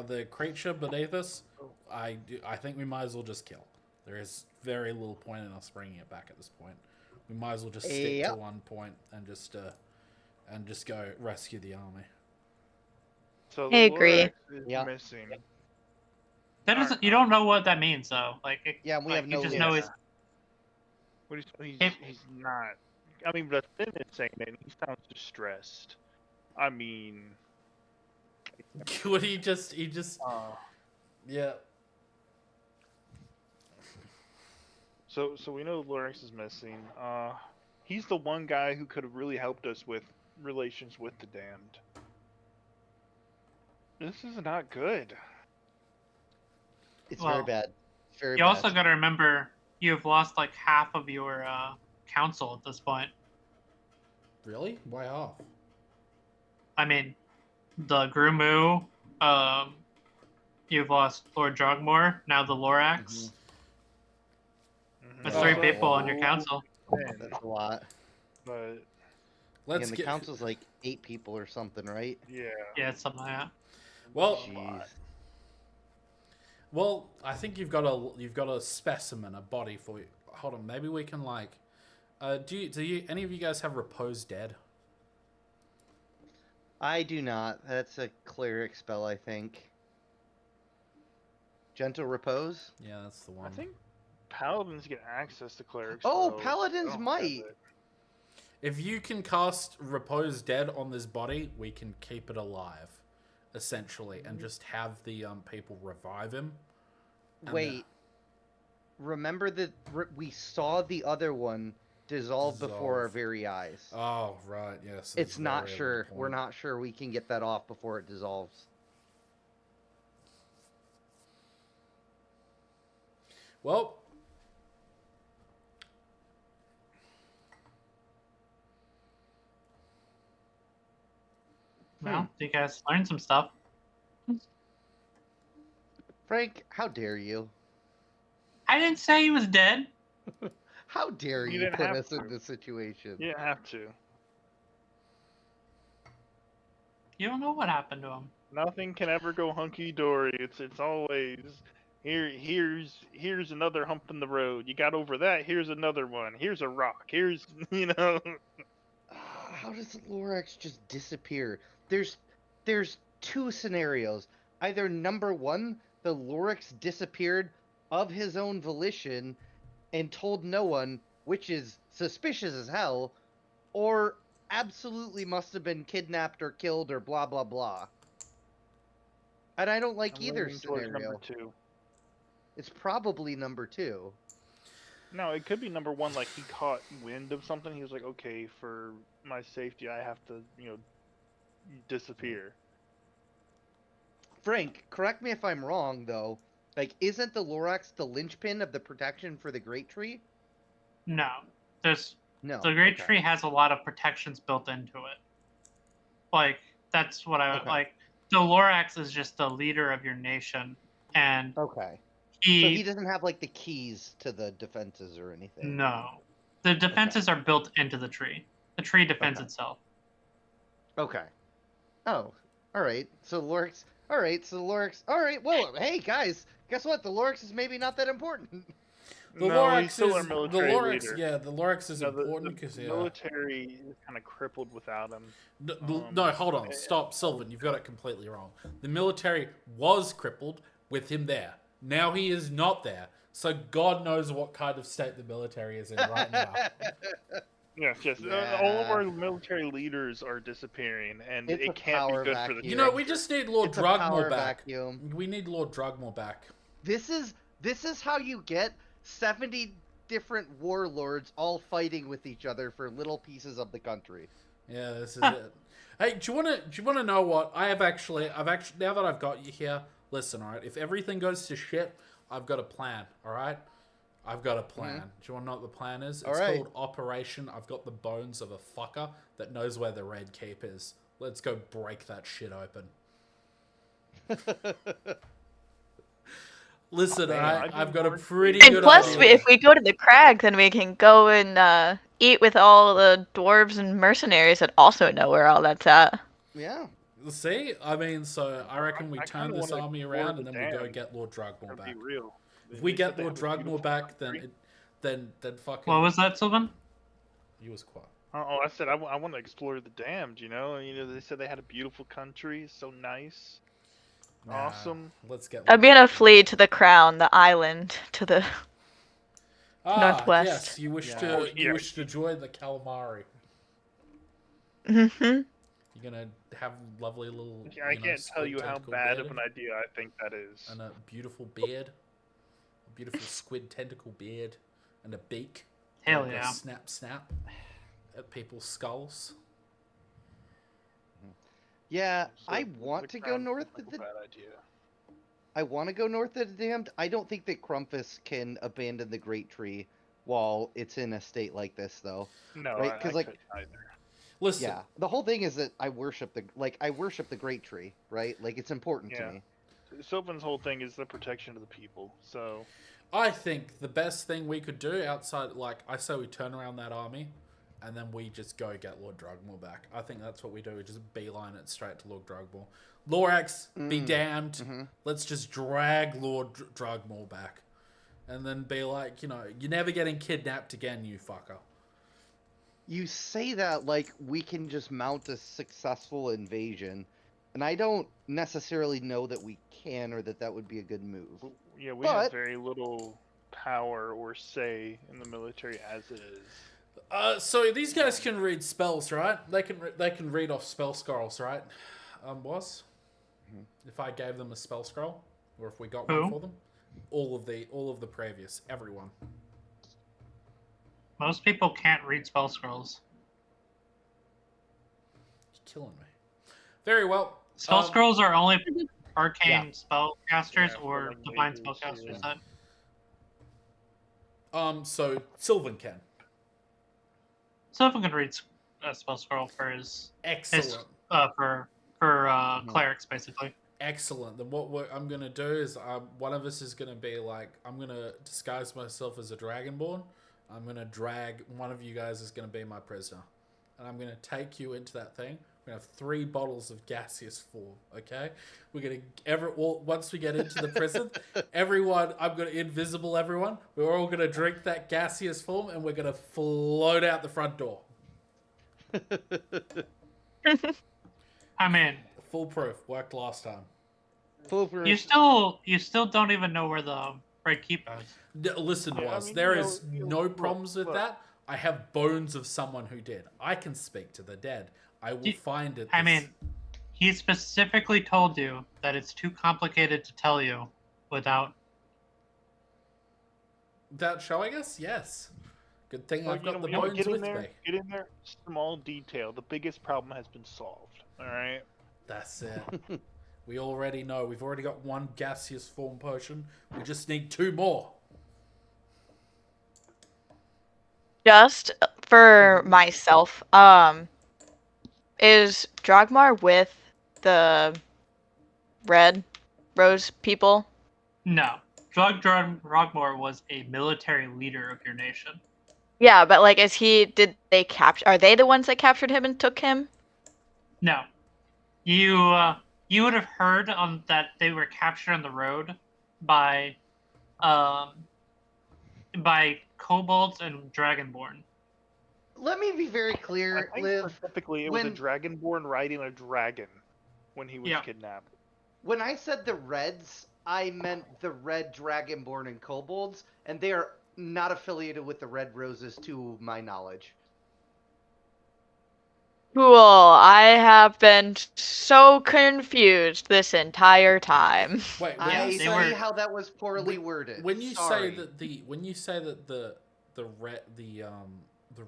The creature beneath us, I think we might as well just kill. There is very little point in us bringing it back at this point. We might as well just stick to Yep. one point and just go rescue the army. So I agree. Lorax is Yeah. missing. That doesn't. You don't know what that means, though. Like, Yeah, we like, have no You just leads. know he's. What he's If- he's not. I mean, but Finn is saying that he sounds distressed. I mean, What he just yeah. so we know Lorax is missing. He's the one guy who could have really helped us with relations with the damned. This is not good. It's very Well, bad. It's very You bad. also got to remember you've lost like half of your council at this point. Really? Why half? I mean, the Grumu, you've lost Lord Jogmore, now the Lorax. There's Oh, 3 wow. people on your council. Finn, That's a lot. but Let's and the get council's like 8 people or something, right? yeah. Yeah, it's something like that. well. Jeez. Well, I think you've got a specimen, a body for you. Hold on, maybe we can like. Do you any of you guys have Repose Dead? I do not. That's a cleric spell, I think. Gentle Repose? Yeah, that's the one. I think paladins get access to clerics. Oh, spells. paladins I don't have might. it. If you can cast Repose Dead on this body, we can keep it alive, essentially, and just have the people revive him. And, Wait. Remember that we saw the other one dissolve before our Dissolve. very eyes. Oh right, yes. It's not very sure. good We're point. not sure we can get that off before it dissolves. Well, You guys learned some stuff. Frank, how dare you? I didn't say he was dead. How dare You you didn't put have us in to. this situation? You didn't have to. You don't know what happened to him. Nothing can ever go hunky dory. It's always here's another hump in the road. You got over that. Here's another one. Here's a rock. Here's How does the Lorax just disappear? There's two scenarios. Either number one, the Lorax disappeared of his own volition and told no one, which is suspicious as hell, or absolutely must have been kidnapped or killed or blah blah blah. And I don't like I'm either leaning towards scenario. number two. It's probably number two. No, it could be number one. Like he caught wind of something. He was like, okay, for my safety, I have to, disappear. Frank, correct me if I'm wrong, though. Like, isn't the Lorax the linchpin of the protection for the Great Tree? No, there's No. the Great okay. Tree has a lot of protections built into it. Like that's what I Okay. like. The Lorax is just the leader of your nation, and Okay. he, So he doesn't have, like, the keys to the defenses or anything? no, the defenses are built into the tree. The tree defends Okay. itself. Okay. Oh, alright. So the Lorax... Alright, so the Lorax... Alright, well, hey, guys, guess what? The Lorax is maybe not that important. The No, Lorax he's still our is military leader. Yeah, the Lorax is No, the important because military is kind of crippled without him. No, hold on, stop, Sylvan. You've got it completely wrong. The military was crippled with him there. Now he is not there. So God knows what kind of state the military is in right now. Yes. Yeah. All of our military leaders are disappearing, and It's a it can't be power good for the vacuum. You know, we just need Lord It's a power Drugmore back. vacuum. We need Lord Drugmore back. This is how you get 70 different warlords all fighting with each other for little pieces of the country. Yeah, this is it. Hey, do you wanna know what? I've actually now that I've got you here, listen, alright, if everything goes to shit, I've got a plan, alright? I've got a plan. Do you wanna know what the plan is? It's Alright. called Operation I've got the bones of a fucker that knows where the Red Keep is. Let's go break that shit open. Listen, Man, alright, I I've do got a more pretty And good plus, idea. if we go to the crag, then we can go and eat with all the dwarves and mercenaries that also know where all that's at. Yeah. See? I mean, so I reckon we I turn kinda this wanna army explore around the and then we go dam. get Lord Drugmore To back. be real. If we They get said they Lord have a Drugmore beautiful back, country. then fucking. What was that, Sylvan? He was quiet. Oh, I said I want to explore the damned. They said they had a beautiful country, so nice, Nah, awesome. Let's get. I'm gonna flee to the crown, the island, to the. northwest. Yes, you wish Yeah. to Oh, you yeah. wish to join the calamari. Mm-hmm. You're gonna have lovely little. I can't tell squid you how tentacle bad beard of an idea I think that is. and a beautiful beard, a beautiful squid tentacle beard, and a beak. Hell Like a yeah. snap at people's skulls. Yeah, So I the want to go crown north seems of like the... a bad idea. I want to go north of the damned. I don't think that Crumpus can abandon the Great Tree while it's in a state like this, though. No, Right, I 'cause, like- couldn't either. Listen, Yeah, the whole thing is that I worship the Great Tree, right? Like, it's important Yeah. to me. Sylvan's whole thing is the protection of the people. So I think the best thing we could do outside, like, I say we turn around that army, and then we just go get Lord Drugmore back. I think that's what we do. We just beeline it straight to Lord Drugmore. Lorax, be damned. Mhm. Let's just drag Lord Drugmore back. And then be like, you're never getting kidnapped again, you fucker. You say that like we can just mount a successful invasion, and I don't necessarily know that we can or that would be a good move. yeah, we But- have very little power or say in the military as it is. So these guys can read spells, right? They can read off spell scrolls, right? Boss? If I gave them a spell scroll, or if we got one Who? for them, all of the previous, everyone. Most people can't read spell scrolls. You're killing me. Very well. Spell scrolls are only for arcane Yeah. spellcasters Yeah, for, or like, divine mages, spellcasters. yeah. So Sylvan can. Sylvan can read a spell scroll for his Excellent. for for clerics, basically. Excellent. Then what I'm gonna do is one of us is gonna be like, I'm gonna disguise myself as a dragonborn. I'm gonna drag one of you guys is gonna be my prisoner, and I'm gonna take you into that thing. We're gonna have 3 bottles of gaseous form. Okay, we're gonna once we get into the prison, everyone, I'm gonna invisible everyone. We're all gonna drink that gaseous form, and we're gonna float out the front door. I'm in. Foolproof. Worked last time. Foolproof. You still don't even know where the Red Keep is. Listen, Yeah, I was mean, there you know, is you- no look, problems with look. that. I have bones of someone who did. I can speak to the dead. I will find it. I mean, he specifically told you that it's too complicated to tell you without. without showing us, yes. Good thing Well, I've got the you know, bones get in with there. me. Get in there. Small detail. The biggest problem has been solved. All right. That's it. We already know. We've already got 1 gaseous form potion. We just need 2 more. Just for myself, is Dragmar with the Red Rose people? No, Drogmore was a military leader of your nation. Yeah, but like, did they capture? Are they the ones that captured him and took him? No, you would have heard on that they were captured on the road by kobolds and dragonborn. Let me be very clear, I think Liv. specifically it was a when- dragonborn riding a dragon when he was Yeah. kidnapped. When I said the Reds, I meant the Red Dragonborn and Kobolds, and they are not affiliated with the Red Roses, to my knowledge. Cool. I have been so confused this entire time. Wait, when I you they see say were- how that was poorly worded. when you Sorry. say that the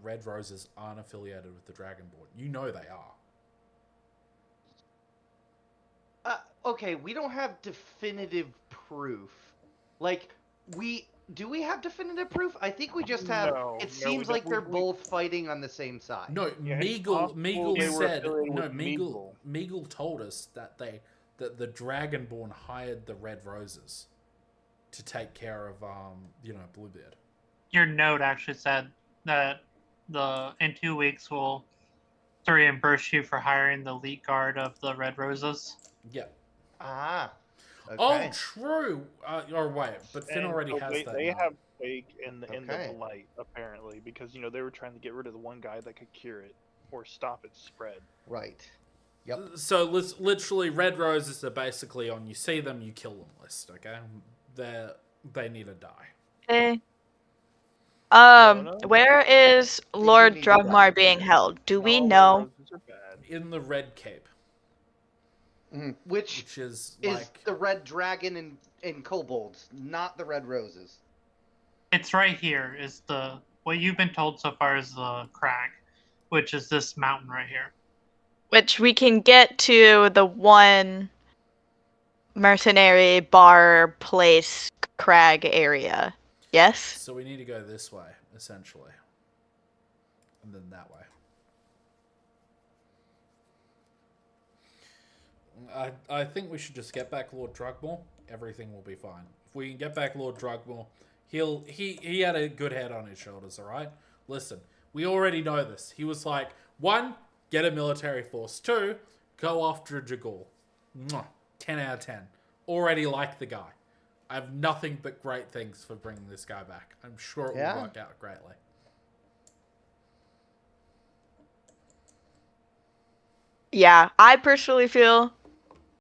Red Roses aren't affiliated with the Dragonborn, you know they are. Okay, we don't have definitive proof. Like, do we have definitive proof? I think we just have. No, It no, seems we like don't. they're We- both fighting on the same side. No, Yeah, it's Meagle possible they were said affiliated no. with Meagle told us that the Dragonborn hired the Red Roses to take care of Bluebeard. Your note actually said that in 2 weeks we'll reimburse you for hiring the elite guard of the Red Roses. Yeah. Ah. Okay. Oh, true. Or wait, but Finn And already so has they, that. They note. have Quake in the Okay. Blight apparently because they were trying to get rid of the one guy that could cure it or stop its spread. Right. Yep. So literally, Red Roses are basically on you see them, you kill them list. Okay, they need to die. Okay. No. Where is do Lord need to die. Drugmar being held? Do we No, know? Roses are bad. In the Red Cape, Mhm. Which which is is like the Red Dragon and Kobolds, not the Red Roses. It's right here. Is what you've been told so far is the crag, which is this mountain right here. Which we can get to the one mercenary bar place crag area. Yes? so we need to go this way essentially, and then that way. I think we should just get back Lord Drugmore. Everything will be fine. If we can get back Lord Drugmore, he had a good head on his shoulders, alright? Listen, we already know this. He was like, 1, get a military force. 2, go after Jagul. 10 out of 10. Already like the guy. I have nothing but great things for bringing this guy back. I'm sure it Yeah? will work out greatly. Yeah, I personally feel